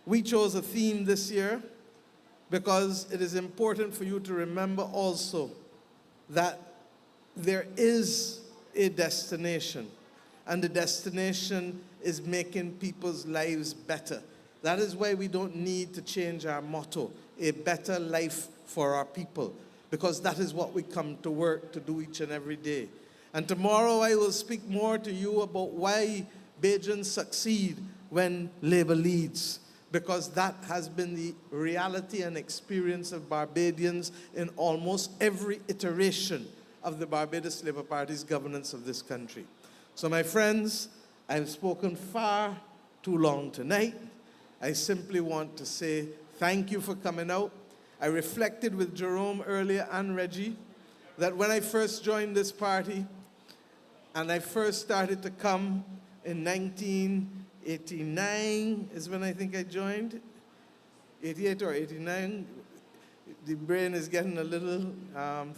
we chose a theme this year because it is important for you to remember also that there is a destination, and the destination is making people's lives better. That is why we don't need to change our motto, a better life for our people, because that is what we come to work to do each and every day. And tomorrow I will speak more to you about why Bajans succeed when Labour leads, because that has been the reality and experience of Barbadians in almost every iteration of the Barbados Labour Party's governance of this country. So my friends, I've spoken far too long tonight. I simply want to say thank you for coming out. I reflected with Jerome earlier and Reggie that when I first joined this party, and I first started to come in 1989 is when I think I joined, 88 or 89. The brain is getting a little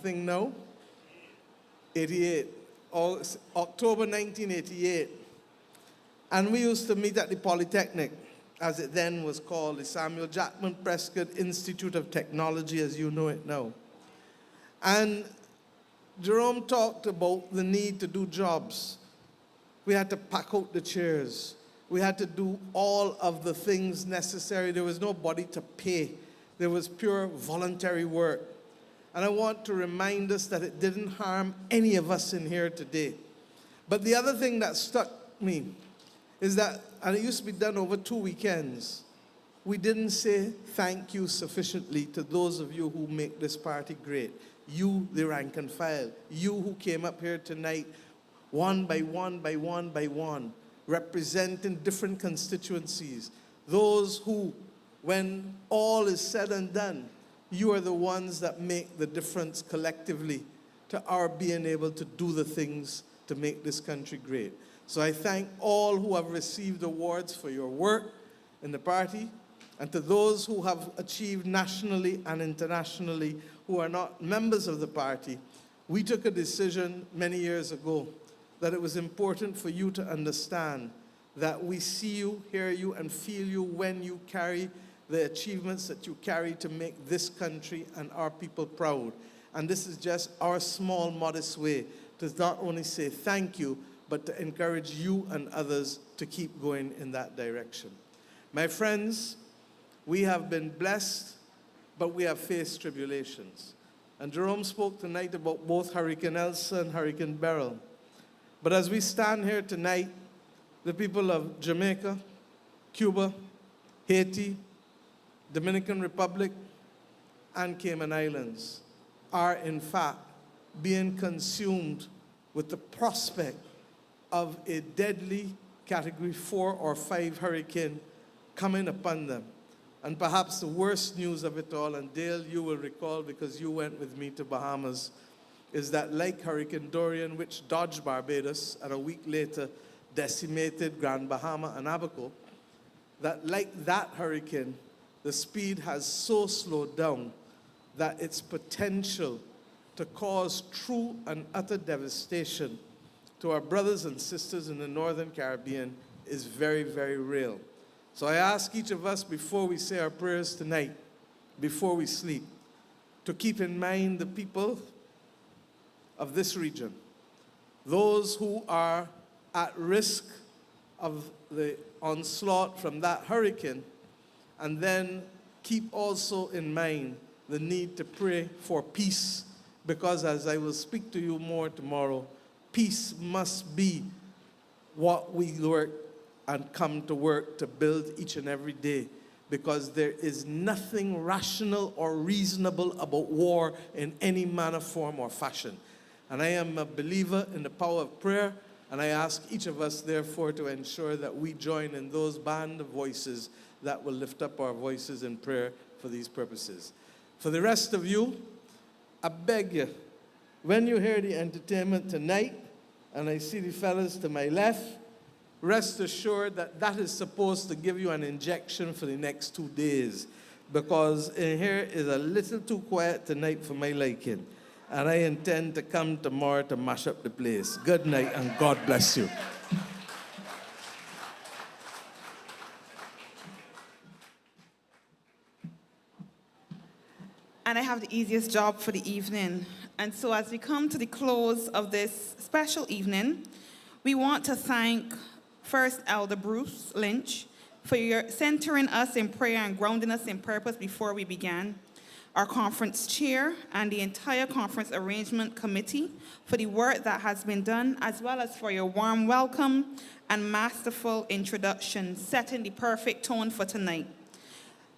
thing now. 88, October 1988. And we used to meet at the Polytechnic, as it then was called, the Samuel Jackman Prescott Institute of Technology, as you know it now. And Jerome talked about the need to do jobs. We had to pack out the chairs. We had to do all of the things necessary. There was nobody to pay. There was pure voluntary work. And I want to remind us that it didn't harm any of us in here today. But the other thing that struck me is that, and it used to be done over 2 weekends, we didn't say thank you sufficiently to those of you who make this party great. You, the rank and file. You who came up here tonight, one by one by one by one, representing different constituencies. Those who, when all is said and done, you are the ones that make the difference collectively to our being able to do the things to make this country great. So I thank all who have received awards for your work in the party, and to those who have achieved nationally and internationally who are not members of the party. We took a decision many years ago that it was important for you to understand that we see you, hear you, and feel you when you carry the achievements that you carry to make this country and our people proud. And this is just our small, modest way to not only say thank you, but to encourage you and others to keep going in that direction. My friends, we have been blessed, but we have faced tribulations. And Jerome spoke tonight about both Hurricane Elsa and Hurricane Beryl. But as we stand here tonight, the people of Jamaica, Cuba, Haiti, Dominican Republic, and Cayman Islands are in fact being consumed with the prospect of a deadly Category 4 or 5 hurricane coming upon them. And perhaps the worst news of it all, and Dale, you will recall because you went with me to Bahamas, is that like Hurricane Dorian, which dodged Barbados and a week later decimated Grand Bahama and Abaco, that like that hurricane, the speed has so slowed down that its potential to cause true and utter devastation to our brothers and sisters in the Northern Caribbean is very, very real. So I ask each of us before we say our prayers tonight, before we sleep, to keep in mind the people of this region, those who are at risk of the onslaught from that hurricane, and then keep also in mind the need to pray for peace, because as I will speak to you more tomorrow, peace must be what we work and come to work to build each and every day, because there is nothing rational or reasonable about war in any manner, form, or fashion. And I am a believer in the power of prayer, and I ask each of us, therefore, to ensure that we join in those band of voices that will lift up our voices in prayer for these purposes. For the rest of you, I beg you, when you hear the entertainment tonight, and I see the fellas to my left, rest assured that that is supposed to give you an injection for the next 2 days, because in here is a little too quiet tonight for my liking. And I intend to come tomorrow to mash up the place. Good night and God bless you. And I have the easiest job for the evening. And so as we come to the close of this special evening, we want to thank first Elder Bruce Lynch for your centering us in prayer and grounding us in purpose before we began. Our conference chair and the entire conference arrangement committee for the work that has been done, as well as for your warm welcome and masterful introduction, setting the perfect tone for tonight.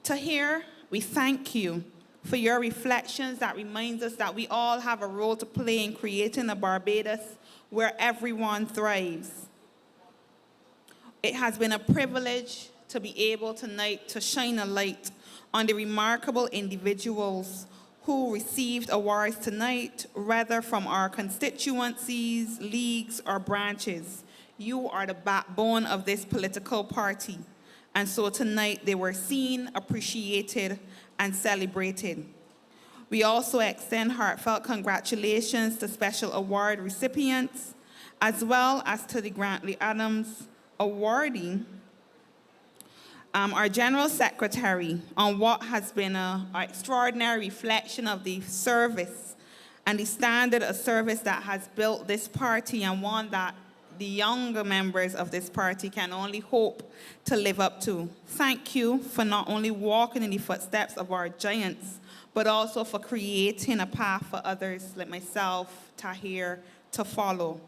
Tahir, we thank you for your reflections that reminds us that we all have a role to play in creating a Barbados where everyone thrives. It has been a privilege to be able tonight to shine a light on the remarkable individuals who received awards tonight, whether from our constituencies, leagues, or branches. You are the backbone of this political party. And so tonight they were seen, appreciated, and celebrated. We also extend heartfelt congratulations to special award recipients, as well as to the Grantley Adams awardee, our General Secretary, on what has been an extraordinary reflection of the service and the standard of service that has built this party, and one that the younger members of this party can only hope to live up to. Thank you for not only walking in the footsteps of our giants, but also for creating a path for others like myself, Tahir, to follow.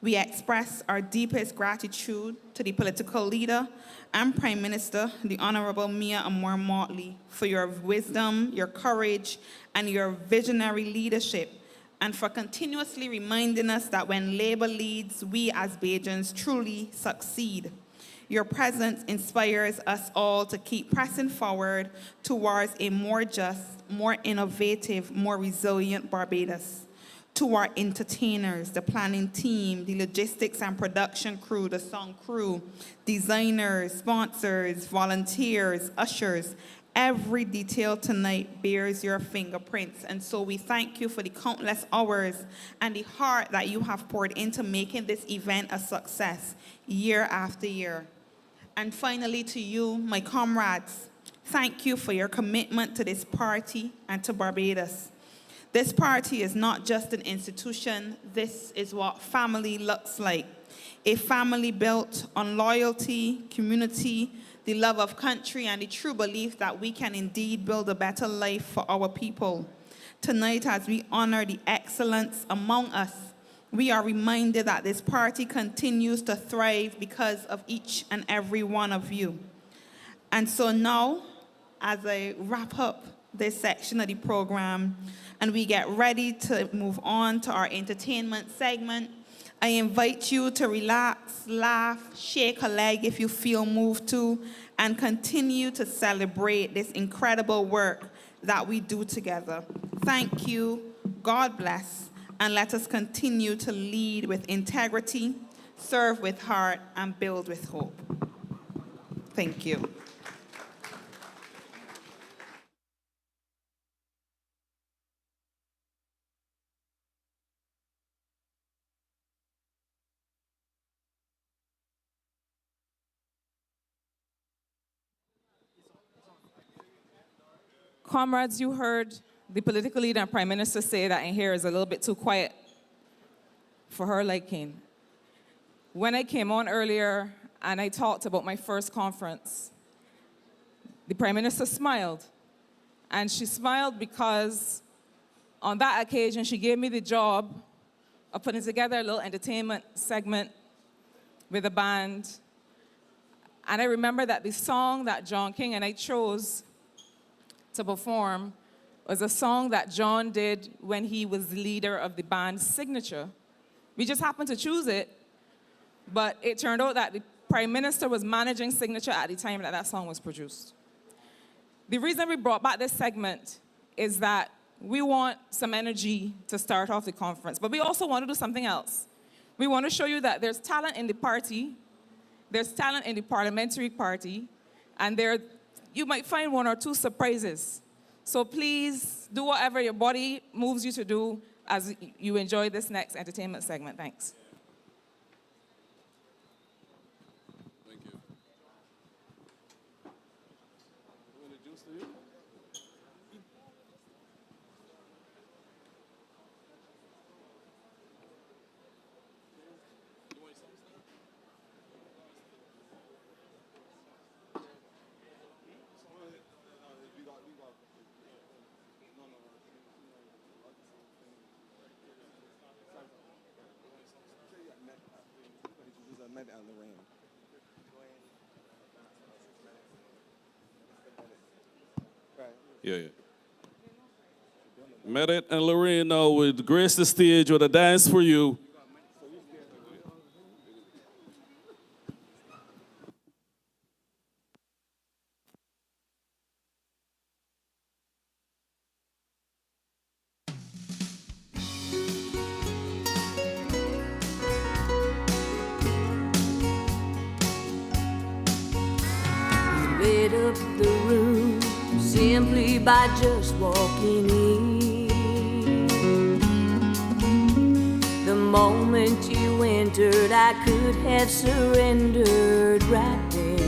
We express our deepest gratitude to the political leader and Prime Minister, the Honorable Mia Amor Motley, for your wisdom, your courage, and your visionary leadership, and for continuously reminding us that when Labour leads, we as Bajans truly succeed. Your presence inspires us all to keep pressing forward towards a more just, more innovative, more resilient Barbados. To our entertainers, the planning team, the logistics and production crew, the song crew, designers, sponsors, volunteers, ushers, every detail tonight bears your fingerprints. And so we thank you for the countless hours and the heart that you have poured into making this event a success year after year. And finally to you, my comrades, thank you for your commitment to this party and to Barbados. This party is not just an institution, this is what family looks like. A family built on loyalty, community, the love of country, and the true belief that we can indeed build a better life for our people. Tonight, as we honor the excellence among us, we are reminded that this party continues to thrive because of each and every one of you. And so now, as I wrap up this section of the program, and we get ready to move on to our entertainment segment, I invite you to relax, laugh, shake a leg if you feel moved to, and continue to celebrate this incredible work that we do together. Thank you, God bless, and let us continue to lead with integrity, serve with heart, and build with hope. Thank you. Comrades, you heard the political leader and Prime Minister say that in here is a little bit too quiet for her liking. When I came on earlier and I talked about my first conference, the Prime Minister smiled. And she smiled because on that occasion, she gave me the job of putting together a little entertainment segment with a band. And I remember that the song that John King and I chose to perform was a song that John did when he was the leader of the band's Signature. We just happened to choose it, but it turned out that the Prime Minister was managing Signature at the time that that song was produced. The reason we brought back this segment is that we want some energy to start off the conference, but we also want to do something else. We want to show you that there's talent in the party, there's talent in the parliamentary party, and you might find one or two surprises. So please do whatever your body moves you to do as you enjoy this next entertainment segment. Thanks. Thank you. Yeah. Merit and Lorraine now would grace the stage with a dance for you. Lit up the room simply by just walking in. The moment you entered, I could have surrendered right there.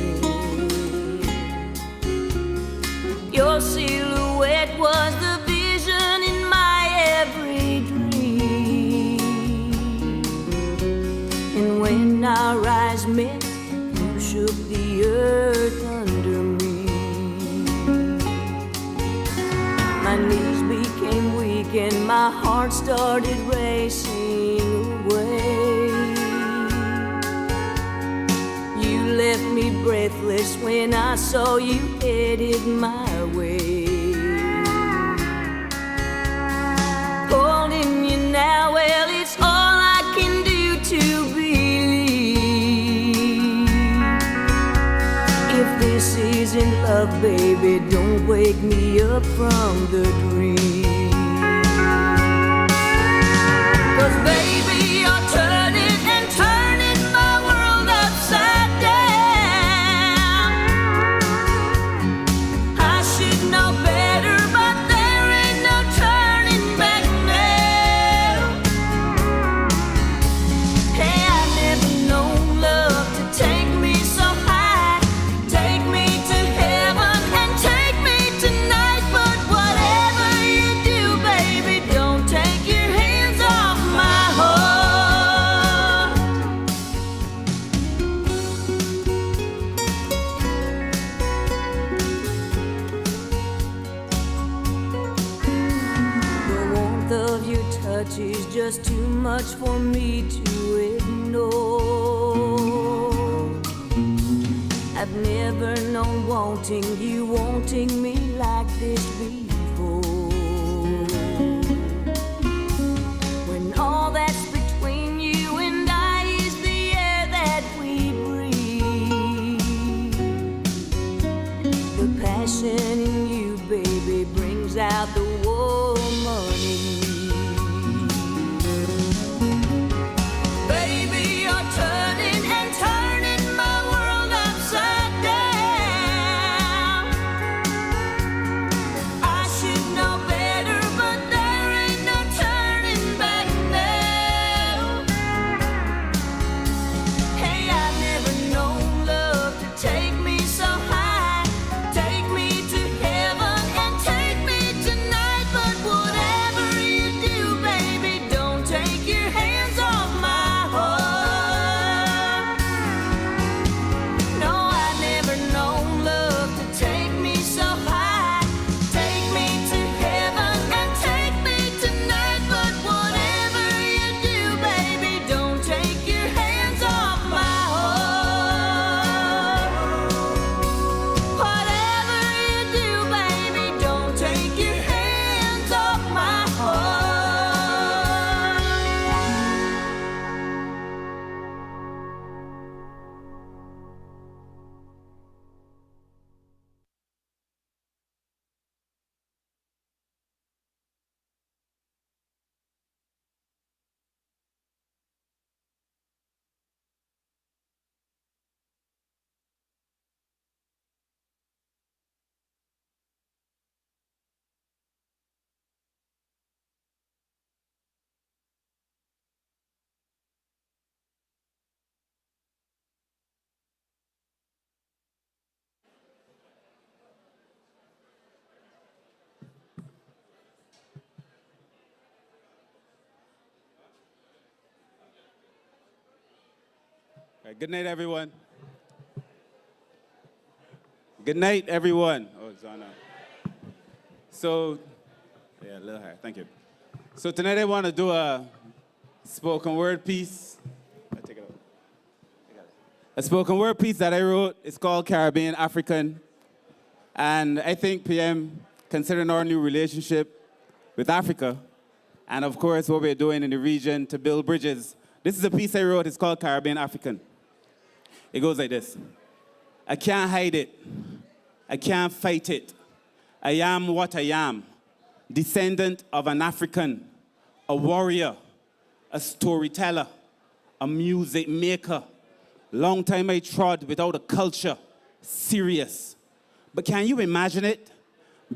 Your silhouette was the vision in my every dream. And when our eyes met, you shook the earth under me. My knees became weak and my heart started racing away. You left me breathless when I saw you headed my way. Holding you now, well, it's all I can do to believe. If this isn't love, baby, don't wake me up from the dream. 'Cause baby, you're turning and turning my world upside down. I should know better, but there ain't no turning back now. Hey, I never known love to take me so high, take me to heaven and take me tonight. But whatever you do, baby, don't take your hands off my heart. The warmth of your touch is just too much for me to ignore. I've never known wanting you, wanting me like this before. When all that's between you and I is the air that we breathe. The passion in you, baby, brings out the woman in me. Good night, everyone. Good night, everyone. Oh, it's on now. So, yeah, a little higher. Thank you. So tonight I want to do a spoken word piece. I'll take it over. A spoken word piece that I wrote. It's called Caribbean African. And I think, PM, considering our new relationship with Africa, and of course what we're doing in the region to build bridges, this is a piece I wrote. It's called Caribbean African. It goes like this. I can't hide it. I can't fight it. I am what I am. Descendant of an African, a warrior, a storyteller, a music maker. Long time I trod without a culture, serious. But can you imagine it?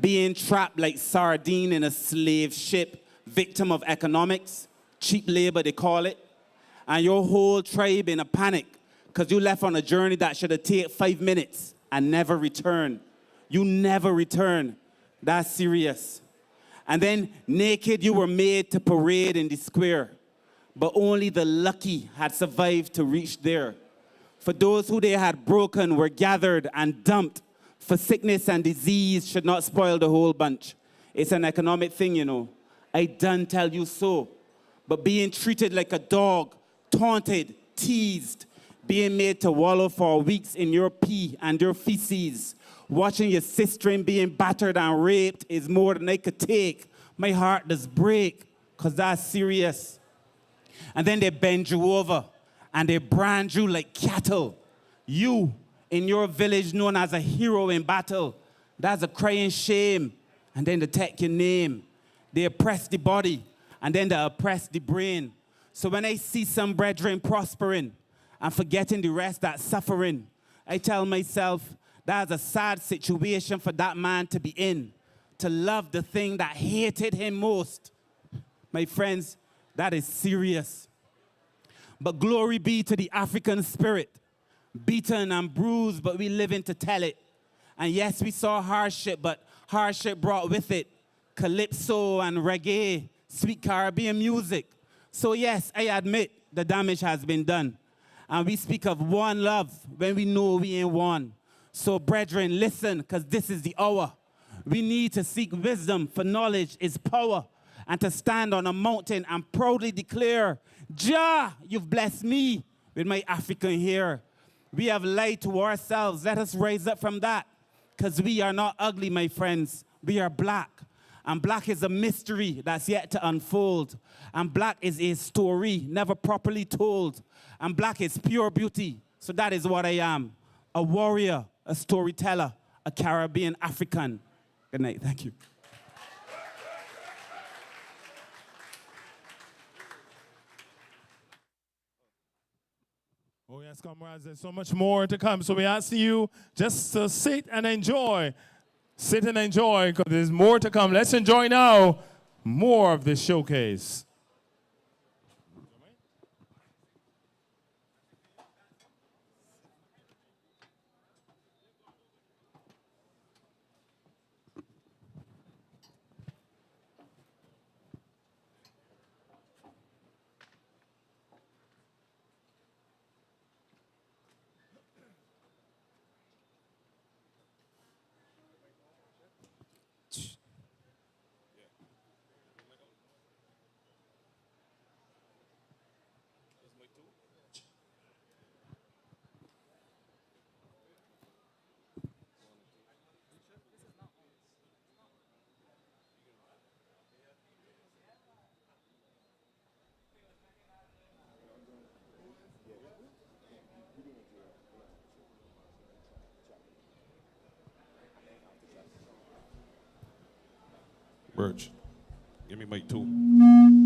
Being trapped like sardine in a slave ship, victim of economics, cheap labor they call it, and your whole tribe in a panic because you left on a journey that should have taken 5 minutes and never return. You never return. That's serious. And then naked you were made to parade in the square, but only the lucky had survived to reach there. For those who they had broken were gathered and dumped, for sickness and disease should not spoil the whole bunch. It's an economic thing, you know. I done tell you so. But being treated like a dog, taunted, teased, being made to wallow for weeks in your pee and your feces, watching your sister being battered and raped is more than I could take. My heart does break, because that's serious. And then they bend you over, and they brand you like cattle. You, in your village known as a hero in battle, that's a crying shame. And then they take your name. They oppress the body, and then they oppress the brain. So when I see some brethren prospering and forgetting the rest that's suffering, I tell myself, that's a sad situation for that man to be in, to love the thing that hated him most. My friends, that is serious. But glory be to the African spirit, beaten and bruised, but we living to tell it. And yes, we saw hardship, but hardship brought with it calypso and reggae, sweet Caribbean music. So yes, I admit the damage has been done. And we speak of one love when we know we ain't one. So brethren, listen, because this is the hour. We need to seek wisdom, for knowledge is power. And to stand on a mountain and proudly declare, Jah, you've blessed me with my African hair. We have lied to ourselves. Let us rise up from that. Because we are not ugly, my friends. We are black. And black is a mystery that's yet to unfold. And black is a story never properly told. And black is pure beauty. So that is what I am. A warrior, a storyteller, a Caribbean African. Good night. Thank you. Oh yes, comrades, there's so much more to come. So we ask you just to sit and enjoy. Sit and enjoy, because there's more to come. Let's enjoy now more of this showcase. Birch, give me mic 2.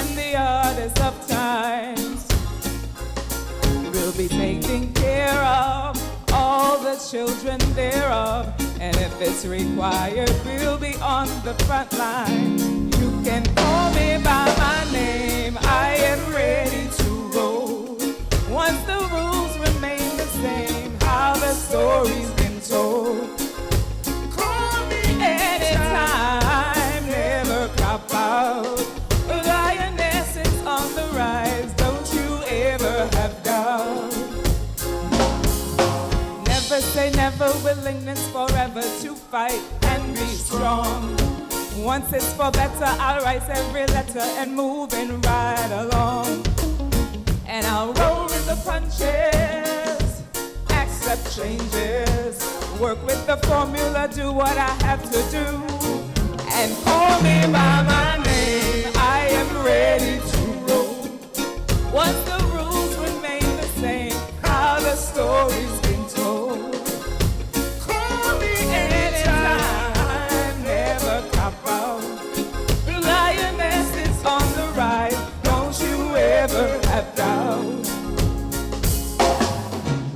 and the hardest of times. We'll be taking care of all the children thereof, and if it's required, we'll be on the front line. You can call me by my name, I am ready to roll. Once the rules remain the same, how the story's been told. Call me anytime, never cop out. Lioness is on the rise, don't you ever have doubt. Never say never, willingness forever to fight and be strong. Once it's for better, I'll write every letter and moving right along. And I'll roll with the punches, accept changes, work with the formula, do what I have to do, and call me by my name, I am ready to roll. Once the rules remain the same, how the story's been told. Call me anytime, never cop out. Lioness is on the rise, don't you ever have doubt.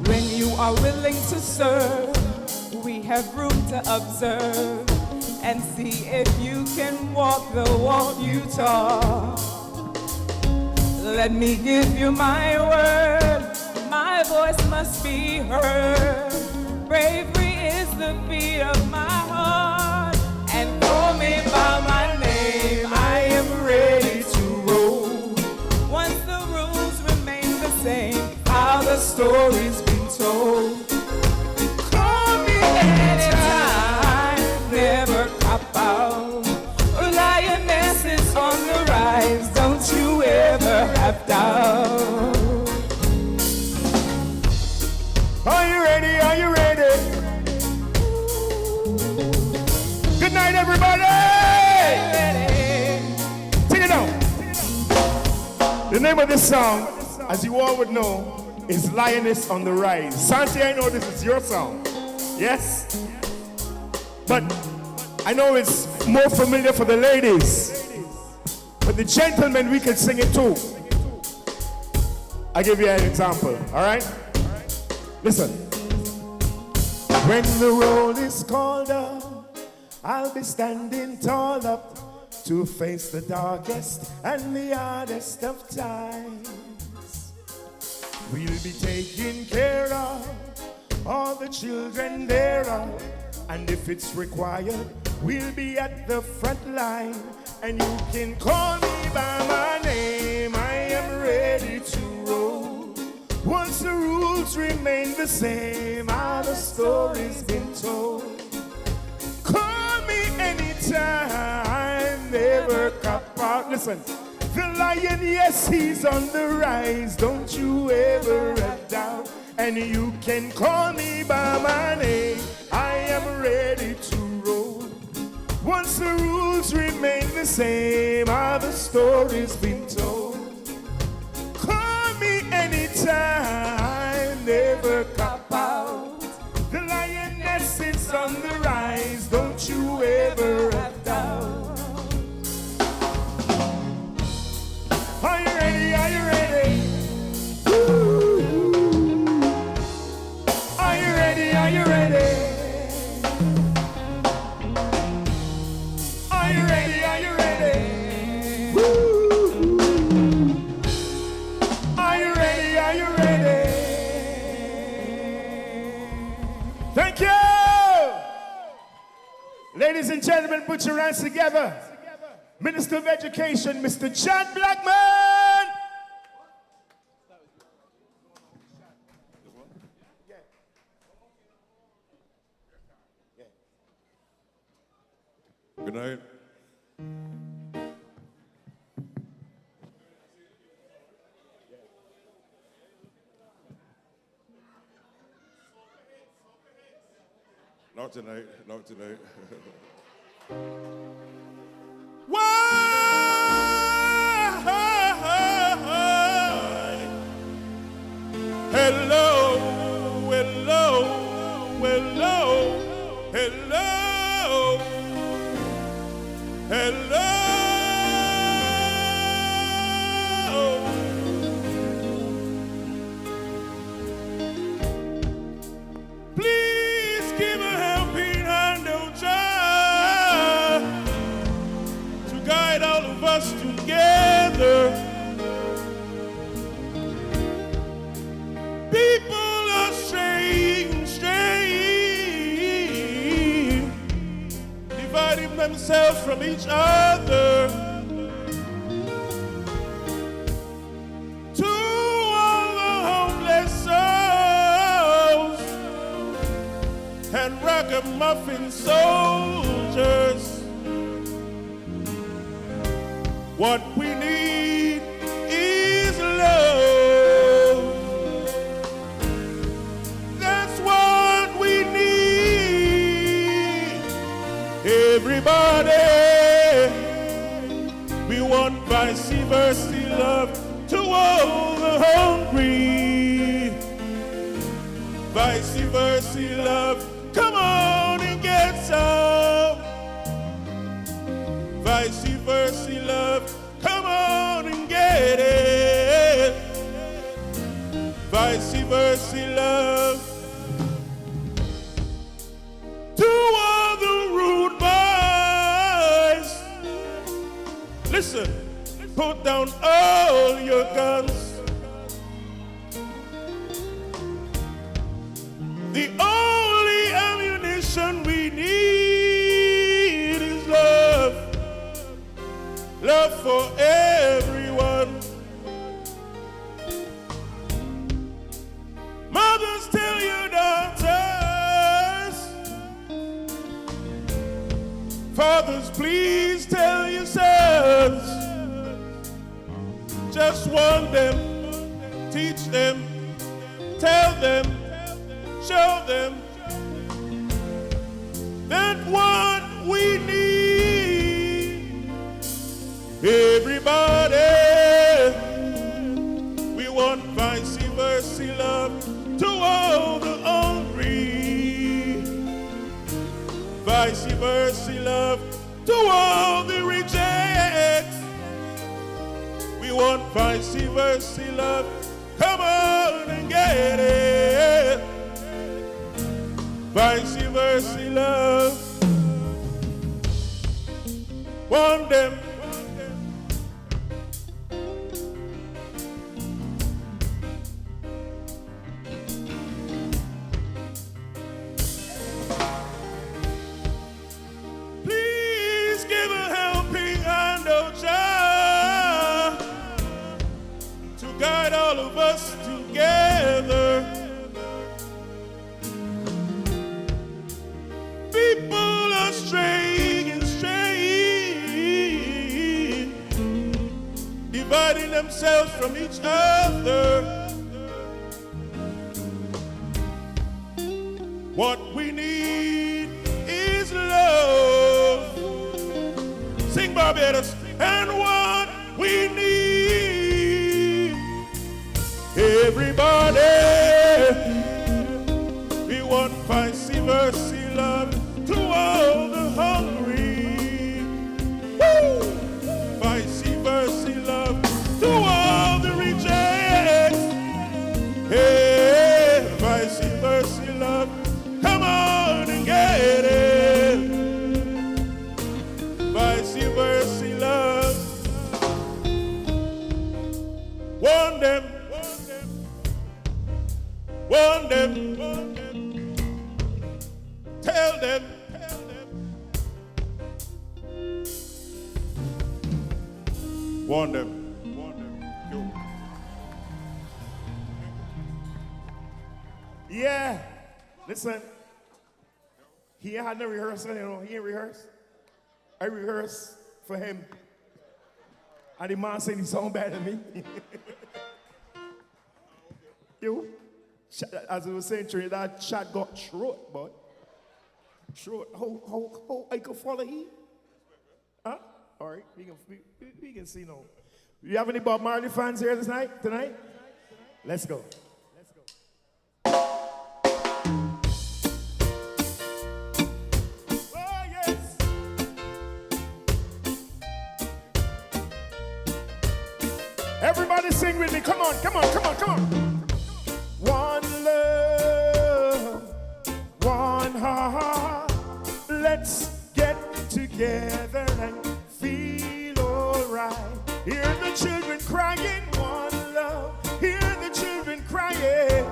When you are willing to serve, we have room to observe and see if you can walk the walk you talk. Let me give you my word, my voice must be heard. Bravery is the beat of my heart, and call me by my name, I am ready to roll. Once the rules remain the same, how the story's been told. Call me anytime, never cop out. Lioness is on the rise, don't you ever have doubt. Are you ready? Are you ready? Good night, everybody! Take it down. The name of this song, as you all would know, is Lioness on the Rise. Santi, I know this is your song. Yes? But I know it's more familiar for the ladies. But the gentlemen, we can sing it too. I'll give you an example, all right? Listen. When the roll is called up, I'll be standing tall up to face the darkest and the hardest of times. We'll be taking care of all the children thereof, and if it's required, we'll be at the front line. And you can call me by my name, I am ready to roll. Once the rules remain the same, how the story's been told. Call me anytime, never cop out. Listen, the lion, yes, he's on the rise, don't you ever have doubt. And you can call me by my name, I am ready to roll. Once the rules remain the same, how the story's been told. Call me anytime, never cop out. The lioness is on the rise, don't you ever have doubt. Are you ready? Are you ready? Ooh. Are you ready? Are you ready? Are you ready? Are you ready? Woo. Are you ready? Are you ready? Thank you! Ladies and gentlemen, put your hands together. Minister of Education, Mr. Chad Blackman! Good night. Not tonight, not tonight. Hello, hello, hello, hello, hello. themselves from each other. To all the homeless souls and ragamuffin soldiers, what we need is love. That's what we need. Everybody, we want vice versa love to all the hungry. Vice versa love, come on and get some. Vice versa love, come on and get it. Vice versa love. To all the rude boys, listen, put down all your guns. The only ammunition we need is love. Love for everyone. Mothers, tell your daughters. Fathers, please tell your sons. Just warn them, teach them, tell them, show them that what we need. Everybody, we want vice versa love to all the hungry. Vice versa love to all the rejects. We want vice versa love. Come on and get it. Vice versa love. Want them. Please give a helping hand, oh Jah, to guide all of us together. People are straying and straying, dividing themselves from each other. What we need is love. Sing Barbados. And what we need, everybody, we want vice versa love to all the hungry. Woo! Vice versa love to all the rejects. Hey, vice versa love, come on and get it. Vice versa love. Warn them, warn them, tell them. Warn them. Yo. Yeah, listen. He had no rehearsal, you know. He ain't rehearsed. I rehearsed for him. And the man said he sound better than me. Yo, as I was saying, Trinidad, chat got throat, but throat. How I can follow he? Huh? All right, we can see now. You have any Bob Marley fans here tonight? Let's go. Oh, yes. Everybody sing with me. Come on. One love, one heart. Let's get together and feel alright. Hear the children crying, one love. Hear the children crying.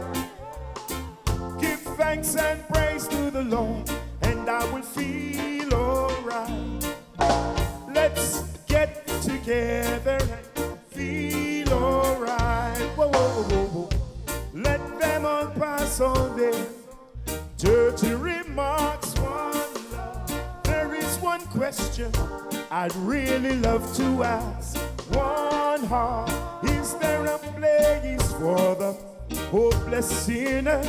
Give thanks and praise to the Lord, and I will feel alright. Let's get together and feel alright. Whoa, whoa, whoa, whoa. Let them all pass on their dirty remarks. One love. There is one question I'd really love to ask. One heart. Is there a place for the hopeless sinner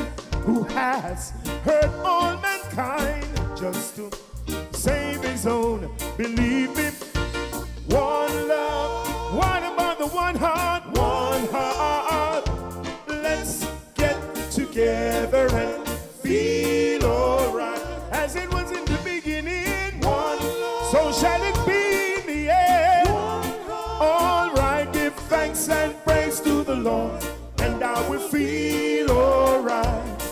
who has hurt all mankind just to save his own? Believe me, one love. What about the one heart? One heart. Let's get together and feel alright as it was in the beginning. One, so shall it be in the end. Alright, give thanks and praise to the Lord, and I will feel alright.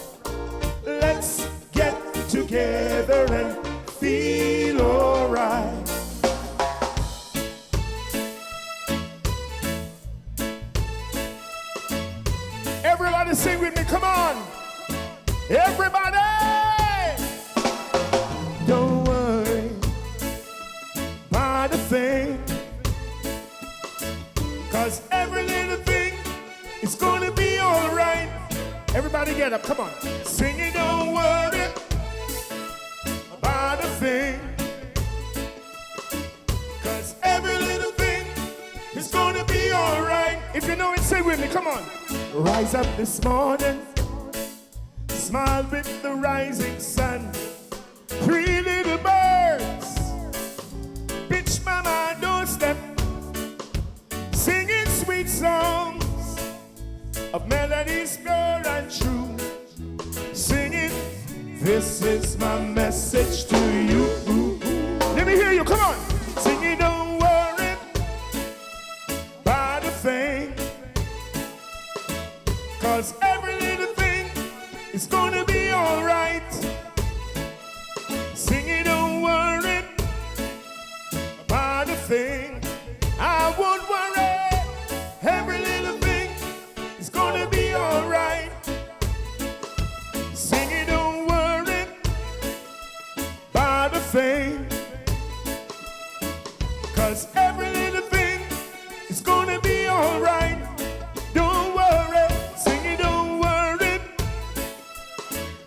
Let's get together and feel alright. Everybody sing with me, come on. Everybody! Don't worry about a thing, 'cause every little thing is gonna be alright. Everybody get up, come on. Sing it, don't worry about a thing, 'cause every little thing is gonna be alright. If you know it, sing with me, come on. Rise up this morning, smile with the rising sun. 3 little birds pitch by my doorstep, singing sweet songs of melodies pure and true. Singing, this is my message to you. Let me hear you, come on. Singing, don't worry about a thing, 'cause every little thing is gonna be alright. Singing, don't worry about a thing. I won't worry. Every little thing is gonna be alright. Singing, don't worry about a thing, 'cause every little thing is gonna be alright. Don't worry. Singing, don't worry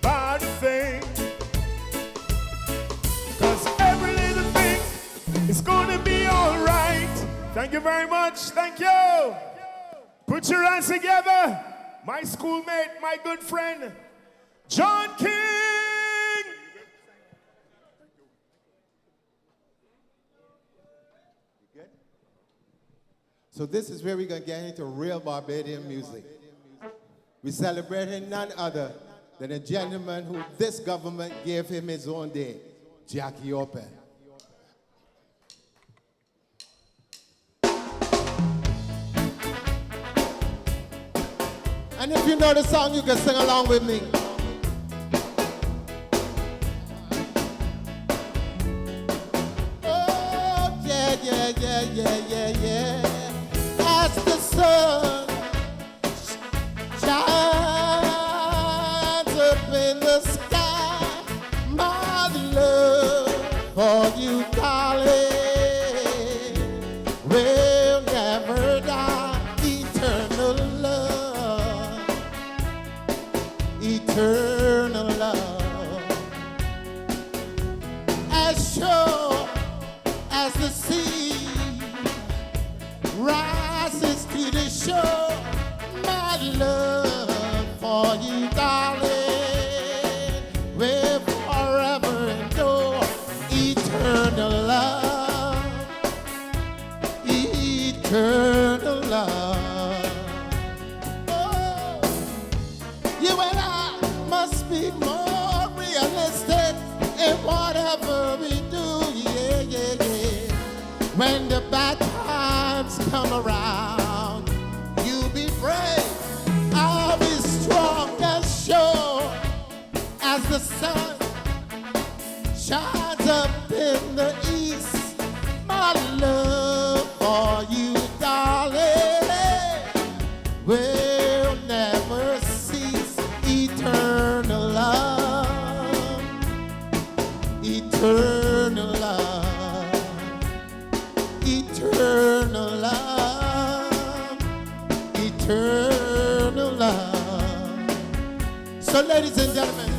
about a thing, 'cause every little thing is gonna be alright. Thank you very much. Thank you. Put your hands together. My schoolmate, my good friend, John King. So this is where we're going to get into real Barbadian music. We're celebrating none other than a gentleman who this government gave him his own day, Jackie Open. And if you know the song, you can sing along with me. Oh, yeah, yeah, yeah, yeah, yeah, yeah. As the sun shines up in the sky, my love for you, darling, will never die. Eternal love, eternal love, as sure as the sea rises to the shore. My love for you, darling, will forever endure. Eternal love, eternal love. Oh, you and I must be more realistic in whatever we do, yeah, yeah, yeah. When the bad times come around, you be brave, I'll be strong and sure as the sun shines up in the east. My love for you, darling, will never cease. eternal love. So, ladies and gentlemen,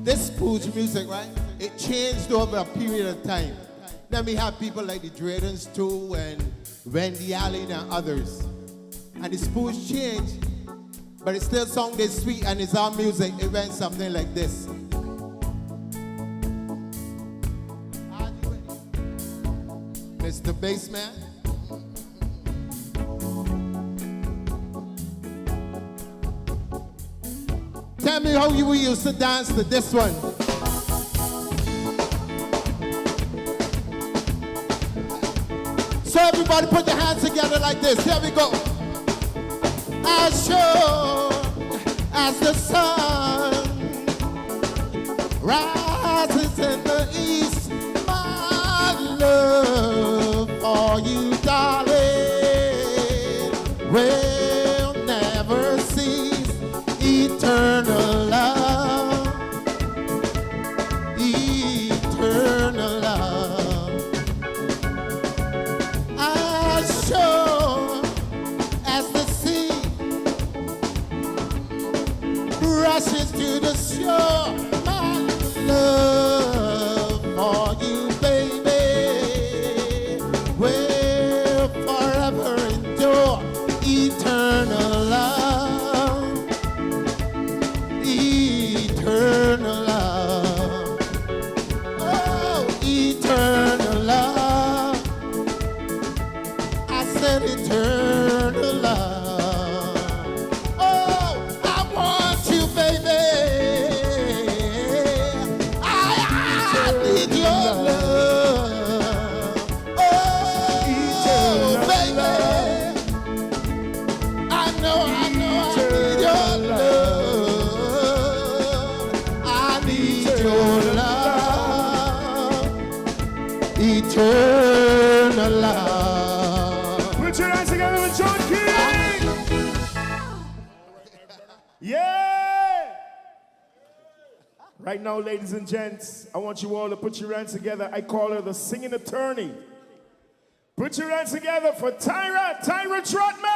this Spooge music, right? It changed over a period of time. Then we have people like the Dredens too, and Wendy Allen and others. And the Spooge changed, but it still sounded sweet, and it's our music. It went something like this. Mr. Bassman. Tell me how you used to dance to this one. So everybody put your hands together like this. Here we go. As sure as the sun rises in the east, my love for you, darling, will never cease. Eternal love, eternal love. As sure as the sea rushes to the shore, my love for you, baby, will forever endure. Eternal love, eternal love. Oh, eternal love. I said eternal love. Oh, I want you, baby. I need your love. Oh, baby. I know I need your love. I need your love. Eternal love. Put your hands together with John King. Yeah. Right now, ladies and gents, I want you all to put your hands together. I call her the singing attorney. Put your hands together for Tyra Trotman.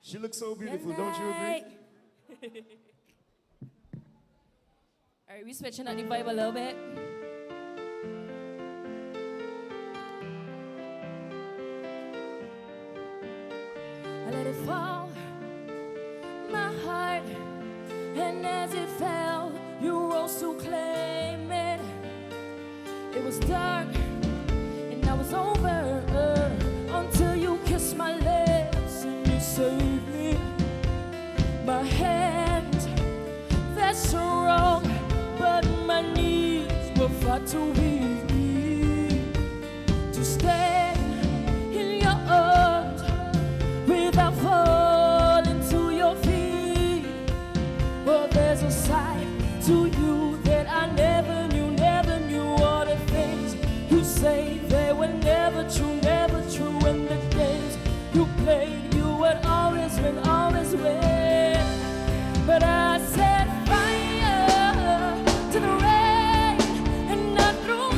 She looks so beautiful, don't you agree? All right, we switching up the vibe a little bit. I let it fall, my heart, and as it fell, you rose to claim it. It was dark, and I was over until you kissed my lips and you saved me. My hands, they're strong, but my knees were far too weak to stand in your arms without falling to your feet. Well, there's a side to you that I never knew all the things you say. They were never true, and the games you played, you would always win, But I set fire to the rain, and I threw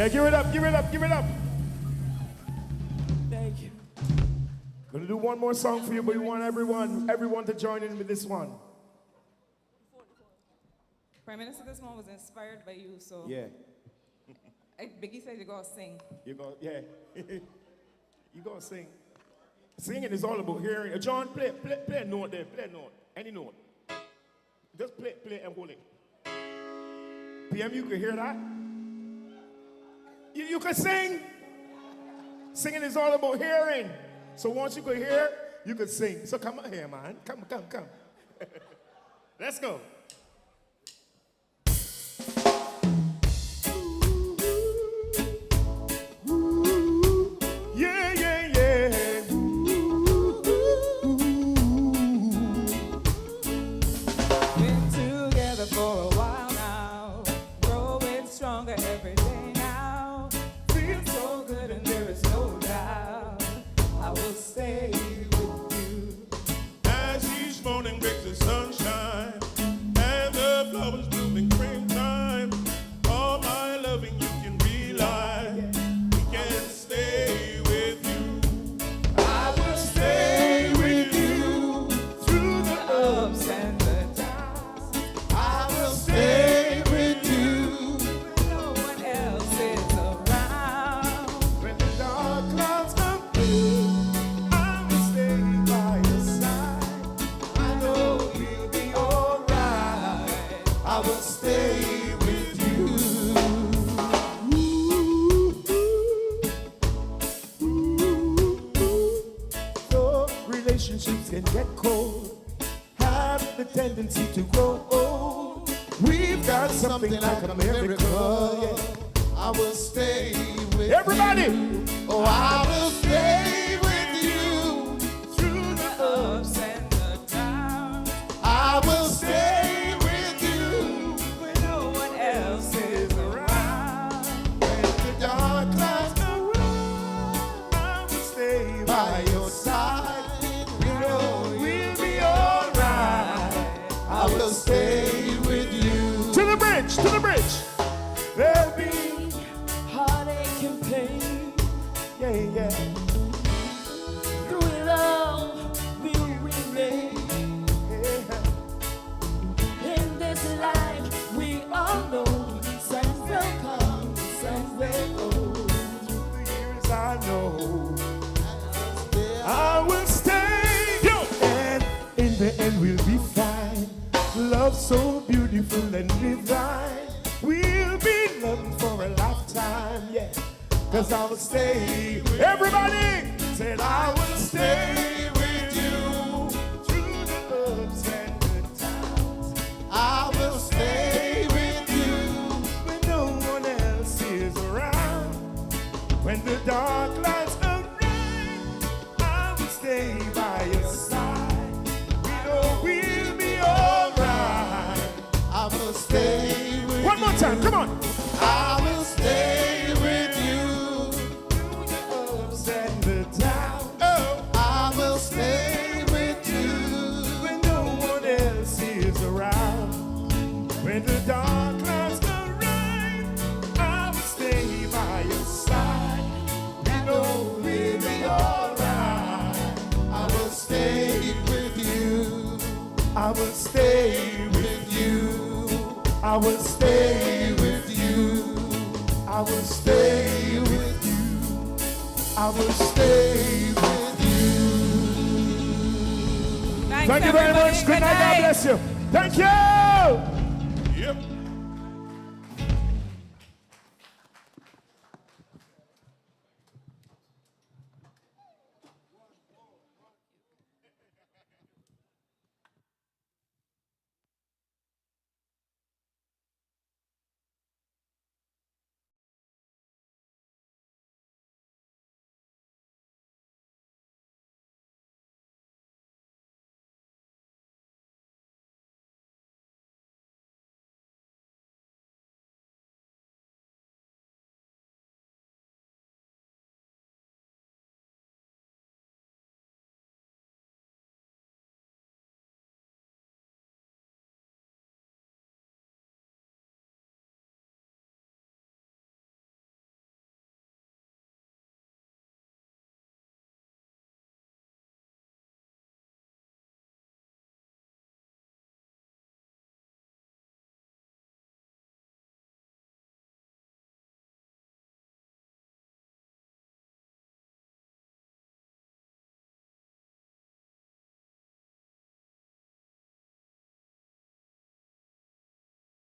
Yeah, give it up, give it up, give it up. Thank you. Gonna do one more song for you, but we want everyone to join in with this one. Prime Minister, this one was inspired by you, so. Yeah. Biggie said you gotta sing. You go, yeah. You gonna sing. Singing is all about hearing. John, play a note there, play a note. Any note. Just play and hold it. PM, you can hear that? You can sing. Singing is all about hearing. So once you can hear, you can sing. So come on here, man. Come. Let's go. Been together for a while now, growing stronger every day now. Feels so good and there is no doubt I will stay with you. As each morning brings the sunshine and the flowers bloom in springtime, all my loving you can rely. We can stay with you. I will stay with you through the Ups and the downs, I will stay with you when no one else is around. When the dark clouds come through, I will stay by your side. I know you'll be alright. I will stay with you. Though relationships can get cold, have the tendency to grow old, we've got something like a miracle. Yeah. I will stay with Everybody! you. Oh, I will stay with you through the Ups and the downs, I will stay with you when no one else is around. when the dark clouds I will stay by your side. You know we'll be alright. I will stay with you. To the bridge, to the bridge. There'll be, Heartache and pain. yeah. Through it all, we'll remain. In this life, we all know some will come, some will go. Through the years I know I will stay. Yo! And in the end we'll be fine. Love so beautiful and divine. We'll be loved for a lifetime, yeah. Cause I will stay. Everybody said I will stay with you through the ups and the downs. I will stay with you When no one else is around. When the dark lights around, I will stay by your side. We know we'll be alright. I will stay with One more time, come on. I will stay with you. Through the ups and the downs. Oh, I will stay with you. When no one else is around. When the dark clouds around, I will stay by your side. We know we'll be alright. I will stay with you. I will stay with you. I will stay with you. I will stay with you. I will stay with you. Thanks, Thank you very everybody. much. Good night. God bless you. Thank you. Yep.